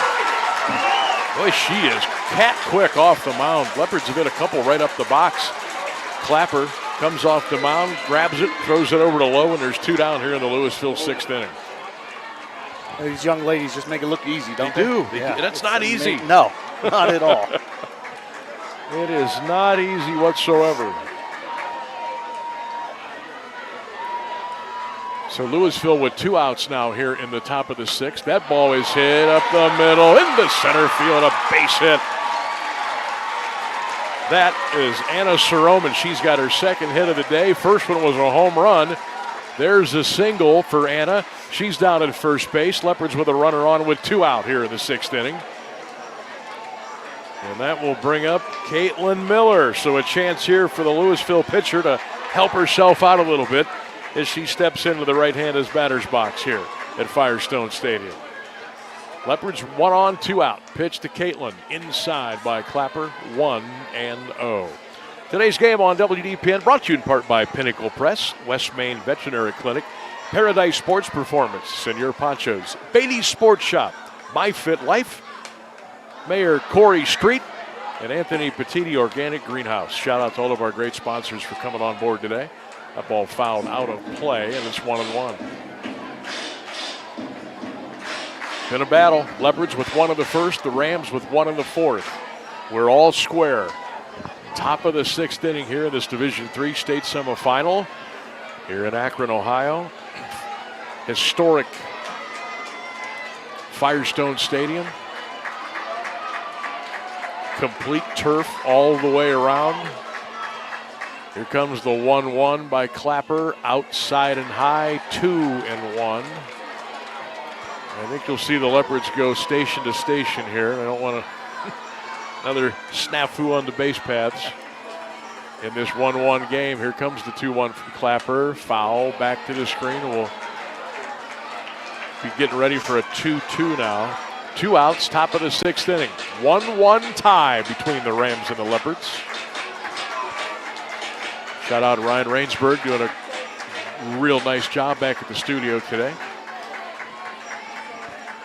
Boy, she is cat quick off the mound. Leopards have hit a couple right up the box. Clapper comes off the mound, grabs it, throws it over to low, and there's 2 down here in the Louisville 6th inning. These young ladies just make it look easy, don't they? They do. That's not easy. No, not at all. It is not easy whatsoever. So Louisville with 2 outs now here in the top of the 6th. That ball is hit up the middle into center field, a base hit. That is Anna Soroman. She's got her 2nd hit of the day. First one was a home run. There's a single for Anna. She's down at first base. Leopards with a runner on with 2 out here in the 6th inning. And that will bring up Caitlin Miller. So a chance here for the Louisville pitcher to help herself out a little bit as she steps into the right-handed batter's box here at Firestone Stadium. Leopards 1 on, 2 out. Pitch to Caitlin. Inside by Clapper, 1-0. Today's game on WDPN brought to you in part by Pinnacle Press, West Main Veterinary Clinic, Paradise Sports Performance, Senor Ponchos, Beatty's Sports Shop, My Fit Life, Mayor Corey Street, and Anthony Petiti Organic Greenhouse. Shout out to all of our great sponsors for coming on board today. That ball fouled out of play, and it's 1-1. Been a battle. Leopards with one in the first, the Rams with one in the fourth. We're all square. Top of the sixth inning here in this Division III state semifinal here in Akron, Ohio. Historic Firestone Stadium. Complete turf all the way around. Here comes the 1-1 by Clapper, outside and high, 2-1. I think you'll see the Leopards go station to station here. I don't want another snafu on the base paths in this 1-1 game. Here comes the 2-1 from Clapper. Foul back to the screen. We'll be getting ready for a 2-2 now. 2 outs, top of the sixth inning. 1-1 tie between the Rams and the Leopards. Shout out to Ryan Rainsberg doing a real nice job back at the studio today.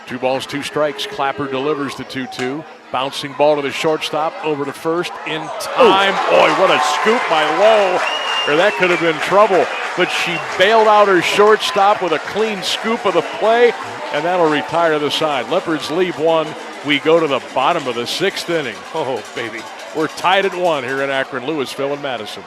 2 balls, 2 strikes. Clapper delivers the 2-2. Bouncing ball to the shortstop, over to first in time. Boy, what a scoop by Lowe. Or that could have been trouble. But she bailed out her shortstop with a clean scoop of the play, and that'll retire the side. Leopards leave 1. We go to the bottom of the sixth inning. Oh, baby. We're tied at 1 here in Akron, Louisville, and Madison.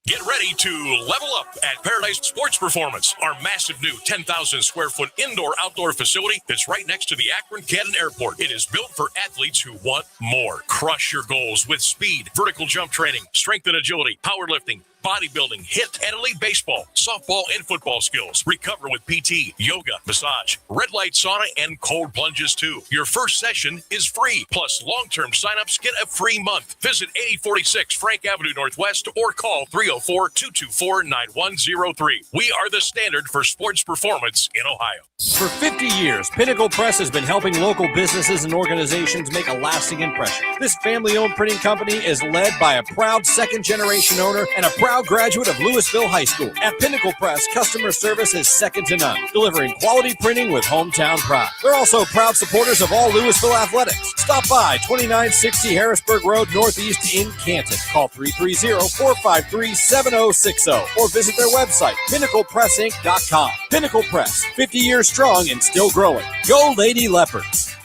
Get ready to level up at Paradise Sports Performance, our massive new 10,000 square foot indoor-outdoor facility that's right next to the Akron Canton Airport. It is built for athletes who want more. Crush your goals with speed, vertical jump training, strength and agility, powerlifting, bodybuilding, hit, and elite baseball, softball, and football skills. Recover with PT, yoga, massage, red light sauna, and cold plunges too. Your first session is free. Plus, long-term signups get a free month. Visit 8046 Frank Avenue Northwest or call 304-224-9103. We are the standard for sports performance in Ohio. For 50 years, Pinnacle Press has been helping local businesses and organizations make a lasting impression. This family-owned printing company is led by a proud second-generation owner and a proud graduate of Louisville High School. At Pinnacle Press, customer service is second to none, delivering quality printing with hometown pride. They're also proud supporters of all Louisville athletics. Stop by 2960 Harrisburg Road Northeast in Canton. Call 330-453-7060 or visit their website, pinnaclepressinc.com. Pinnacle Press, 50 years strong and still growing. Go Lady Leopards.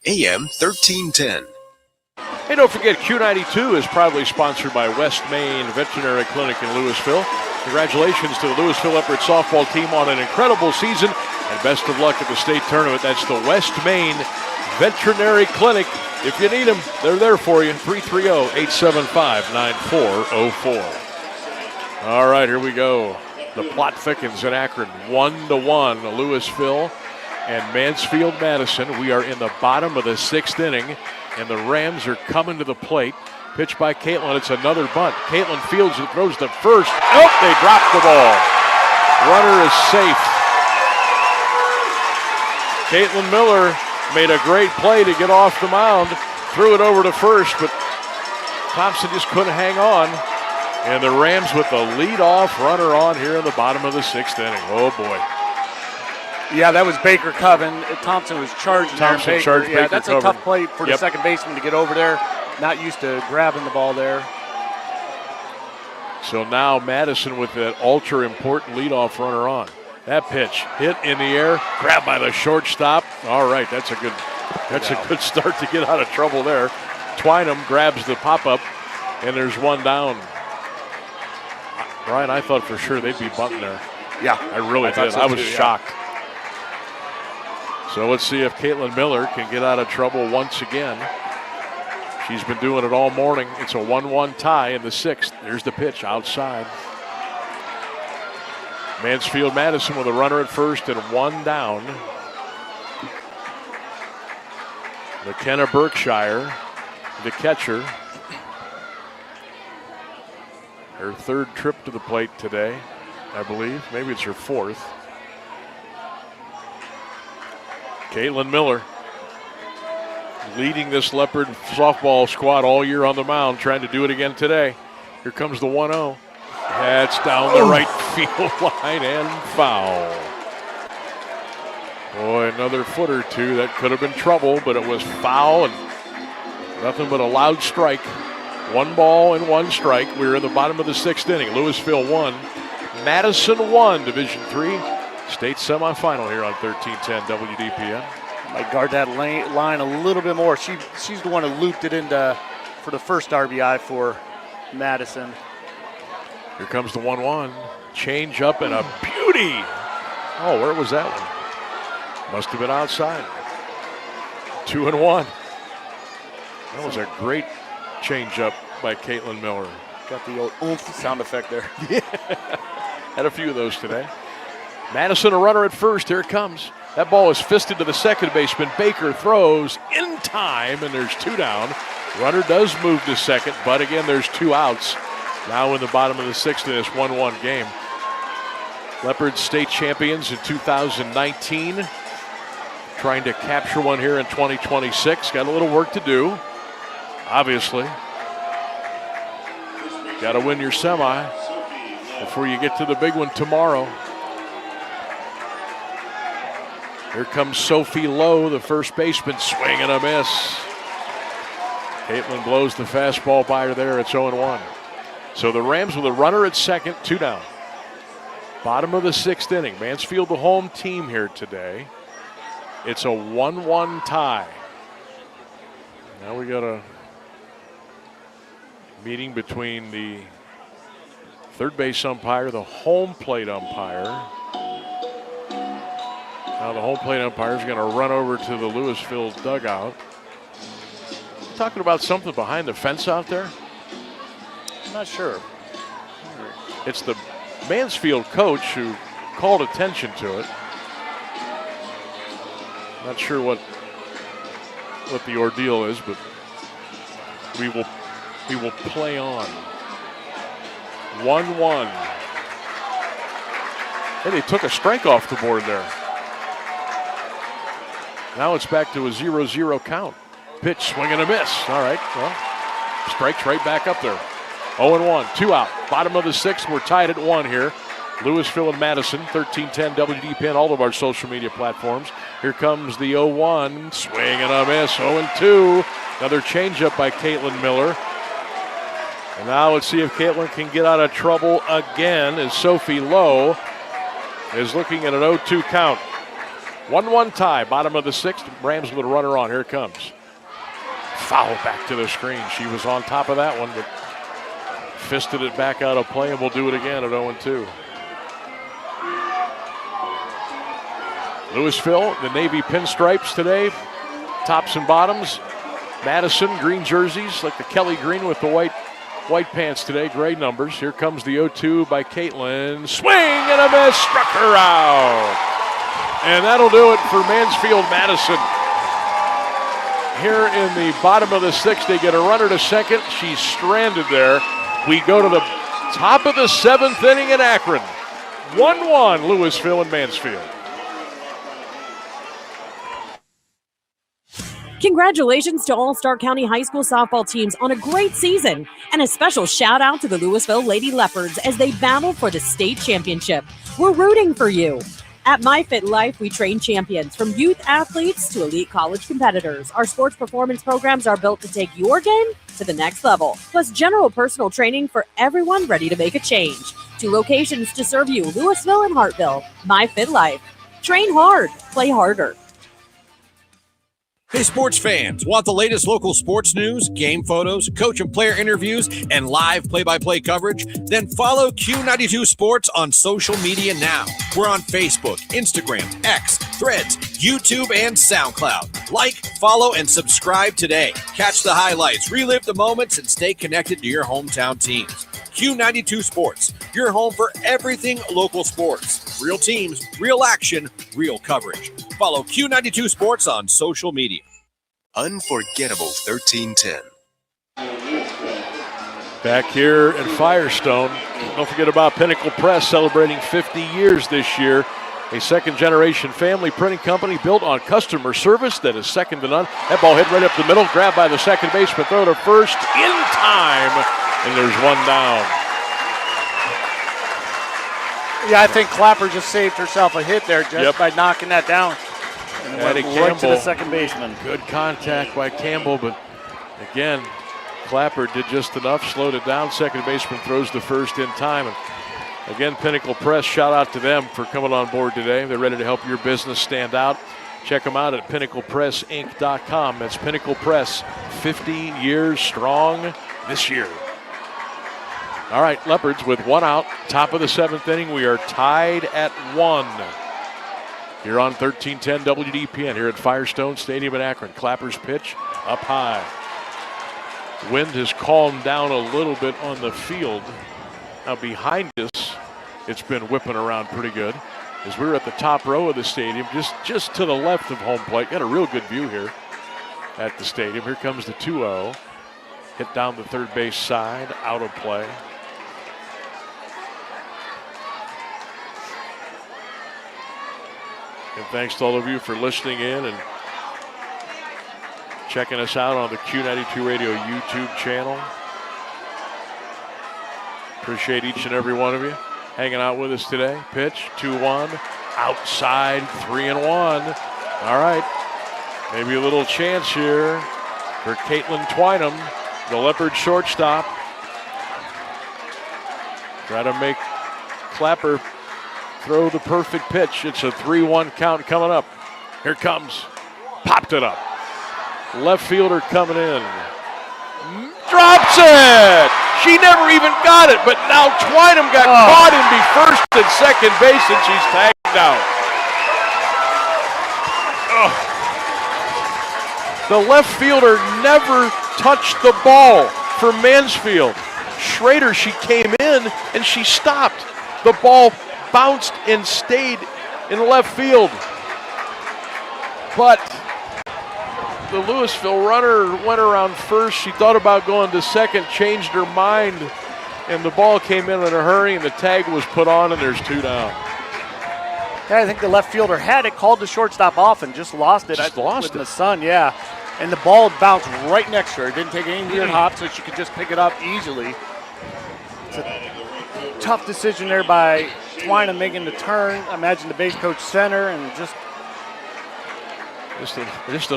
AM 1310. Hey, don't forget, Q92 is proudly sponsored by West Main Veterinary Clinic in Louisville. Congratulations to the Louisville Leopard softball team on an incredible season, and best of luck at the state tournament. That's the West Main Veterinary Clinic. If you need them, they're there for you. 330-875-9404. All right, here we go. The plot thickens in Akron. 1-1, Louisville and Mansfield-Madison. We are in the bottom of the sixth inning, and the Rams are coming to the plate. Pitch by Caitlin. It's another bunt. Caitlin fields and throws to first. Nope, they dropped the ball. Runner is safe. Caitlin Miller made a great play to get off the mound. Threw it over to first, but Thompson just couldn't hang on. And the Rams with the leadoff runner on here in the bottom of the sixth inning. Oh, boy. Yeah, that was Baker Coven. Thompson was charging Thompson there. charged Baker that's Coven. A tough play for the second baseman to get over there. Not used to grabbing the ball there. So now Madison with that ultra-important leadoff runner on. That pitch hit in the air, grabbed by the shortstop. All right, that's a good start to get out of trouble there. Twynham grabs the pop-up, and there's one down. Brian, I thought for sure they'd be bunting there. Yeah, I really did. So I was too, shocked. So let's see if Caitlin Miller can get out of trouble once again. She's been doing it all morning. It's a 1-1 tie in the sixth. There's the pitch outside. Mansfield-Madison with a runner at first and one down. McKenna Berkshire, the catcher. Her third trip to the plate today, I believe. Maybe it's her fourth. Caitlin Miller leading this Leopard softball squad all year on the mound, trying to do it again today. Here comes the 1-0. That's down the right field line and foul. Boy, another foot or two. That could have been trouble, but it was foul and nothing but a loud strike. 1 ball and 1 strike. We're in the bottom of the 6th inning. Louisville 1, Madison 1, Division III state semifinal here on 1310 WDPN. Might guard that line a little bit more. She's the one who looped it into for the first RBI for Madison. Here comes the 1-1. Change up and a beauty. Oh, where was that one? Must have been outside. 2-1. That was a great change up by Caitlin Miller. Got the old oomph sound effect there. Yeah. Had a few of those today. Madison a runner at first. Here it comes. That ball is fisted to the second baseman. Baker throws in time, and there's 2 down. Runner does move to second, but again, there's 2 outs. Now in the bottom of the 6th in this 1-1 game. Leopards state champions in 2019. Trying to capture one here in 2026. Got a little work to do, obviously. Got to win your semi before you get to the big one tomorrow. Here comes Sophie Lowe, the first baseman, swing and a miss. Caitlin blows the fastball by her there. It's 0-1. So the Rams with a runner at second, 2 down. Bottom of the 6th inning. Mansfield, the home team here today. It's a 1-1 tie. Now we got a meeting between the third base umpire, the home plate umpire. Now the home plate umpire is going to run over to the Louisville dugout. Talking about something behind the fence out there? I'm not sure. It's the Mansfield coach who called attention to it. Not sure what the ordeal is, but we will play on. 1-1. Hey, they took a strike off the board there. Now it's back to a 0-0 count. Pitch, swing and a miss. All right, well, strikes right back up there. 0-1, 2 out. Bottom of the 6th, we're tied at 1 here. Louisville and Madison, 1310 WDPN, all of our social media platforms. Here comes the 0-1, swing and a miss, 0-2. Another changeup by Caitlin Miller. And now let's see if Caitlin can get out of trouble again as Sophie Lowe is looking at an 0-2 count. 1-1 tie, bottom of the 6th. Rams with a runner on. Here it comes. Foul back to the screen. She was on top of that one, but fisted it back out of play, and we'll do it again at 0-2. Louisville, the navy pinstripes today, tops and bottoms. Madison, green jerseys, like the Kelly green with the white pants today, gray numbers. Here comes the 0-2 by Caitlin. Swing and a miss, struck her out. And that'll do it for Mansfield Madison. Here in the bottom of the 6th, they get a runner to second. She's stranded there. We go to the top of the 7th inning in Akron. 1-1, Louisville and Mansfield. Congratulations to all Stark County High School softball teams on a great season. And a special shout out to the Louisville Lady Leopards as they battle for the state championship. We're rooting for you. At MyFitLife, we train champions from youth athletes to elite college competitors. Our sports performance programs are built to take your game to the next level. Plus general personal training for everyone ready to make a change. 2 locations to serve you, Louisville and Hartville. MyFitLife. Train hard, play harder. Hey, sports fans, want the latest local sports news, game photos, coach and player interviews, and live play-by-play coverage? Then follow Q92 Sports on social media now. We're on Facebook, Instagram, X, Threads, YouTube, and SoundCloud. Like, follow, and subscribe today. Catch the highlights, relive the moments, and stay connected to your hometown teams. Q92 Sports, your home for everything local sports. Real teams, real action, real coverage. Follow Q92 Sports on social media. Unforgettable 1310. Back here in Firestone, don't forget about Pinnacle Press celebrating 50 years this year. A second-generation family printing company built on customer service that is second to none. That ball hit right up the middle, grabbed by the second baseman, throw to first in time, and there's 1 down. Yeah, I think Clapper just saved herself a hit there just by knocking that down. And it went right to the second baseman. Good contact by Campbell, but again, Clapper did just enough, slowed it down. Second baseman throws the first in time. And again, Pinnacle Press, shout out to them for coming on board today. They're ready to help your business stand out. Check them out at pinnaclepressinc.com. That's Pinnacle Press, 50 years strong this year. All right, Leopards with one out, top of the seventh inning. We are tied at 1. Here on 1310 WDPN here at Firestone Stadium in Akron. Clapper's pitch up high. Wind has calmed down a little bit on the field. Now behind us, it's been whipping around pretty good. As we're at the top row of the stadium, just to the left of home plate. Got a real good view here at the stadium. Here comes the 2-0. Hit down the third base side, out of play. And thanks to all of you for listening in and checking us out on the Q92 Radio YouTube channel. Appreciate each and every one of you hanging out with us today. Pitch, 2-1, outside, 3-1. All right, maybe a little chance here for Caitlin Twynham, the Leopard shortstop. Try to make Clapper throw the perfect pitch. It's a 3-1 count coming up. Here comes. Popped it up. Left fielder coming in. Drops it! She never even got it, but now Twynham got caught in the first and second base, and she's tagged out. The left fielder never touched the ball for Mansfield. Schrader, she came in, and she stopped. The ball bounced and stayed in left field. But the Louisville runner went around first. She thought about going to second, changed her mind, and the ball came in a hurry, and the tag was put on, and there's 2 down. Yeah, I think the left fielder had it, called the shortstop off, and just lost it. Lost it. In the sun, yeah. And the ball bounced right next to her. It didn't take any weird hop, so she could just pick it up easily. It's a tough decision there by Twynham making the turn. I imagine the base coach center and just an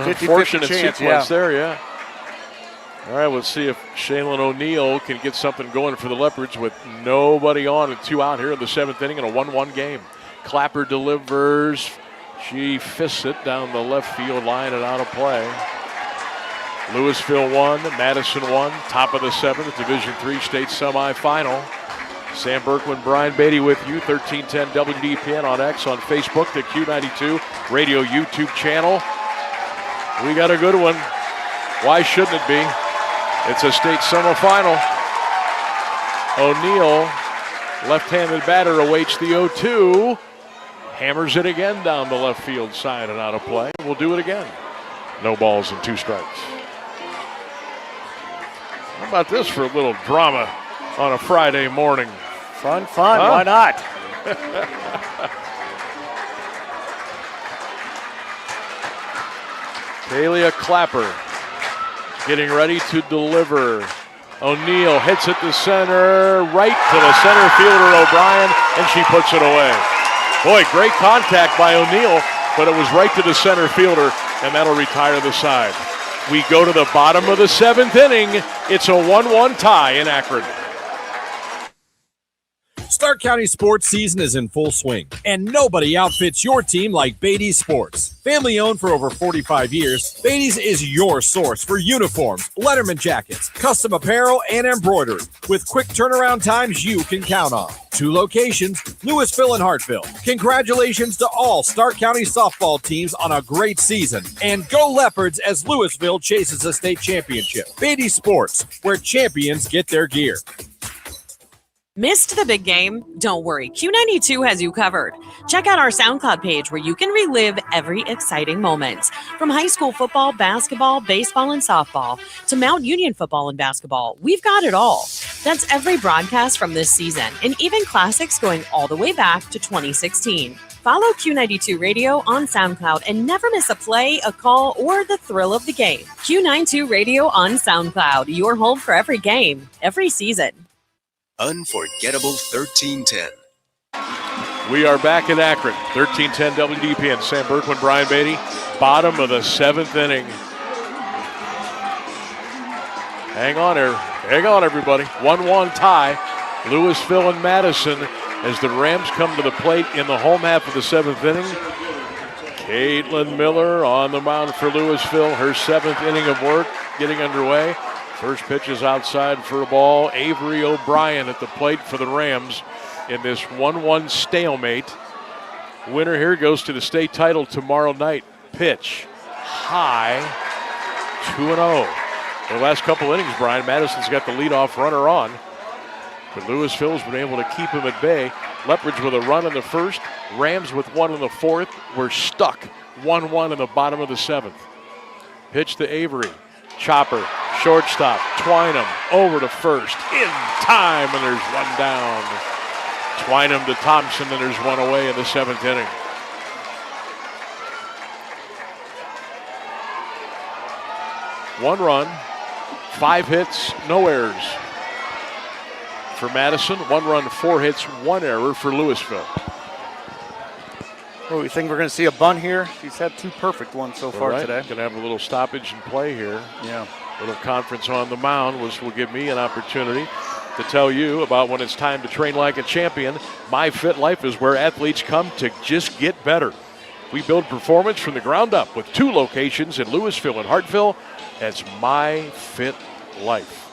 unfortunate sequence there, yeah. All right, let's see if Shaylin O'Neal can get something going for the Leopards with nobody on and 2 out here in the 7th inning in a 1-1 game. Clapper delivers. She fists it down the left field line and out of play. Louisville 1, Madison 1, top of the 7th, Division III State Semifinal. Sam Bourquin, Brian Beatty with you, 1310 WDPN on X, on Facebook, the Q92 Radio YouTube channel. We got a good one. Why shouldn't it be? It's a state semifinal. O'Neal, left-handed batter, awaits the 0-2. Hammers it again down the left field side and out of play. We'll do it again. No balls and 2 strikes. How about this for a little drama on a Friday morning? Fun, why not? Talia Clapper getting ready to deliver. O'Neal hits it to center, right to the center fielder O'Brien, and she puts it away. Boy, great contact by O'Neal, but it was right to the center fielder, and that'll retire the side. We go to the bottom of the 7th inning. It's a 1-1 tie in Akron. Stark County sports season is in full swing, and nobody outfits your team like Beatty's Sports. Family owned for over 45 years, Beatty's is your source for uniforms, Letterman jackets, custom apparel, and embroidery, with quick turnaround times you can count on. 2 locations, Louisville and Hartville. Congratulations to all Stark County softball teams on a great season, and go Leopards as Louisville chases a state championship. Beatty's Sports, where champions get their gear. Missed the big game? Don't worry, Q92 has you covered. Check out our SoundCloud page where you can relive every exciting moment. From high school football, basketball, baseball, and softball to Mount Union football and basketball, we've got it all. That's every broadcast from this season, and even classics going all the way back to 2016. Follow Q92 Radio on SoundCloud and never miss a play, a call, or the thrill of the game. Q92 Radio on SoundCloud, your home for every game, every season. Unforgettable 1310. We are back in Akron, 13-10 WDPN. Sam Bourquin, Brian Beatty, bottom of the 7th inning. Hang on there. Hang on, everybody. 1-1 tie. Louisville and Madison as the Rams come to the plate in the home half of the 7th inning. Caitlin Miller on the mound for Louisville. Her 7th inning of work getting underway. First pitch is outside for a ball. Avery O'Brien at the plate for the Rams in this 1-1 stalemate. Winner here goes to the state title tomorrow night. Pitch high, 2-0. The last couple innings, Brian, Madison's got the leadoff runner on, but Louisville's been able to keep him at bay. Leopards with a run in the first, Rams with one in the fourth. We're stuck 1-1 in the bottom of the 7th. Pitch to Avery. Chopper, shortstop, Twynham over to first in time, and there's one down. Twynham to Thompson, and there's one away in the 7th inning. One run, 5 hits, no errors for Madison. 1 run, 4 hits, 1 error for Louisville. Oh, you think we're going to see a bunt here? She's had 2 perfect ones so far today. Going to have a little stoppage and play here. Yeah. Little conference on the mound will give me an opportunity to tell you about when it's time to train like a champion. My Fit Life is where athletes come to just get better. We build performance from the ground up with 2 locations in Louisville and Hartville. That's My Fit Life.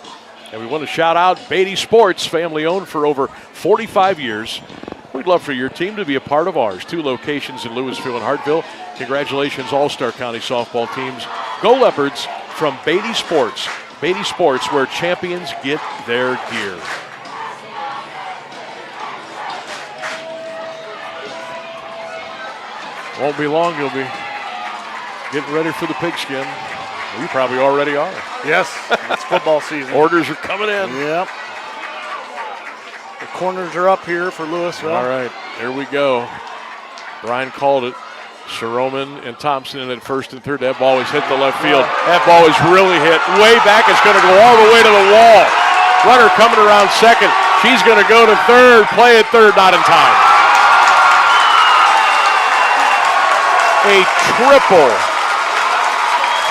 And we want to shout out Beatty Sports, family owned for over 45 years. We'd love for your team to be a part of ours. 2 locations in Louisville and Hartville. Congratulations, All-Star County softball teams. Go Leopards from Beatty Sports. Beatty Sports, where champions get their gear. Won't be long, you'll be getting ready for the pigskin. We probably already are. Yes, it's football season. Orders are coming in. Yep. The corners are up here for Louisville. All right, here we go. Brian called it. Sharoman and Thompson in at first and third. That ball was hit the left field. That ball is really hit way back. It's going to go all the way to the wall. Runner coming around second. She's going to go to third. Play at third, not in time. A triple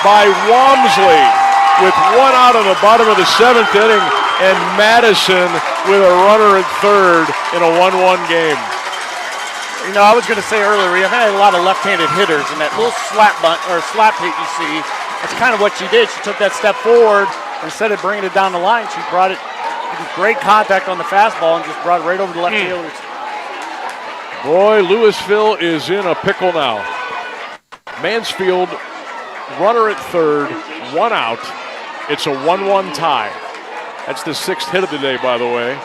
by Walmsley with 1 out on the bottom of the 7th inning, and Madison with a runner at third in a 1-1 game. You know, I was going to say earlier, we have had a lot of left-handed hitters, and that little slap bunt or slap hit you see, that's kind of what she did. She took that step forward. Instead of bringing it down the line, she brought it with great contact on the fastball and just brought it right over the left field. Boy, Louisville is in a pickle now. Mansfield, runner at third, 1 out. It's a 1-1 tie. That's the 6th hit of the day, by the way.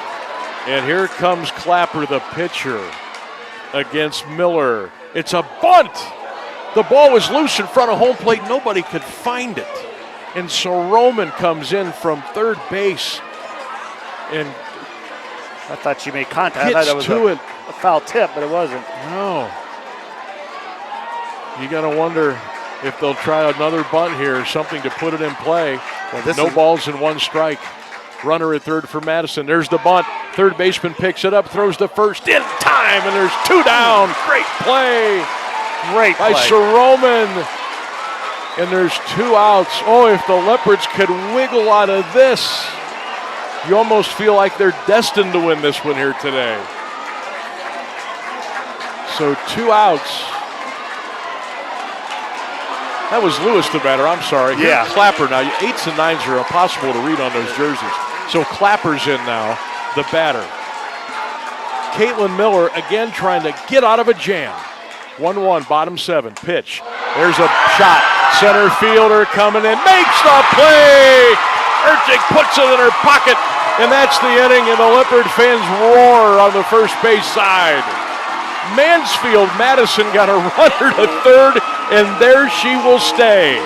And here comes Clapper, the pitcher, against Miller. It's a bunt. The ball was loose in front of home plate. Nobody could find it. And so Roman comes in from third base. And I thought she made contact. I thought it was a foul tip, but it wasn't. No. You got to wonder if they'll try another bunt here or something to put it in play. Well, no balls and 1 strike. Runner at third for Madison. There's the bunt. Third baseman picks it up, throws to first in time, and there's 2 down. Great play. Great play. By Sharoman. And there's 2 outs. Oh, if the Leopards could wiggle out of this, you almost feel like they're destined to win this one here today. So 2 outs. That was Lewis the batter, I'm sorry. Yeah. Here's Clapper now. 8s and 9s are impossible to read on those jerseys. So Clapper's in now, the batter. Caitlin Miller again trying to get out of a jam. 1-1, bottom 7, pitch. There's a shot. Center fielder coming in, makes the play! Erchik puts it in her pocket, and that's the inning, and the Leopard fans roar on the first base side. Mansfield Madison got a runner to third, and there she will stay.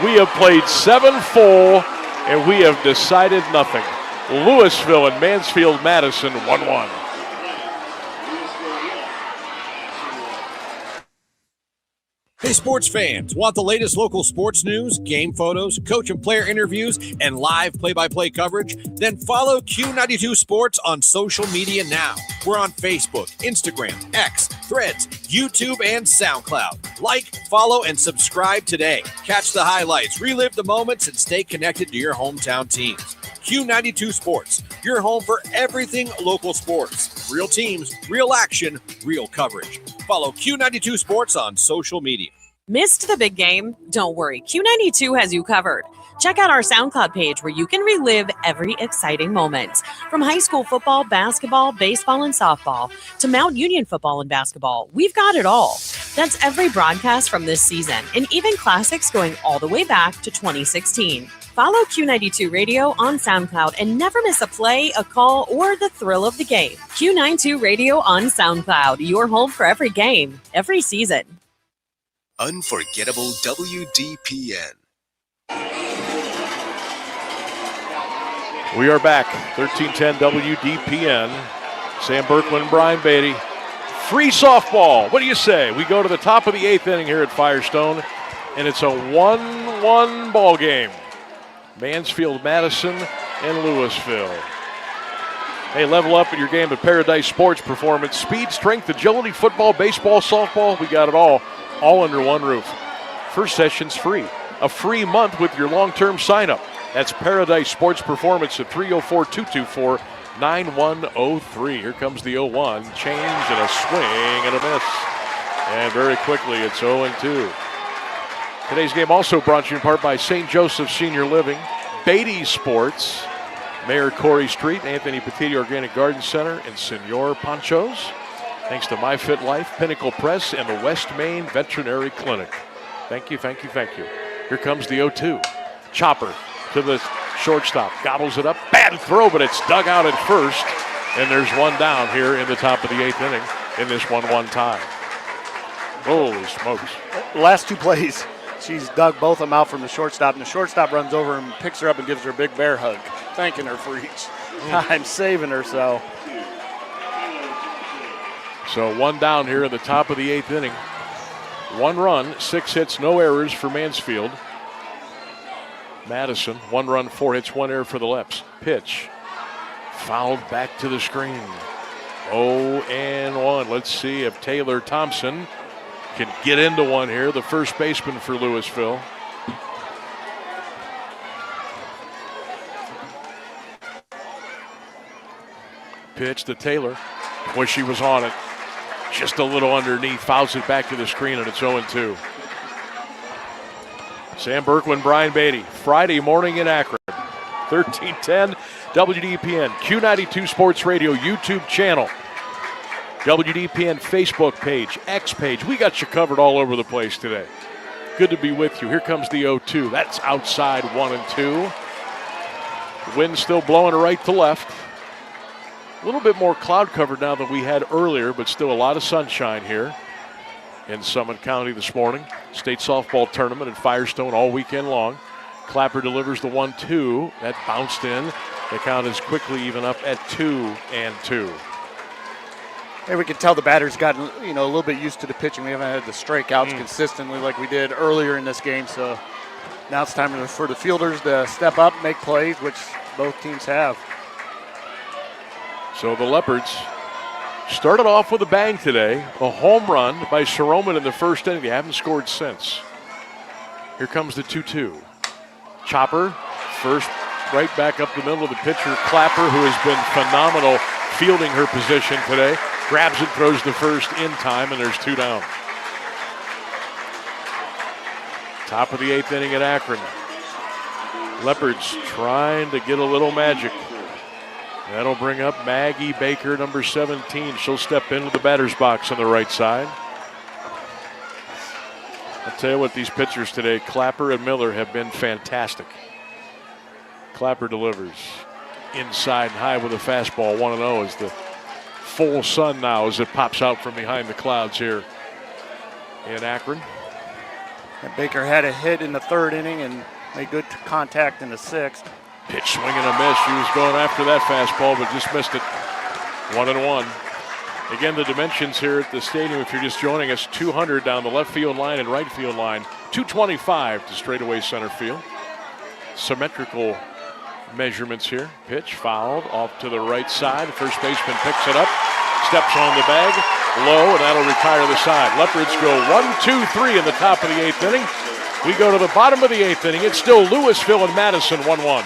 We have played 7 full, and we have decided nothing. Louisville and Mansfield Madison 1-1. Hey, sports fans, want the latest local sports news, game photos, coach and player interviews, and live play-by-play coverage? Then follow Q92 Sports on social media now. We're on Facebook, Instagram, X, Threads, YouTube, and SoundCloud. Like, follow, and subscribe today. Catch the highlights, relive the moments, and stay connected to your hometown teams. Q92 Sports, your home for everything local sports. Real teams, real action, real coverage. Follow Q92 Sports on social media. Missed the big game? Don't worry, Q92 has you covered. Check out our SoundCloud page where you can relive every exciting moment. From high school football, basketball, baseball, and softball to Mount Union football and basketball, we've got it all. That's every broadcast from this season, and even classics going all the way back to 2016. Follow Q92 Radio on SoundCloud and never miss a play, a call, or the thrill of the game. Q92 Radio on SoundCloud, your home for every game, every season. Unforgettable WDPN. We are back. 1310 WDPN. Sam Bourquin, Brian Beatty. Free softball. What do you say? We go to the top of the 8th inning here at Firestone, and it's a 1-1 ball game. Mansfield, Madison, and Louisville. Hey, level up in your game of Paradise Sports Performance. Speed, strength, agility, football, baseball, softball. We got it all under one roof. First session's free. A free month with your long-term sign-up. That's Paradise Sports Performance at 304-224-9103. Here comes the 0-1. Change and a swing and a miss. And very quickly, it's 0-2. Today's game also brought to you in part by St. Joseph Senior Living, Beatty Sports, Mayor Corey Street, Anthony Petiti Organic Garden Center, and Senor Panchos. Thanks to MyFit Life, Pinnacle Press, and the West Main Veterinary Clinic. Thank you, thank you, thank you. Here comes the 0-2. Chopper to the shortstop, gobbles it up. Bad throw, but it's dug out at first. And there's one down here in the top of the 8th inning in this 1-1 tie. Holy smokes. The last two plays, she's dug both of them out from the shortstop, and the shortstop runs over and picks her up and gives her a big bear hug, thanking her for each time, saving her. So one down here in the top of the 8th inning. 1 run, 6 hits, no errors for Mansfield. Madison, 1 run, 4 hits, 1 error for the Leps. Pitch, fouled back to the screen. 0-1. Let's see if Taylor Thompson can get into one here, the first baseman for Louisville. Pitch to Taylor. Boy, she was on it. Just a little underneath, fouls it back to the screen, and it's 0-2. Sam Bourquin, Brian Beatty, Friday morning in Akron. 1310 WDPN, Q92 Sports Radio YouTube channel, WDPN Facebook page, X page. We got you covered all over the place today. Good to be with you. Here comes the 0-2. That's outside 1-2. Wind still blowing right to left. A little bit more cloud cover now than we had earlier, but still a lot of sunshine here in Summit County this morning. State softball tournament at Firestone all weekend long. Clapper delivers the 1-2. That bounced in. The count is quickly even up at 2-2. Hey, we can tell the batter's gotten a little bit used to the pitching. We haven't had the strikeouts consistently like we did earlier in this game. So now it's time for the fielders to step up, make plays, which both teams have. So the Leopards started off with a bang today. A home run by Soroman in the first inning. They haven't scored since. Here comes the 2-2. Chopper, first right back up the middle of the pitcher. Clapper, who has been phenomenal fielding her position today, grabs it, throws the first in time, and there's 2 down. Top of the 8th inning at Akron. Leopards trying to get a little magic. That'll bring up Maggie Baker, number 17. She'll step into the batter's box on the right side. I'll tell you what, these pitchers today, Clapper and Miller, have been fantastic. Clapper delivers inside and high with a fastball, 1-0 as the full sun now as it pops out from behind the clouds here in Akron. And Baker had a hit in the 3rd inning and made good contact in the 6th. Pitch swing and a miss. She was going after that fastball, but just missed it. 1-1. Again, the dimensions here at the stadium, if you're just joining us, 200 down the left field line and right field line, 225 to straightaway center field. Symmetrical measurements here. Pitch fouled off to the right side. First baseman picks it up, steps on the bag, low, and that'll retire the side. Leopards go 1-2-3 in the top of the 8th inning. We go to the bottom of the 8th inning. It's still Louisville and Madison 1-1.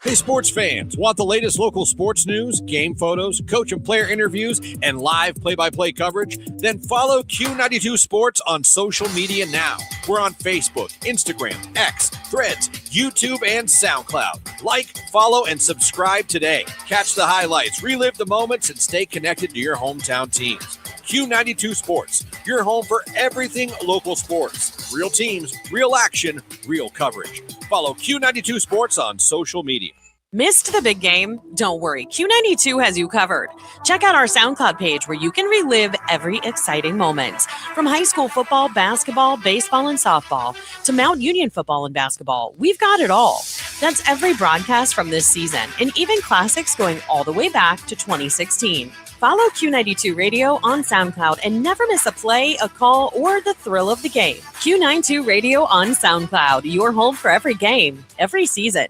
Hey, sports fans, want the latest local sports news, game photos, coach and player interviews, and live play-by-play coverage? Then follow Q92 Sports on social media now. We're on Facebook, Instagram, X, Threads, YouTube, and SoundCloud. Like, follow, and subscribe today. Catch the highlights, relive the moments, and stay connected to your hometown teams. Q92 Sports, your home for everything local sports. Real teams, real action, real coverage. Follow Q92 Sports on social media. Missed the big game? Don't worry, Q92 has you covered. Check out our SoundCloud page where you can relive every exciting moment. From high school football, basketball, baseball, and softball to Mount Union football and basketball, we've got it all. That's every broadcast from this season, and even classics going all the way back to 2016. Follow Q92 Radio on SoundCloud and never miss a play, a call, or the thrill of the game. Q92 Radio on SoundCloud, your home for every game, every season.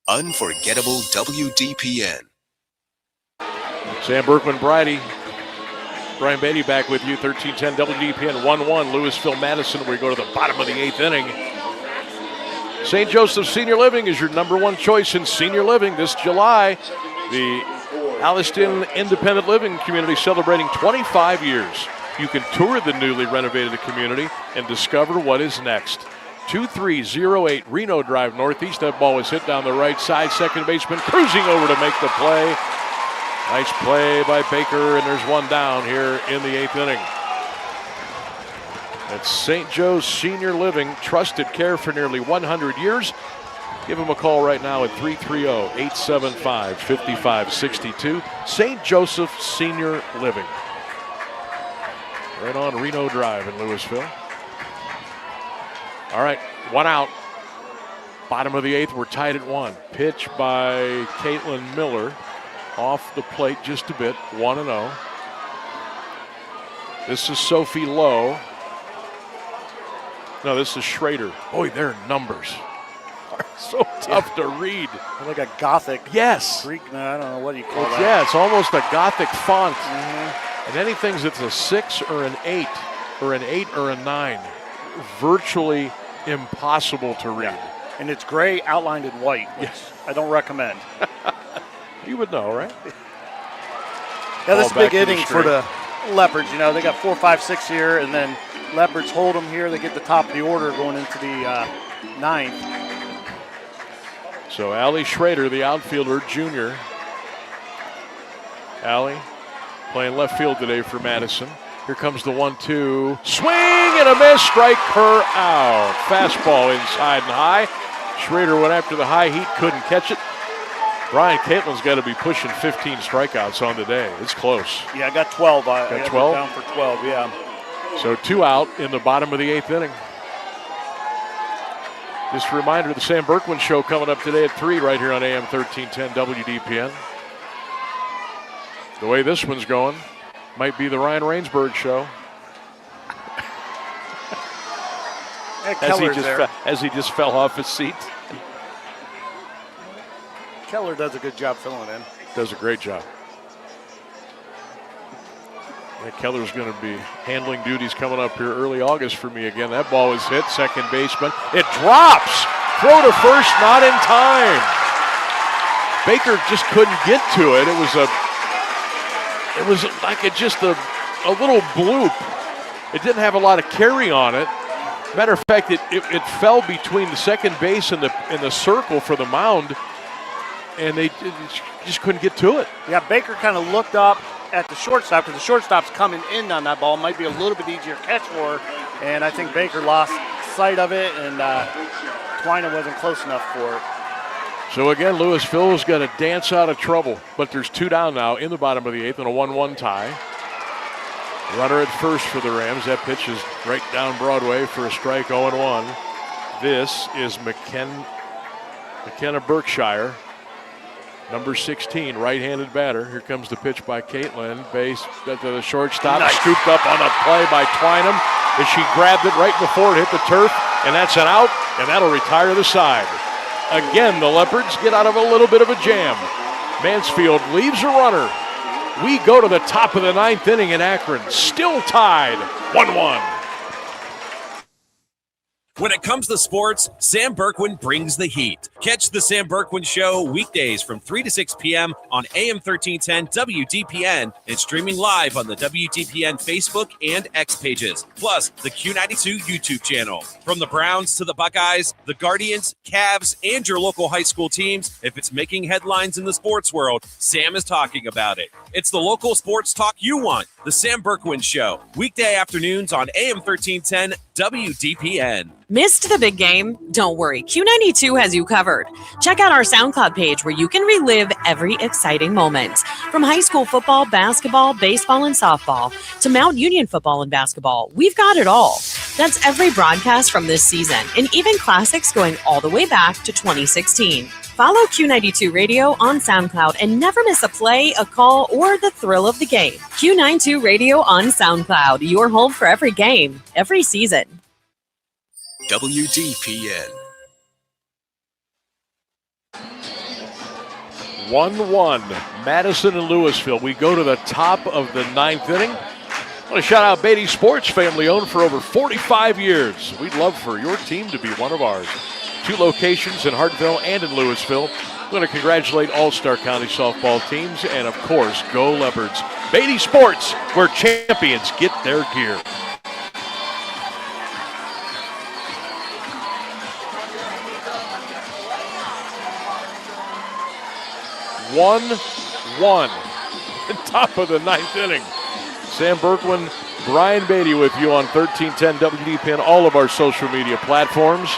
Unforgettable WDPN. Sam Bourquin, Brian Beatty back with you. 1310 WDPN 1-1. Louisville, Madison. We go to the bottom of the 8th inning. St. Joseph Senior Living is your number one choice in senior living this July. The Alliston Independent Living Community celebrating 25 years. You can tour the newly renovated community and discover what is next. 2308 Reno Drive Northeast. That ball was hit down the right side. Second baseman cruising over to make the play. Nice play by Baker, and there's one down here in the 8th inning. It's St. Joe's Senior Living, trusted care for nearly 100 years. Give them a call right now at 330-875-5562. St. Joseph Senior Living. Right on Reno Drive in Louisville. All right, one out. Bottom of the 8th, we're tied at 1. Pitch by Caitlin Miller. Off the plate just a bit, 1-0. This is Sophie Lowe. No, this is Schrader. Boy, their numbers are so tough to read. Like a Gothic. Yes. Greek, I don't know what you call that. Yeah, it's almost a Gothic font. Mm-hmm. And anything that's a 6 or an 8 or an 8 or a 9, virtually impossible to read. Yeah. And it's gray outlined in white, which I don't recommend. You would know, right? Yeah, this is a big inning for the Leopards. You know, they got 4, 5, 6 here, and then Leopards hold them here. They get the top of the order going into the 9th. So Allie Schrader, the outfielder, junior. Allie playing left field today for Madison. Here comes the 1-2. Swing and a miss. Strike her out. Fastball inside and high. Schrader went after the high heat, couldn't catch it. Brian, Caitlin's got to be pushing 15 strikeouts on the day. It's close. Yeah, I got 12. I got 12? Down for 12, yeah. So 2 out in the bottom of the 8th inning. Just a reminder, the Sam Bourquin Show coming up today at 3 right here on AM 1310 WDPN. The way this one's going, might be the Ryan Rainsburg Show. As he just fell off his seat. Keller does a good job filling in. Does a great job. Yeah, Keller's going to be handling duties coming up here early August for me again. That ball is hit, second baseman. It drops. Throw to first, not in time. Baker just couldn't get to it. It was like just a little bloop. It didn't have a lot of carry on it. Matter of fact, it fell between the second base and the circle for the mound, and they just couldn't get to it. Yeah, Baker kind of looked up at the shortstop because the shortstop's coming in on that ball. Might be a little bit easier catch for her, and I think Baker lost sight of it, and Twina wasn't close enough for it. So again, Louisville's got to dance out of trouble, but there's 2 down now in the bottom of the 8th and a 1-1 tie. Runner at first for the Rams. That pitch is right down Broadway for a strike, 0-1. This is McKenna Berkshire. Number 16, right-handed batter. Here comes the pitch by Caitlin. Base to the shortstop, scooped up on a play by Twynham. As she grabbed it right before it hit the turf, and that's an out, and that'll retire the side. Again, the Leopards get out of a little bit of a jam. Mansfield leaves a runner. We go to the top of the 9th inning in Akron, still tied 1-1. When it comes to sports, Sam Bourquin brings the heat. Catch the Sam Bourquin Show weekdays from 3 to 6 p.m. on AM 1310 WDPN and streaming live on the WDPN Facebook and X pages, plus the Q92 YouTube channel. From the Browns to the Buckeyes, the Guardians, Cavs, and your local high school teams, if it's making headlines in the sports world, Sam is talking about it. It's the local sports talk you want. The Sam Bourquin Show, weekday afternoons on AM 1310 WDPN. Missed the big game? Don't worry, Q92 has you covered. Check out our SoundCloud page where you can relive every exciting moment. From high school football, basketball, baseball, and softball to Mount Union football and basketball, we've got it all. That's every broadcast from this season, and even classics going all the way back to 2016. Follow Q92 Radio on SoundCloud and never miss a play, a call, or the thrill of the game. Q92 Radio on SoundCloud, your home for every game, every season. WDPN. 1-1, Madison and Louisville. We go to the top of the 9th inning. I want to shout out Beatty Sports, family owned for over 45 years. We'd love for your team to be one of ours. 2 locations in Hartville and in Louisville. I'm going to congratulate All-Star County softball teams and, of course, go Leopards. Beatty Sports, where champions get their gear. One, top of the 9th inning. Sam Bourquin, Brian Beatty with you on 1310 WDPN, all of our social media platforms.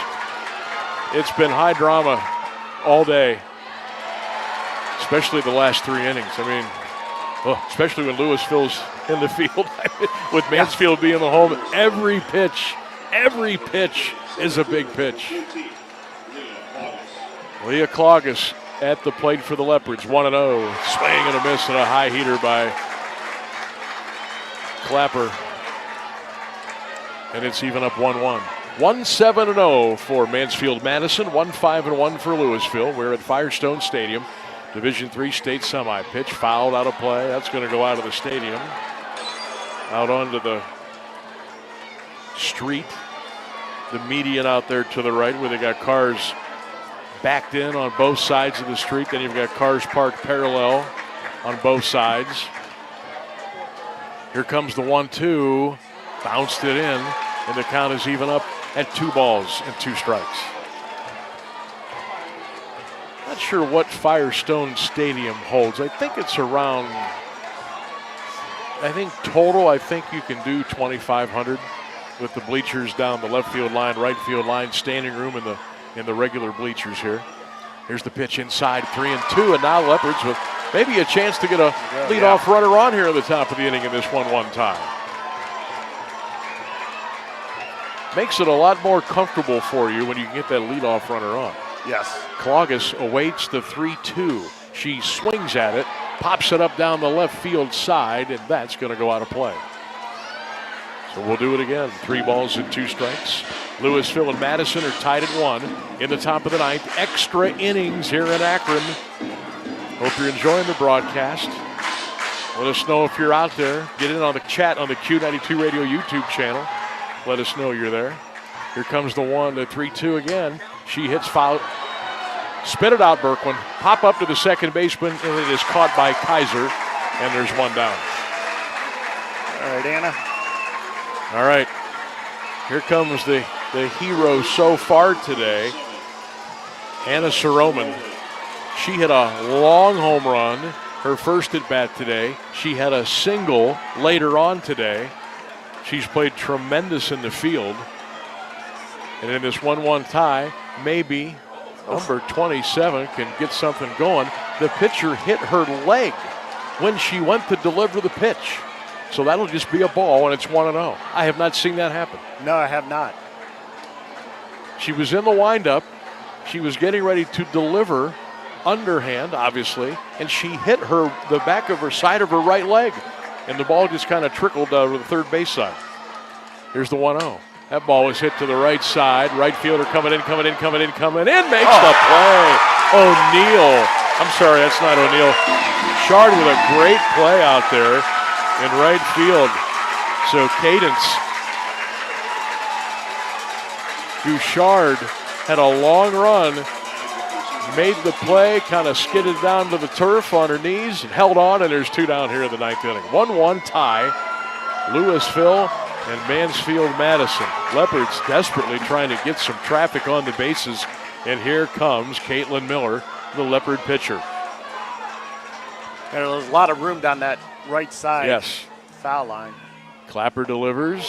It's been high drama all day, especially the last 3 innings. I mean, especially when Louisville's in the field, with Mansfield being the home. Every pitch is a big pitch. Leah Cloggis at the plate for the Leopards, 1-0. Swing and a miss and a high heater by Clapper. And it's even up 1-1. 1-7-0 for Mansfield Madison, 1-5-1 for Louisville. We're at Firestone Stadium, Division III state semi. Pitch fouled out of play. That's going to go out of the stadium. Out onto the street. The median out there to the right where they got cars backed in on both sides of the street. Then you've got cars parked parallel on both sides. Here comes the 1-2. Bounced it in, and the count is even up at 2 balls and 2 strikes. Not sure what Firestone Stadium holds. I think it's around, total, I think you can do 2,500 with the bleachers down the left field line, right field line, standing room in the regular bleachers here. Here's the pitch inside, 3-2, and now Leopards with maybe a chance to get a leadoff runner on here at the top of the inning in this 1-1 tie. Makes it a lot more comfortable for you when you can get that leadoff runner on. Yes. Cloggis awaits the 3-2. She swings at it, pops it up down the left field side, and that's going to go out of play. So we'll do it again. 3 balls and 2 strikes. Louisville and Madison are tied at 1 in the top of the 9th. Extra innings here in Akron. Hope you're enjoying the broadcast. Let us know if you're out there. Get in on the chat on the Q92 Radio YouTube channel. Let us know you're there. Here comes the 1-3-2 again. She hits foul. Spit it out, Bourquin. Pop up to the second baseman, and it is caught by Kaiser, and there's 1 down. All right, Anna. All right. Here comes the hero so far today, Anna Soroman. She hit a long home run, her first at bat today. She had a single later on today. She's played tremendous in the field. And in this 1-1 tie, maybe number 27 can get something going. The pitcher hit her leg when she went to deliver the pitch. So that'll just be a ball, and it's 1-0. I have not seen that happen. No, I have not. She was in the windup. She was getting ready to deliver underhand, obviously, and she hit the back of her side of her right leg, and the ball just kind of trickled over the third base side. Here's the 1-0. That ball was hit to the right side. Right fielder coming in, makes the play. O'Neal. I'm sorry, that's not O'Neal. Shard with a great play out there in right field. So Cadence Bouchard had a long run, made the play, kind of skidded down to the turf on her knees, and held on, and there's 2 down here in the 9th inning. 1-1 tie, Louisville and Mansfield-Madison. Leopards desperately trying to get some traffic on the bases, and here comes Caitlin Miller, the Leopard pitcher. There's a lot of room down that right side. Yes. Foul line. Clapper delivers.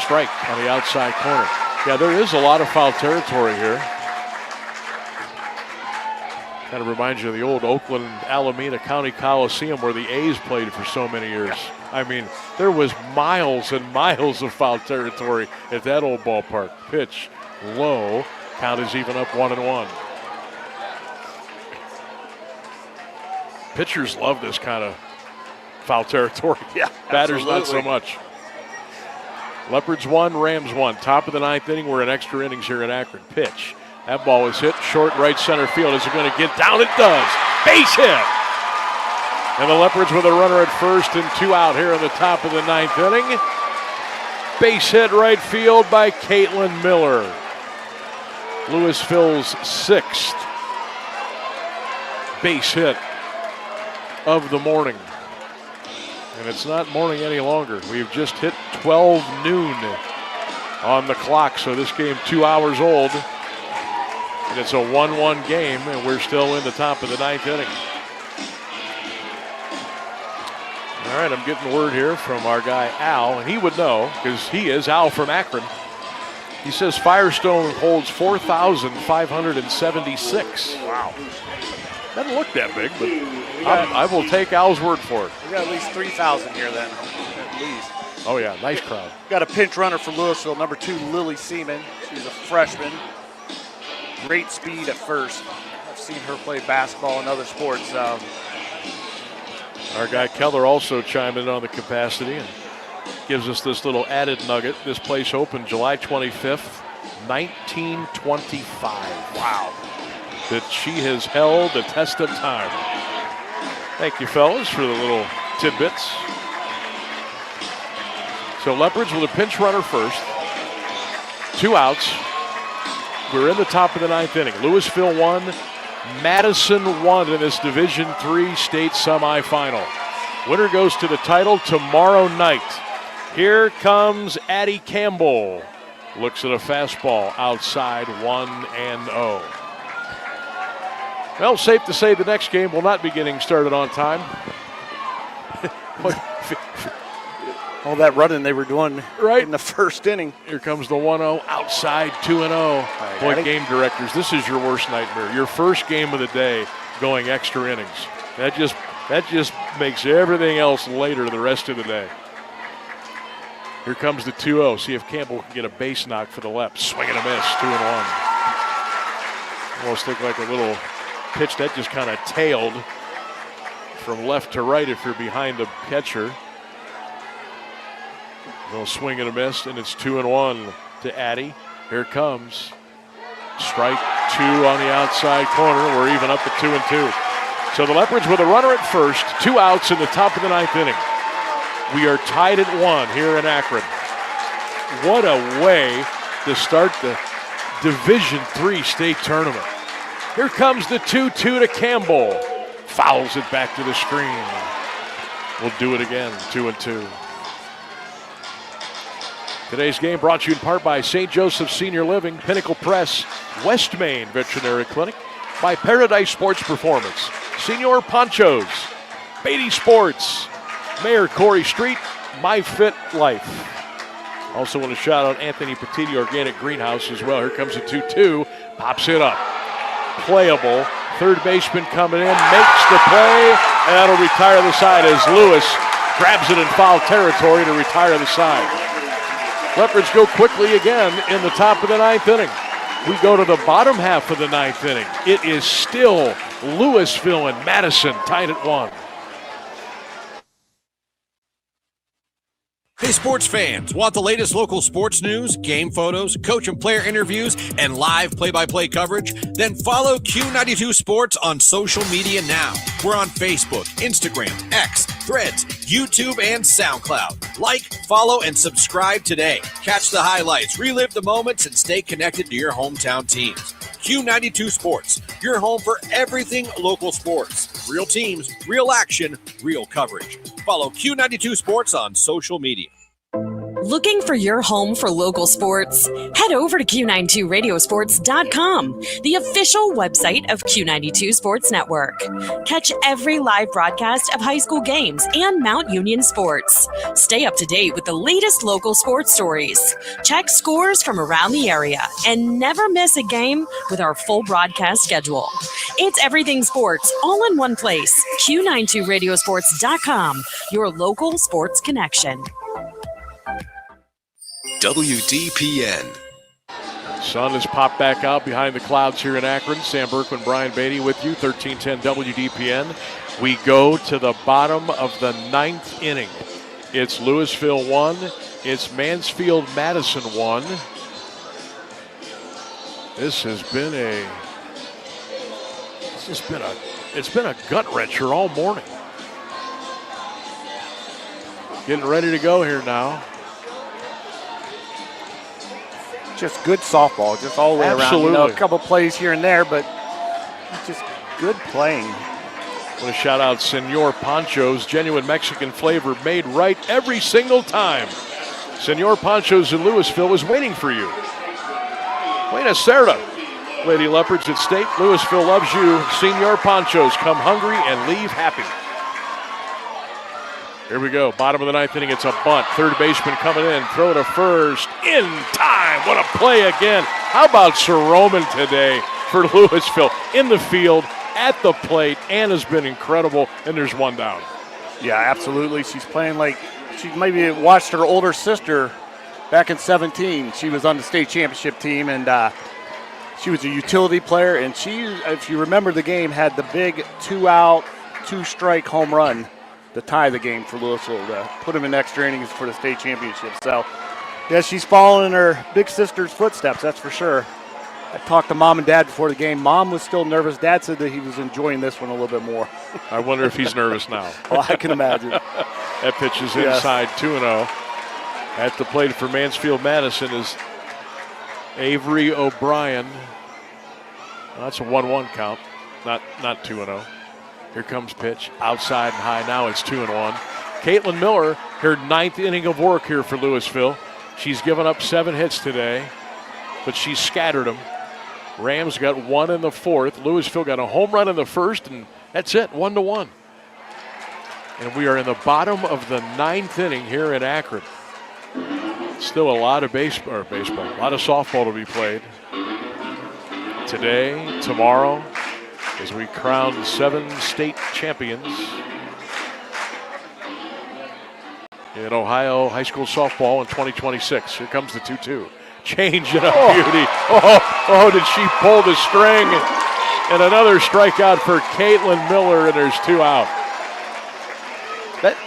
Strike on the outside corner. Yeah, there is a lot of foul territory here. Kind of reminds you of the old Oakland Alameda County Coliseum where the A's played for so many years. I mean, there was miles and miles of foul territory at that old ballpark. Pitch low. Count is even up 1-1. Pitchers love this kind of foul territory. Yeah, batters absolutely. not so much. Leopards 1, Rams 1. Top of the 9th inning. We're in extra innings here in Akron. Pitch. That ball is hit short right center field. Is it going to get down? It does. Base hit. And the Leopards with a runner at first and 2 out here in the top of the 9th inning. Base hit right field by Caitlin Miller. Louisville's 6th base hit of the morning. And it's not morning any longer. We've just hit 12 noon on the clock, so this game 2 hours old. And it's a 1-1 game, and we're still in the top of the 9th inning. All right, I'm getting word here from our guy Al, and he would know because he is Al from Akron. He says Firestone holds 4,576. Wow. Doesn't look that big, but I will take Al's word for it. We got at least 3,000 here then, at least. Oh yeah, nice crowd. Got a pinch runner for Louisville, number 2, Lily Seaman. She's a freshman. Great speed at first. I've seen her play basketball and other sports. Our guy Keller also chimed in on the capacity and gives us this little added nugget. This place opened July 25th, 1925. Wow. That she has held the test of time. Thank you, fellas, for the little tidbits. So Leopards with a pinch runner first. 2 outs. We're in the top of the 9th inning. Louisville 1, Madison 1 in this Division III state semifinal. Winner goes to the title tomorrow night. Here comes Addie Campbell. Looks at a fastball outside 1-0. Well, safe to say the next game will not be getting started on time. All that running they were doing right in the first inning. Here comes the 1-0 outside 2-0. Boy, game directors, this is your worst nightmare. Your first game of the day going extra innings. That just makes everything else later the rest of the day. Here comes the 2-0. See if Campbell can get a base knock for the left. Swing and a miss, 2-1. Almost looked like a little pitch that just kind of tailed from left to right if you're behind the catcher. A little swing and a miss, and it's 2-1 to Addie. Here it comes. Strike 2 on the outside corner. We're even up at 2-2. So the Leopards with a runner at first, 2 outs in the top of the 9th inning. We are tied at 1 here in Akron. What a way to start the Division III state tournament. Here comes the 2-2 to Campbell. Fouls it back to the screen. We'll do it again, 2-2. Today's game brought to you in part by St. Joseph Senior Living, Pinnacle Press, West Main Veterinary Clinic, by Paradise Sports Performance, Senior Ponchos, Beatty Sports, Mayor Corey Street, My Fit Life. Also want to shout out Anthony Petiti Organic Greenhouse as well. Here comes a 2-2, pops it up. Playable, third baseman coming in, makes the play, and that'll retire the side as Lewis grabs it in foul territory to retire the side. Leopards go quickly again in the top of the 9th inning. We go to the bottom half of the 9th inning. It is still Louisville and Madison tied at 1. Hey, sports fans, want the latest local sports news, game photos, coach and player interviews, and live play-by-play coverage? Then follow Q92 Sports on social media now. We're on Facebook, Instagram, X, Threads, YouTube, and SoundCloud. Like, follow, and subscribe today. Catch the highlights, relive the moments, and stay connected to your hometown teams. Q92 Sports, your home for everything local sports. Real teams, real action, real coverage. Follow Q92 Sports on social media. Looking for your home for local sports? Head over to Q92radiosports.com, the official website of Q92 Sports Network. Catch every live broadcast of high school games and Mount Union sports. Stay up to date with the latest local sports stories. Check scores from around the area and never miss a game with our full broadcast schedule. It's everything sports all in one place. Q92radiosports.com, your local sports connection. WDPN. Sun has popped back out behind the clouds here in Akron. Sam Bourquin, Brian Beatty with you, 1310 WDPN. We go to the bottom of the 9th inning. It's Louisville 1. It's Mansfield-Madison 1. It's been a gut wrencher all morning. Getting ready to go here now. Just good softball, just all the way Absolutely. around. A couple plays here and there, but just good playing. I want to shout out Senor Ponchos, genuine Mexican flavor made right every single time. Senor Ponchos in Louisville is waiting for you. Buena Cerda. Lady Leopards at State. Louisville loves you. Senor Ponchos, come hungry and leave happy. Here we go. Bottom of the 9th inning. It's a bunt. Third baseman coming in. Throw to first. In time. What a play again. How about Sir Roman today for Louisville? In the field, at the plate. Anna's been incredible, and there's one down. Yeah, absolutely. She's playing like she maybe watched her older sister back in 17. She was on the state championship team, and she was a utility player. And she, if you remember the game, had the big 2-out, 2-strike home run to tie the game for Louisville, to put them in extra innings for the state championship. So, yeah, she's following in her big sister's footsteps, that's for sure. I talked to Mom and Dad before the game. Mom was still nervous. Dad said that he was enjoying this one a little bit more. I wonder if he's nervous now. Well, I can imagine. That pitch is inside, 2-0. At the plate for Mansfield-Madison is Avery O'Brien. Well, that's a 1-1 count, not 2-0. Here comes pitch, outside and high. Now it's 2-1. Caitlin Miller, her 9th inning of work here for Louisville. She's given up 7 hits today, but she's scattered them. Rams got 1 in the 4th. Louisville got a home run in the 1st, and that's it, 1-1. And we are in the bottom of the 9th inning here in Akron. Still a lot of baseball, a lot of softball to be played. Today, tomorrow, as we crown 7 state champions in Ohio high school softball in 2026. Here comes the 2-2. Change it up, beauty. Oh, did she pull the string? And another strikeout for Caitlin Miller, and there's 2 out.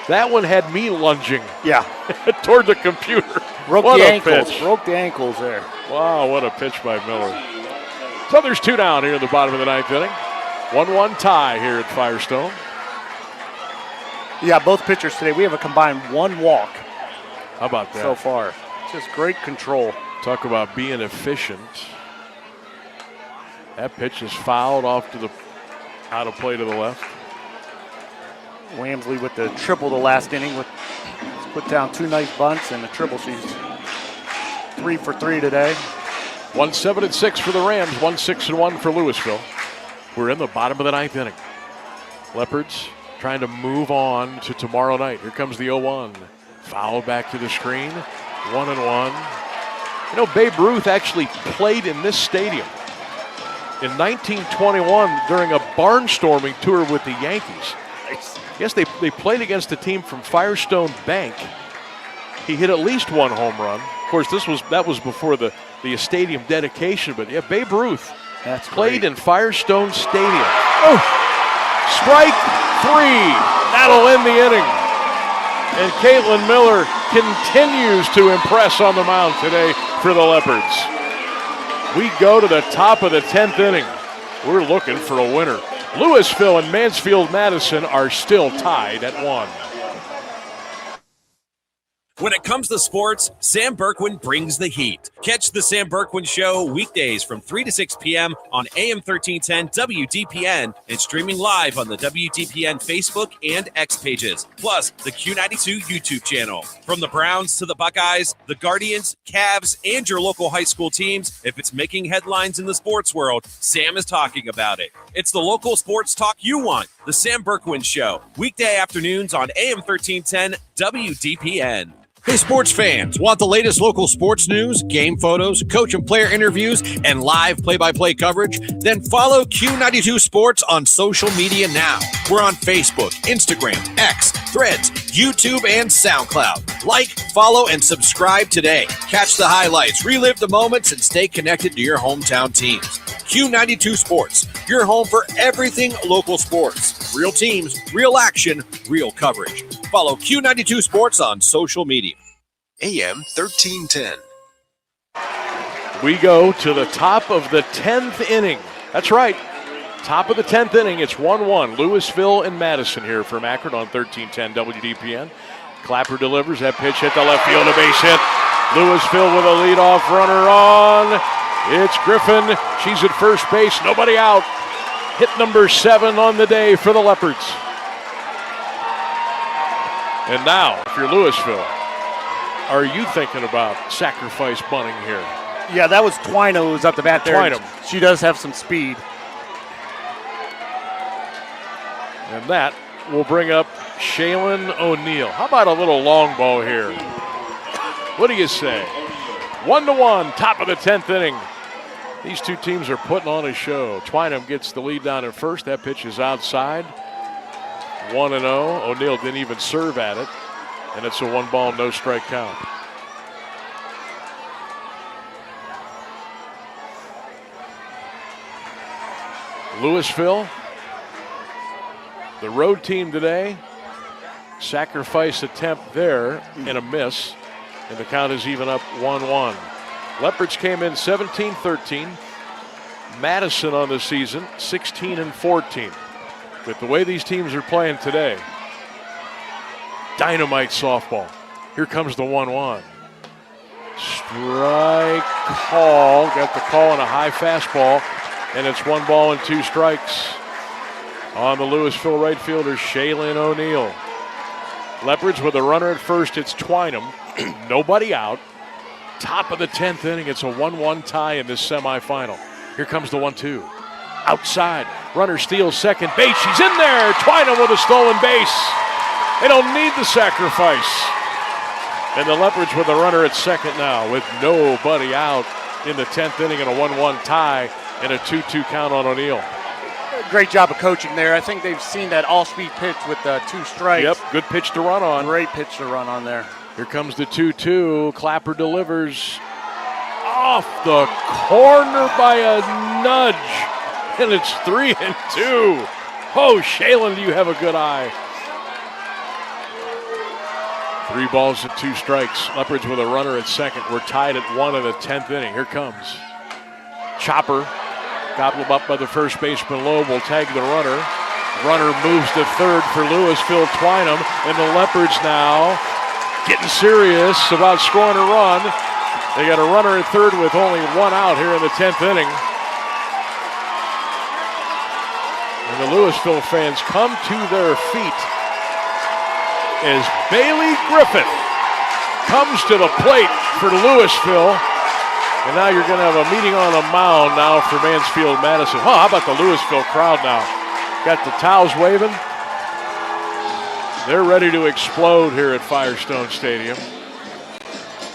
That one had me lunging. Yeah. Toward the computer. Broke what the a ankles. pitch. Broke the ankles there. Wow, what a pitch by Miller. So there's 2 down here in the bottom of the 9th inning. 1-1 tie here at Firestone. Yeah, both pitchers today, we have a combined 1 walk. How about that? So far. Just great control. Talk about being efficient. That pitch is fouled off to the out of play to the left. Wamsley with the triple the last inning. Put down 2 nice bunts and a triple. She's 3 for 3 today. 1-7-6 for the Rams, 1-6-1 for Louisville. We're in the bottom of the 9th inning. Leopards trying to move on to tomorrow night. Here comes the 0-1. Foul back to the screen. 1-1. You know, Babe Ruth actually played in this stadium in 1921 during a barnstorming tour with the Yankees. Yes, they played against a team from Firestone Bank. He hit at least 1 home run. Of course, that was before the stadium dedication. But yeah, Babe Ruth That's played great. in Firestone Stadium. Oh, strike 3. That'll end the inning. And Caitlin Miller continues to impress on the mound today for the Leopards. We go to the top of the 10th inning. We're looking for a winner. Louisville and Madison are still tied at 1. When it comes to sports, Sam Bourquin brings the heat. Catch the Sam Bourquin Show weekdays from 3 to 6 p.m. on AM 1310 WDPN and streaming live on the WDPN Facebook and X pages, plus the Q92 YouTube channel. From the Browns to the Buckeyes, the Guardians, Cavs, and your local high school teams, if it's making headlines in the sports world, Sam is talking about it. It's the local sports talk you want. The Sam Bourquin Show, weekday afternoons on AM 1310 WDPN. Hey, sports fans, want the latest local sports news, game photos, coach and player interviews, and live play-by-play coverage? Then follow Q92 Sports on social media now. We're on Facebook, Instagram, X, Threads, YouTube, and SoundCloud. Like, follow, and subscribe today. Catch the highlights, relive the moments, and stay connected to your hometown teams. Q92 Sports, your home for everything local sports. Real teams, real action, real coverage. Follow Q92 Sports on social media. AM 1310. We go to the top of the 10th inning. That's right. Top of the 10th inning. It's 1-1. Louisville and Madison here from Akron on 1310 WDPN. Clapper delivers. That pitch hit the left field, a base hit. Louisville with a leadoff runner on. It's Griffin. She's at first base. Nobody out. Hit number 7 on the day for the Leopards. And now, if you're Louisville, are you thinking about sacrifice bunting here? Yeah, that was Twino who was up the bat there. Twynham. She does have some speed. And that will bring up Shaylin O'Neill. How about a little long ball here? What do you say? 1-1, top of the 10th inning. These two teams are putting on a show. Twynham gets the lead down at first. That pitch is outside. 1-0. O'Neill didn't even serve at it. And it's a 1-ball, no strike count. Louisville, the road team today. Sacrifice attempt there and a miss. And the count is even up 1-1. Leopards came in 17-13. Madison on the season, 16-14. With the way these teams are playing today, dynamite softball. Here comes the 1-1. Strike call. Got the call on a high fastball, and it's 1 ball and 2 strikes on the Louisville right fielder, Shaylin O'Neill. Leopards with a runner at first. It's Twynham. Nobody out. Top of the 10th inning. It's a 1-1 tie in this semifinal. Here comes the 1-2. Outside. Runner steals second base. She's in there. Twynham with a stolen base. They don't need the sacrifice. And the Leopards with a runner at second now with nobody out in the 10th inning and a 1-1 tie and a 2-2 count on O'Neill. Great job of coaching there. I think they've seen that all-speed pitch with 2 strikes. Yep, good pitch to run on. Great pitch to run on there. Here comes the 2-2. Clapper delivers off the corner by a nudge. And it's 3-2. Oh, Shaylin, do you have a good eye? 3 balls and 2 strikes. Leopards with a runner at second. We're tied at 1 in the 10th inning. Here comes Chopper. Gobbled up by the first baseman Loeb. Will tag the runner. Runner moves to third for Louisville Twynham. And the Leopards now getting serious about scoring a run. They got a runner at third with only 1 out here in the 10th inning. And the Louisville fans come to their feet as Bailey Griffith comes to the plate for Louisville. And now you're going to have a meeting on a mound now for Mansfield Madison. Oh, how about the Louisville crowd now? Got the towels waving. They're ready to explode here at Firestone Stadium.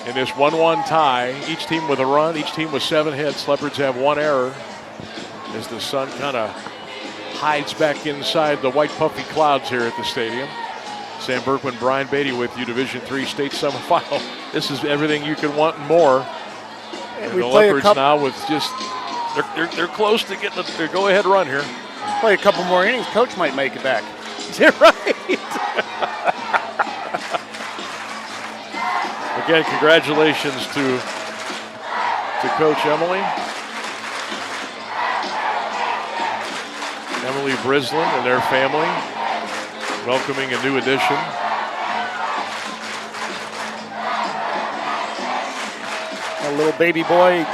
In this 1-1 tie, each team with a run, each team with 7 hits. Leopards have 1 error as the sun kind of hides back inside the white puffy clouds here at the stadium. Sam Bourquin, Brian Beatty with you, Division III State Semifinal. This is everything you could want and more. And the Leopards now with just They're close to getting the go-ahead run here. Play a couple more innings, coach might make it back. You're right. Again, congratulations to Coach Emily Brislin and their family, welcoming a new addition. A little baby boy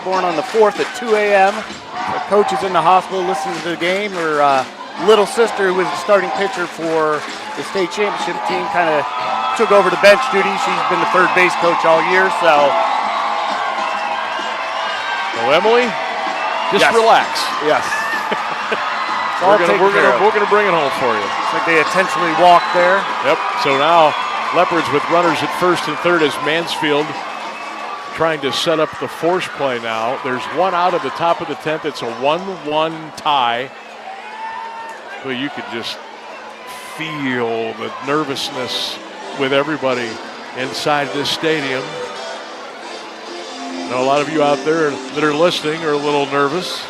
born on the 4th at 2 a.m. The coach is in the hospital listening to the game. Her little sister, who was the starting pitcher for the state championship team, kind of took over the bench duty. She's been the third base coach all year, so. Well, Emily, just relax. Yes. We're gonna bring it home for you. It's like they intentionally walked there. Yep. So now Leopards with runners at first and third as Mansfield trying to set up the force play now. There's one out at the top of the 10th. It's a 1-1 tie. Well, you could just feel the nervousness with everybody inside this stadium. I know a lot of you out there that are listening are a little nervous.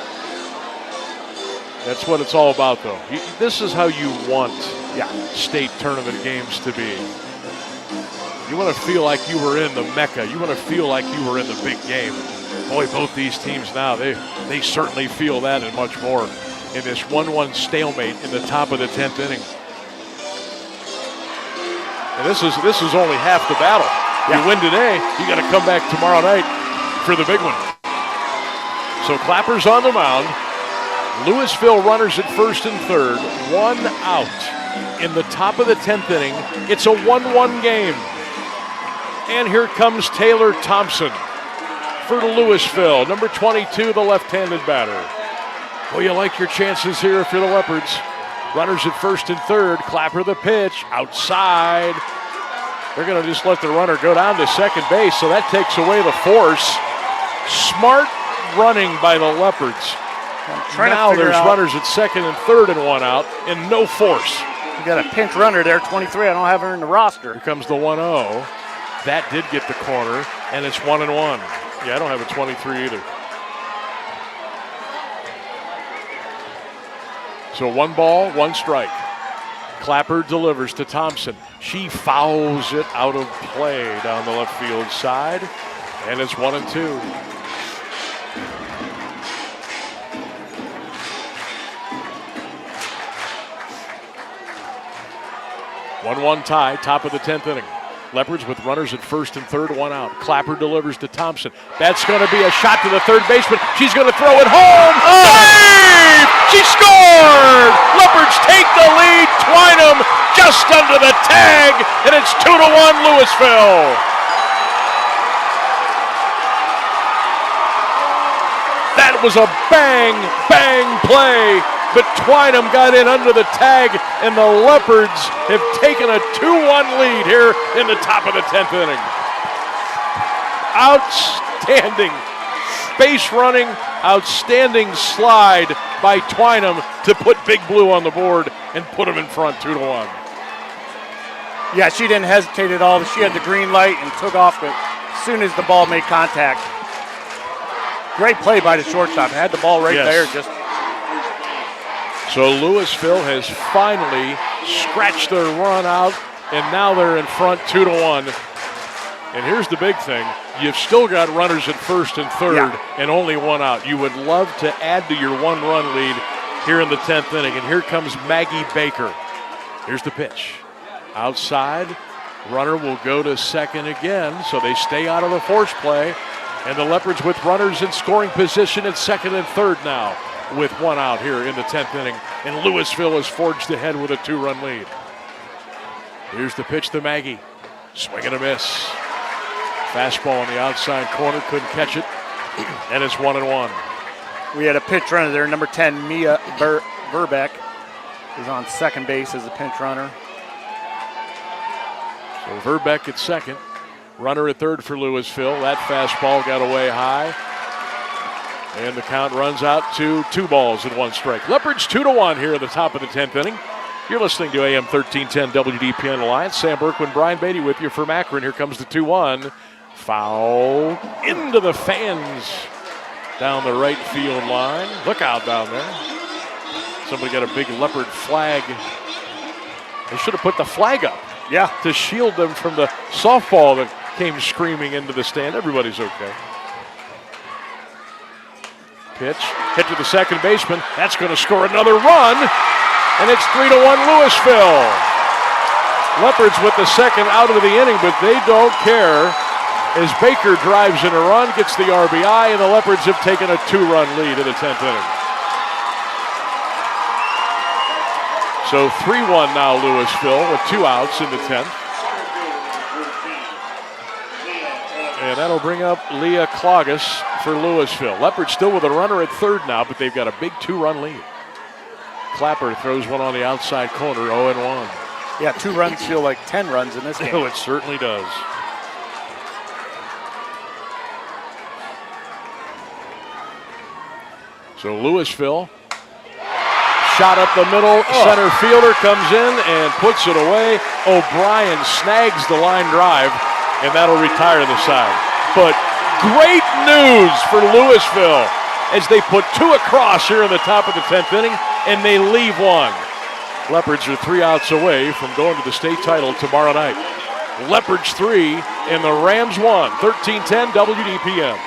That's what it's all about, though. This is how you want state tournament games to be. You want to feel like you were in the Mecca. You want to feel like you were in the big game. Boy, both these teams now, they certainly feel that and much more in this 1-1 stalemate in the top of the 10th inning. And this is only half the battle. You win today, you got to come back tomorrow night for the big one. So Clapper's on the mound. Louisville runners at first and third, one out in the top of the 10th inning. It's a 1-1 game. And here comes Taylor Thompson for Louisville, number 22, the left-handed batter. Well, you like your chances here if you're the Leopards. Runners at first and third, Clapper the pitch, outside. They're going to just let the runner go down to second base, so that takes away the force. Smart running by the Leopards. Now there's runners at second and third and one out, and no force. You got a pinch runner there, 23. I don't have her in the roster. Here comes the 1-0. That did get the corner, and it's 1-1. Yeah, I don't have a 23 either. So 1 ball, 1 strike. Clapper delivers to Thompson. She fouls it out of play down the left field side, and it's 1-2. 1-1 tie, top of the 10th inning. Leopards with runners at first and third, 1 out. Clapper delivers to Thompson. That's going to be a shot to the third baseman. She's going to throw it home. Save! She scored! Leopards take the lead. Twynham just under the tag, and it's 2-1 Louisville. That was a bang, bang play. But Twynham got in under the tag, and the Leopards have taken a 2-1 lead here in the top of the 10th inning. Outstanding base running, outstanding slide by Twynham to put Big Blue on the board and put him in front 2-1. Yeah, she didn't hesitate at all. She had the green light and took off as soon as the ball made contact. Great play by the shortstop. Had the ball right there. So Louisville has finally scratched their run out, and now they're in front 2-1. And here's the big thing. You've still got runners at first and third and only 1 out. You would love to add to your 1-run lead here in the 10th inning. And here comes Maggie Baker. Here's the pitch. Outside, runner will go to second again, so they stay out of the force play. And the Leopards with runners in scoring position at second and third now, with 1 out here in the 10th inning. And Louisville has forged ahead with a 2-run lead. Here's the pitch to Maggie. Swing and a miss. Fastball on the outside corner, couldn't catch it. And it's 1-1. We had a pinch runner there. Number 10, Mia Verbeck, is on second base as a pinch runner. So Verbeck at second. Runner at third for Louisville. That fastball got away high. And the count runs out to 2 balls and 1 strike. Leopards 2-1 here at the top of the 10th inning. You're listening to AM 1310 WDPN Alliance. Sam Bourquin, Brian Beatty with you from Akron. Here comes the 2-1. Foul into the fans. down the right field line. Look out down there. Somebody got a big Leopard flag. They should have put the flag up. Yeah. To shield them from the softball that came screaming into the stand. Everybody's okay. Pitch, hit to the second baseman. That's going to score another run. And it's 3-1 Louisville. Leopards with the second out of the inning, but they don't care as Baker drives in a run, gets the RBI, and the Leopards have taken a 2-run lead in the 10th inning. So 3-1 now Louisville with 2 outs in the 10th. And that'll bring up Leah Clogus for Louisville. Leopards still with a runner at third now, but they've got a big 2-run lead. Clapper throws one on the outside corner, 0-1. Yeah, 2 runs feel like 10 runs in this game. Oh, it certainly does. So Louisville, shot up the middle, center fielder comes in and puts it away. O'Brien snags the line drive, and that'll retire the side. But great news for Louisville as they put 2 across here in the top of the 10th inning, and they leave 1. Leopards are 3 outs away from going to the state title tomorrow night. Leopards 3 and the Rams 1, 13-10 WDPN.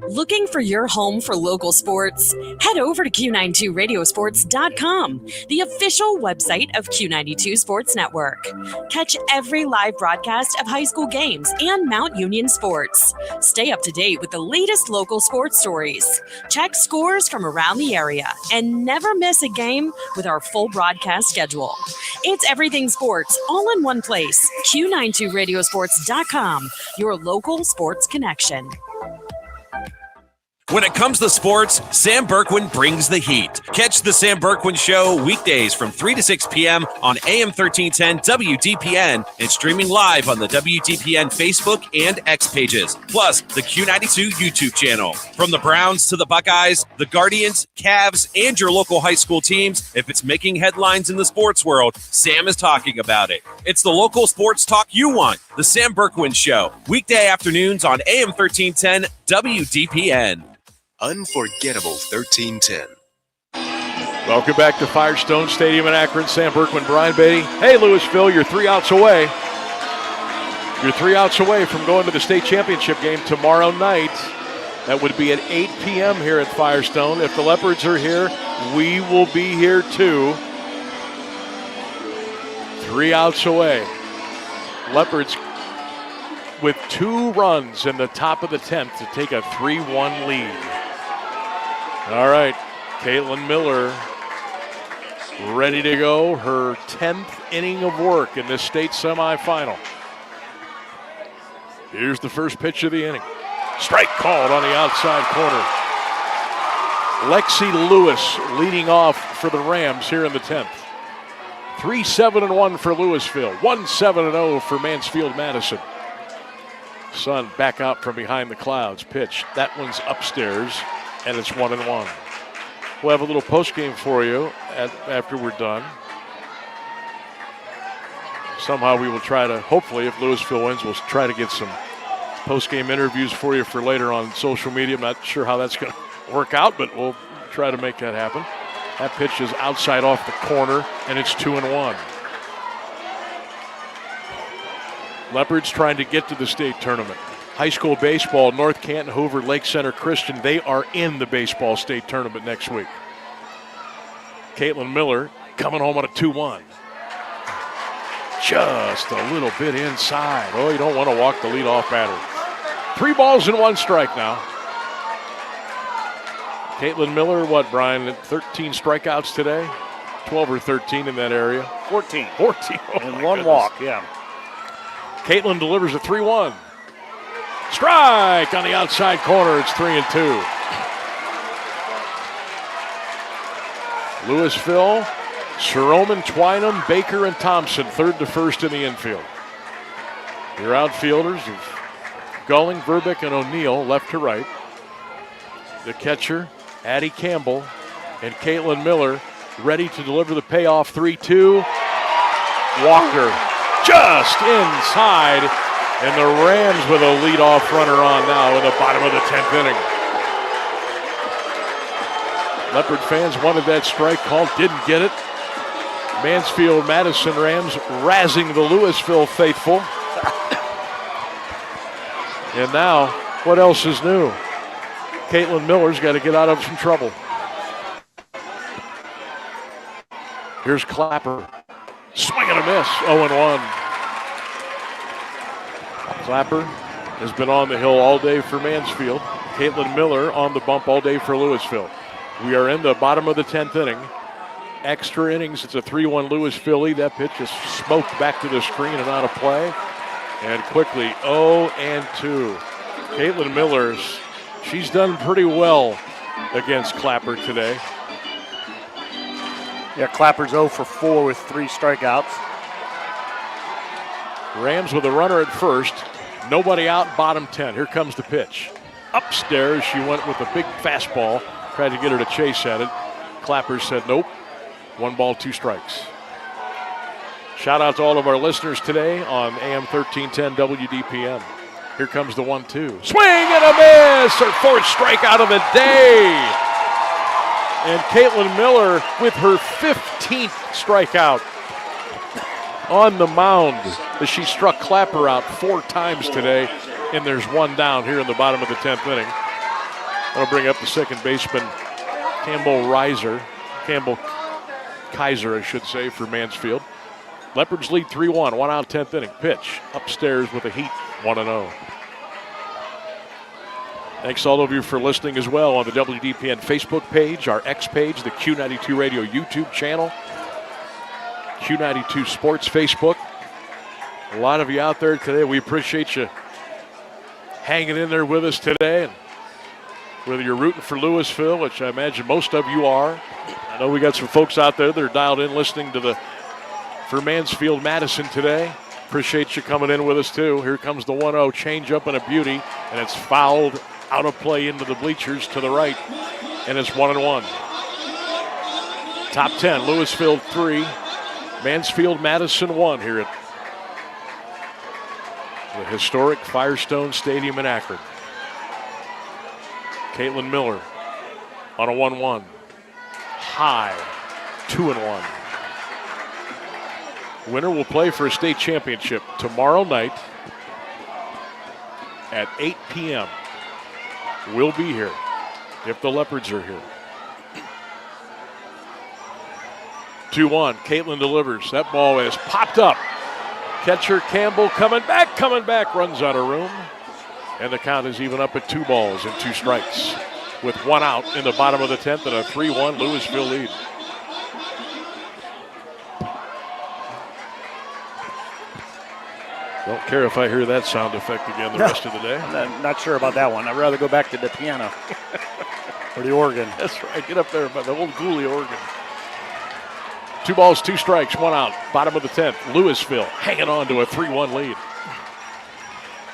Looking for your home for local sports? Head over to Q92radiosports.com, the official website of Q92 Sports Network. Catch every live broadcast of high school games and Mount Union sports. Stay up to date with the latest local sports stories. Check scores from around the area and never miss a game with our full broadcast schedule. It's everything sports all in one place. Q92radiosports.com, your local sports connection. When it comes to sports, Sam Bourquin brings the heat. Catch the Sam Bourquin Show weekdays from 3 to 6 p.m. on AM 1310 WDPN and streaming live on the WDPN Facebook and X pages, plus the Q92 YouTube channel. From the Browns to the Buckeyes, the Guardians, Cavs, and your local high school teams, if it's making headlines in the sports world, Sam is talking about it. It's the local sports talk you want. The Sam Bourquin Show, weekday afternoons on AM 1310 WDPN. Unforgettable 1310. Welcome back to Firestone Stadium in Akron. Sam Bourquin, Brian Beatty. Hey, Louisville, you're 3 outs away. You're 3 outs away from going to the state championship game tomorrow night. That would be at 8 p.m. here at Firestone. If the Leopards are here, we will be here too. 3 outs away. Leopards with 2 runs in the top of the 10th to take a 3-1 lead. All right, Caitlin Miller ready to go. Her 10th inning of work in this state semifinal. Here's the first pitch of the inning. Strike called on the outside corner. Lexi Lewis leading off for the Rams here in the 10th. 3-7-1 for Louisville. 1-7-0 for Mansfield-Madison. Sun back out from behind the clouds. Pitch. That one's upstairs, and it's 1-1. We'll have a little post-game for you after we're done. Somehow we will try to, hopefully, if Louisville wins, we'll try to get some post-game interviews for you for later on social media. I'm not sure how that's going to work out, but we'll try to make that happen. That pitch is outside off the corner, and it's 2-1. Leopards trying to get to the state tournament. High school baseball, North Canton, Hoover, Lake Center Christian, they are in the baseball state tournament next week. Caitlin Miller coming home on a 2-1. Just a little bit inside. Oh, you don't want to walk the leadoff batter. 3 balls and 1 strike now. Caitlin Miller, what, Brian, 13 strikeouts today? 12 or 13 in that area? 14. 14. Oh, and 1 walk, yeah. Caitlin delivers a 3-1. Strike on the outside corner. It's 3-2. Louisville, Sherman, Twynham, Baker, and Thompson, third to first in the infield. Your outfielders of Gulling, Verbeek, and O'Neill, left to right. The catcher, Addie Campbell, and Caitlin Miller, ready to deliver the payoff. 3-2. Walker just inside And the Rams with a leadoff runner on now in the bottom of the 10th inning. Leopard fans wanted that strike called, didn't get it. Mansfield Madison Rams razzing the Louisville faithful. And now, what else is new? Caitlin Miller's got to get out of some trouble. Here's Clapper. Swing and a miss, 0-1. Clapper has been on the hill all day for Mansfield. Caitlin Miller on the bump all day for Louisville. We are in the bottom of the 10th inning. Extra innings, it's a 3-1 Louisville lead. That pitch is smoked back to the screen and out of play. And quickly, 0-2. Caitlin Miller, she's done pretty well against Clapper today. Yeah, Clapper's 0 for 4 with 3 strikeouts. Rams with a runner at first. Nobody out, bottom 10. Here comes the pitch. Upstairs, she went with a big fastball. Tried to get her to chase at it. Clapper said nope. 1 ball, 2 strikes. Shout out to all of our listeners today on AM 1310 WDPN. Here comes the 1-2. Swing and a miss! Her 4th strikeout of the day. And Caitlin Miller with her 15th strikeout on the mound as she struck Clapper out 4 times today. And there's 1 down here in the bottom of the 10th inning. That'll bring up the second baseman, Campbell Kaiser, I should say, for Mansfield. Leopards lead 3-1, 1 out, 10th inning. Pitch upstairs with a heat, 1-0. Thanks all of you for listening as well on the WDPN Facebook page, our X page, the Q92 Radio YouTube channel, Q92 Sports Facebook. A lot of you out there today. We appreciate you hanging in there with us today. And whether you're rooting for Louisville, which I imagine most of you are. I know we got some folks out there that are dialed in listening to for Mansfield Madison today. Appreciate you coming in with us too. Here comes the 1-0 change-up and a beauty, and it's fouled out of play into the bleachers to the right, and it's 1-1. Top 10, Louisville 3, Mansfield Madison 1 here at the historic Firestone Stadium in Akron. Caitlin Miller on a 1-1. High, 2-1. Winner will play for a state championship tomorrow night at 8 p.m. We'll be here if the Leopards are here. 2-1. Caitlin delivers. That ball is popped up. Catcher Campbell coming back, runs out of room. And the count is even up at 2 balls and 2 strikes with 1 out in the bottom of the 10th and a 3-1 Louisville lead. Don't care if I hear that sound effect again the rest of the day. I'm not sure about that one. I'd rather go back to the piano or the organ. That's right. Get up there by the old Ghoulie organ. 2 balls, 2 strikes, 1 out. Bottom of the 10th. Louisville hanging on to a 3-1 lead.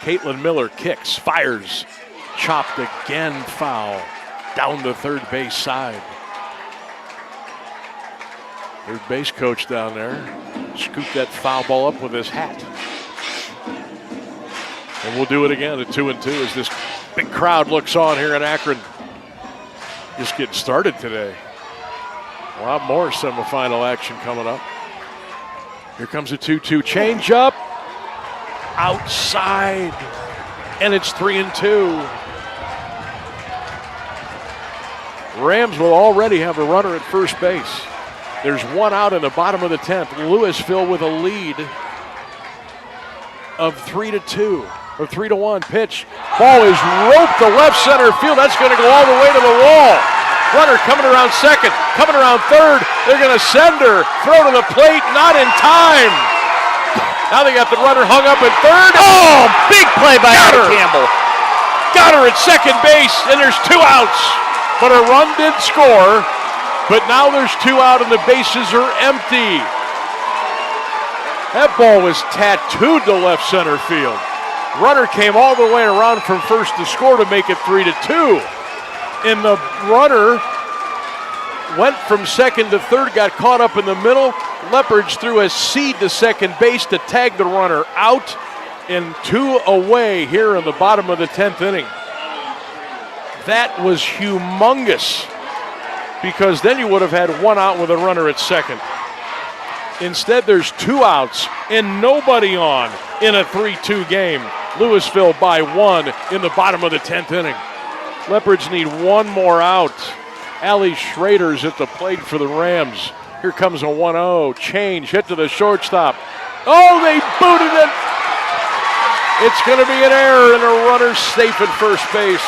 Caitlin Miller kicks, fires, chopped again, foul down the third base side. Third base coach down there scooped that foul ball up with his hat. And we'll do it again at 2-2 as this big crowd looks on here in Akron. Just getting started today. A lot more semifinal action coming up. Here comes a 2-2 changeup. Outside. And it's 3-2. Rams will already have a runner at first base. There's 1 out in the bottom of the 10th. Louisville with a lead of 3-2. Or 3-1 pitch. Ball is roped to left center field. That's going to go all the way to the wall. Runner coming around second, coming around third. They're going to send her. Throw to the plate, not in time. Now they got the runner hung up at third. Oh, big play by Campbell. Got her at second base, and there's 2 outs. But a run did score. But now there's 2 out, and the bases are empty. That ball was tattooed to left center field. Runner came all the way around from first to score to make it 3-2. And the runner went from second to third, got caught up in the middle. Leopards threw a seed to second base to tag the runner out. and 2 away here in the bottom of the 10th inning. That was humongous, because then you would have had 1 out with a runner at second. Instead, there's 2 outs and nobody on in a 3-2 game. Louisville by 1 in the bottom of the 10th inning. Leopards need 1 more out. Allie Schrader's at the plate for the Rams. Here comes a 1-0. Change, hit to the shortstop. Oh, they booted it. It's going to be an error and a runner safe at first base.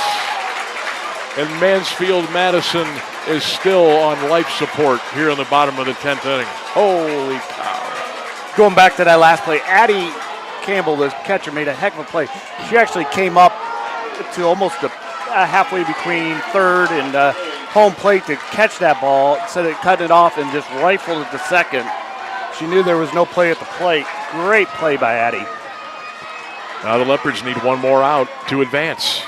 And Mansfield-Madison is still on life support here in the bottom of the 10th inning. Holy cow. Going back to that last play, Addie Campbell, the catcher, made a heck of a play. She actually came up to almost halfway between third and home plate to catch that ball instead of cutting it off and just rifled it to second. She knew there was no play at the plate. Great play by Addie. Now the Leopards need 1 more out to advance.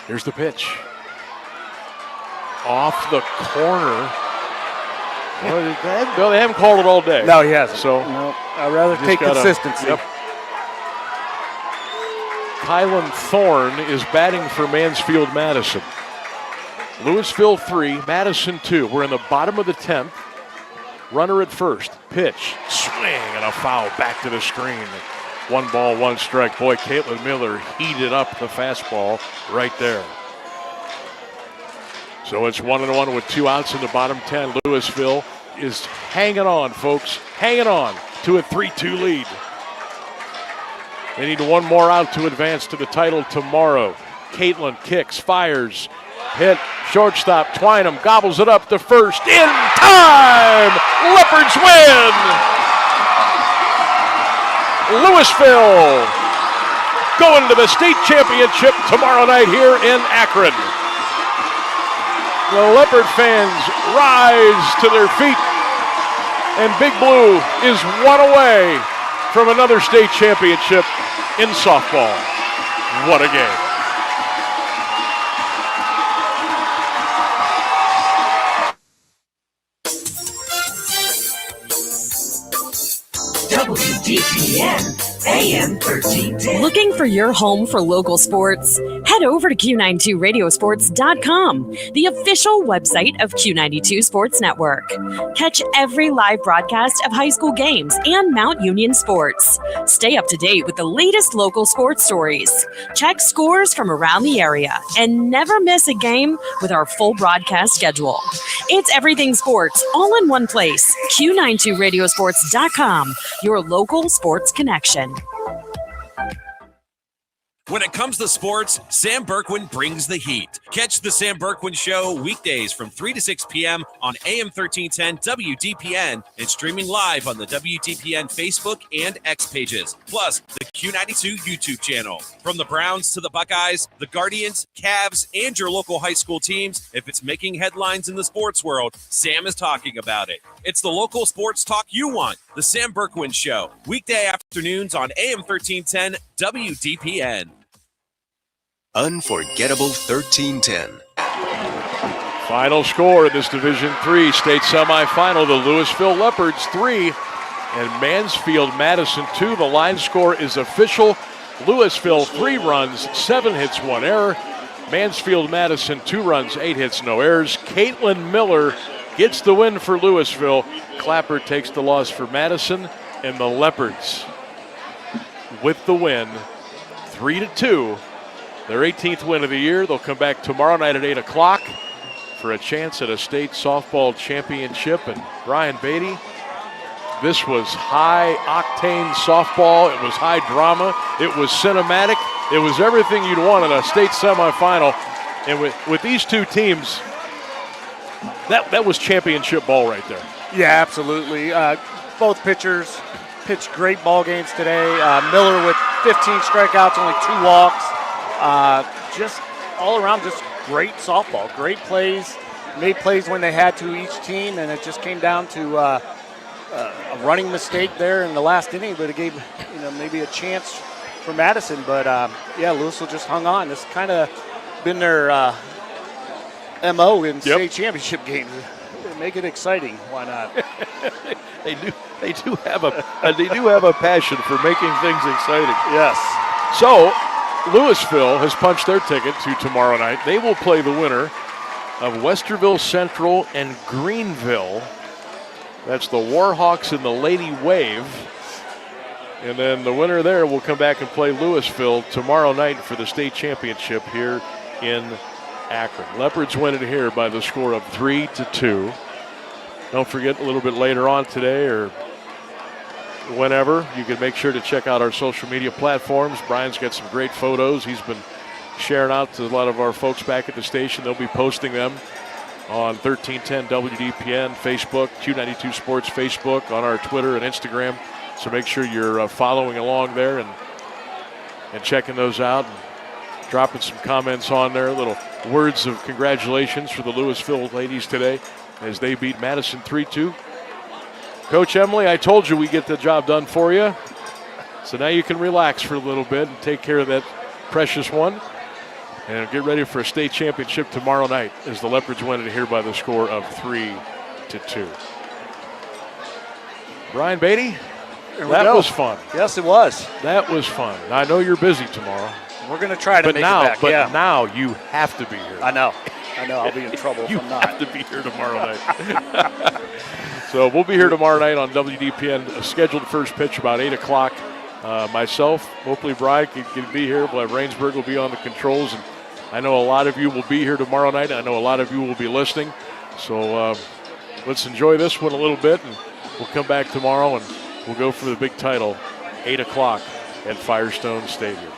Here's the pitch. Off the corner. Well, they haven't called it all day. No, he hasn't. So no, I'd rather take consistency. Yep. Kylan Thorne is batting for Mansfield-Madison. Louisville 3, Madison 2. We're in the bottom of the 10th. Runner at first. Pitch. Swing and a foul back to the screen. 1 ball, 1 strike. Boy, Caitlin Miller heated up the fastball right there. So it's 1-1 with 2 outs in the bottom 10. Louisville is hanging on, folks. Hanging on to a 3-2 lead. They need 1 more out to advance to the title tomorrow. Caitlin kicks, fires, hit, shortstop, Twynham gobbles it up to first. In time! Leopards win! Louisville going to the state championship tomorrow night here in Akron. The Leopard fans rise to their feet, and Big Blue is 1 away from another state championship in softball. What a game. WDPN AM 1310. Looking for your home for local sports? Head over to Q92radiosports.com, the official website of Q92 Sports Network. Catch every live broadcast of high school games and Mount Union sports. Stay up to date with the latest local sports stories. Check scores from around the area and never miss a game with our full broadcast schedule. It's everything sports all in one place. Q92radiosports.com, your local sports connection. When it comes to sports, Sam Bourquin brings the heat. Catch the Sam Bourquin Show weekdays from 3 to 6 p.m. on AM 1310 WDPN and streaming live on the WDPN Facebook and X pages, plus the Q92 YouTube channel. From the Browns to the Buckeyes, the Guardians, Cavs, and your local high school teams, if it's making headlines in the sports world, Sam is talking about it. It's the local sports talk you want. The Sam Bourquin Show, weekday afternoons on AM 1310 WDPN. Unforgettable 1310. Final score in this Division III state semifinal, the Louisville Leopards 3 and Mansfield-Madison 2. The line score is official. Louisville 3 runs, 7 hits, 1 error. Mansfield-Madison 2 runs, 8 hits, no errors. Caitlin Miller gets the win for Louisville. Clapper takes the loss for Madison, and the Leopards with the win, 3-2. Their 18th win of the year. They'll come back tomorrow night at 8 o'clock for a chance at a state softball championship. And Brian Beatty, this was high-octane softball. It was high drama. It was cinematic. It was everything you'd want in a state semifinal. And with these two teams, that was championship ball right there. Yeah, absolutely. Both pitchers pitched great ball games today. Miller with 15 strikeouts, only 2 walks. Just all around, just great softball, great plays, made plays when they had to each team, and it just came down to a running mistake there in the last inning, but it gave maybe a chance for Madison. But Louisville just hung on. This kind of been their MO in state championship games. Make it exciting. Why not? They They do have a passion for making things exciting. Yes. So, Louisville has punched their ticket to tomorrow night. They will play the winner of Westerville Central and Greenville. That's the Warhawks and the Lady Wave. And then the winner there will come back and play Louisville tomorrow night for the state championship here in Akron. Leopards win it here by the score of 3-2. Don't forget, a little bit later on today or whenever, you can make sure to check out our social media platforms. Brian's got some great photos he's been sharing out to a lot of our folks back at the station. They'll be posting them on 1310 WDPN, Facebook, Q92 Sports Facebook, on our Twitter and Instagram. So make sure you're following along there and checking those out and dropping some comments on there. Little words of congratulations for the Louisville ladies today as they beat Madison 3-2. Coach Emily, I told you we get the job done for you. So now you can relax for a little bit and take care of that precious one. And get ready for a state championship tomorrow night as the Leopards win it here by the score of 3-2. Brian Beatty, that was fun. Yes, it was. That was fun. I know you're busy tomorrow. We're going to try to make it back. But now you have to be here. I know. I'll be in trouble if I'm not. You have to be here tomorrow night. So we'll be here tomorrow night on WDPN. Scheduled first pitch about 8 o'clock. Myself, hopefully Brian can be here. We'll have Rainsburg will be on the controls. And I know a lot of you will be here tomorrow night. I know a lot of you will be listening. So let's enjoy this one a little bit. And we'll come back tomorrow and we'll go for the big title, 8 o'clock at Firestone Stadium.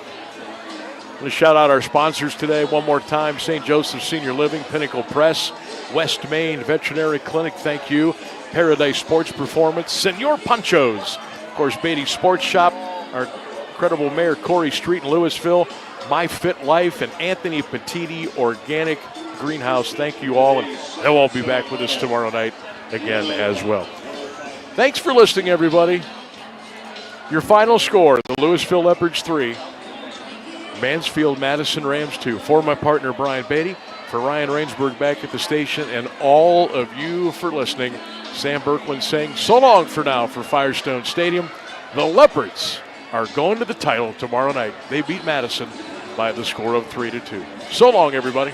I'm going to shout out our sponsors today one more time. St. Joseph Senior Living, Pinnacle Press, West Main Veterinary Clinic, thank you. Paradise Sports Performance, Senor Pancho's. Of course, Beatty Sports Shop, our incredible Mayor Corey Street in Louisville, My Fit Life, and Anthony Petiti Organic Greenhouse. Thank you all, and they'll all be back with us tomorrow night again as well. Thanks for listening, everybody. Your final score, the Louisville Leopards 3, Mansfield Madison Rams 2. For my partner, Brian Beatty, for Ryan Rainsburg back at the station, and all of you for listening, Sam Bourquin saying so long for now for Firestone Stadium. The Leopards are going to the title tomorrow night. They beat Madison by the score of 3-2. So long, everybody.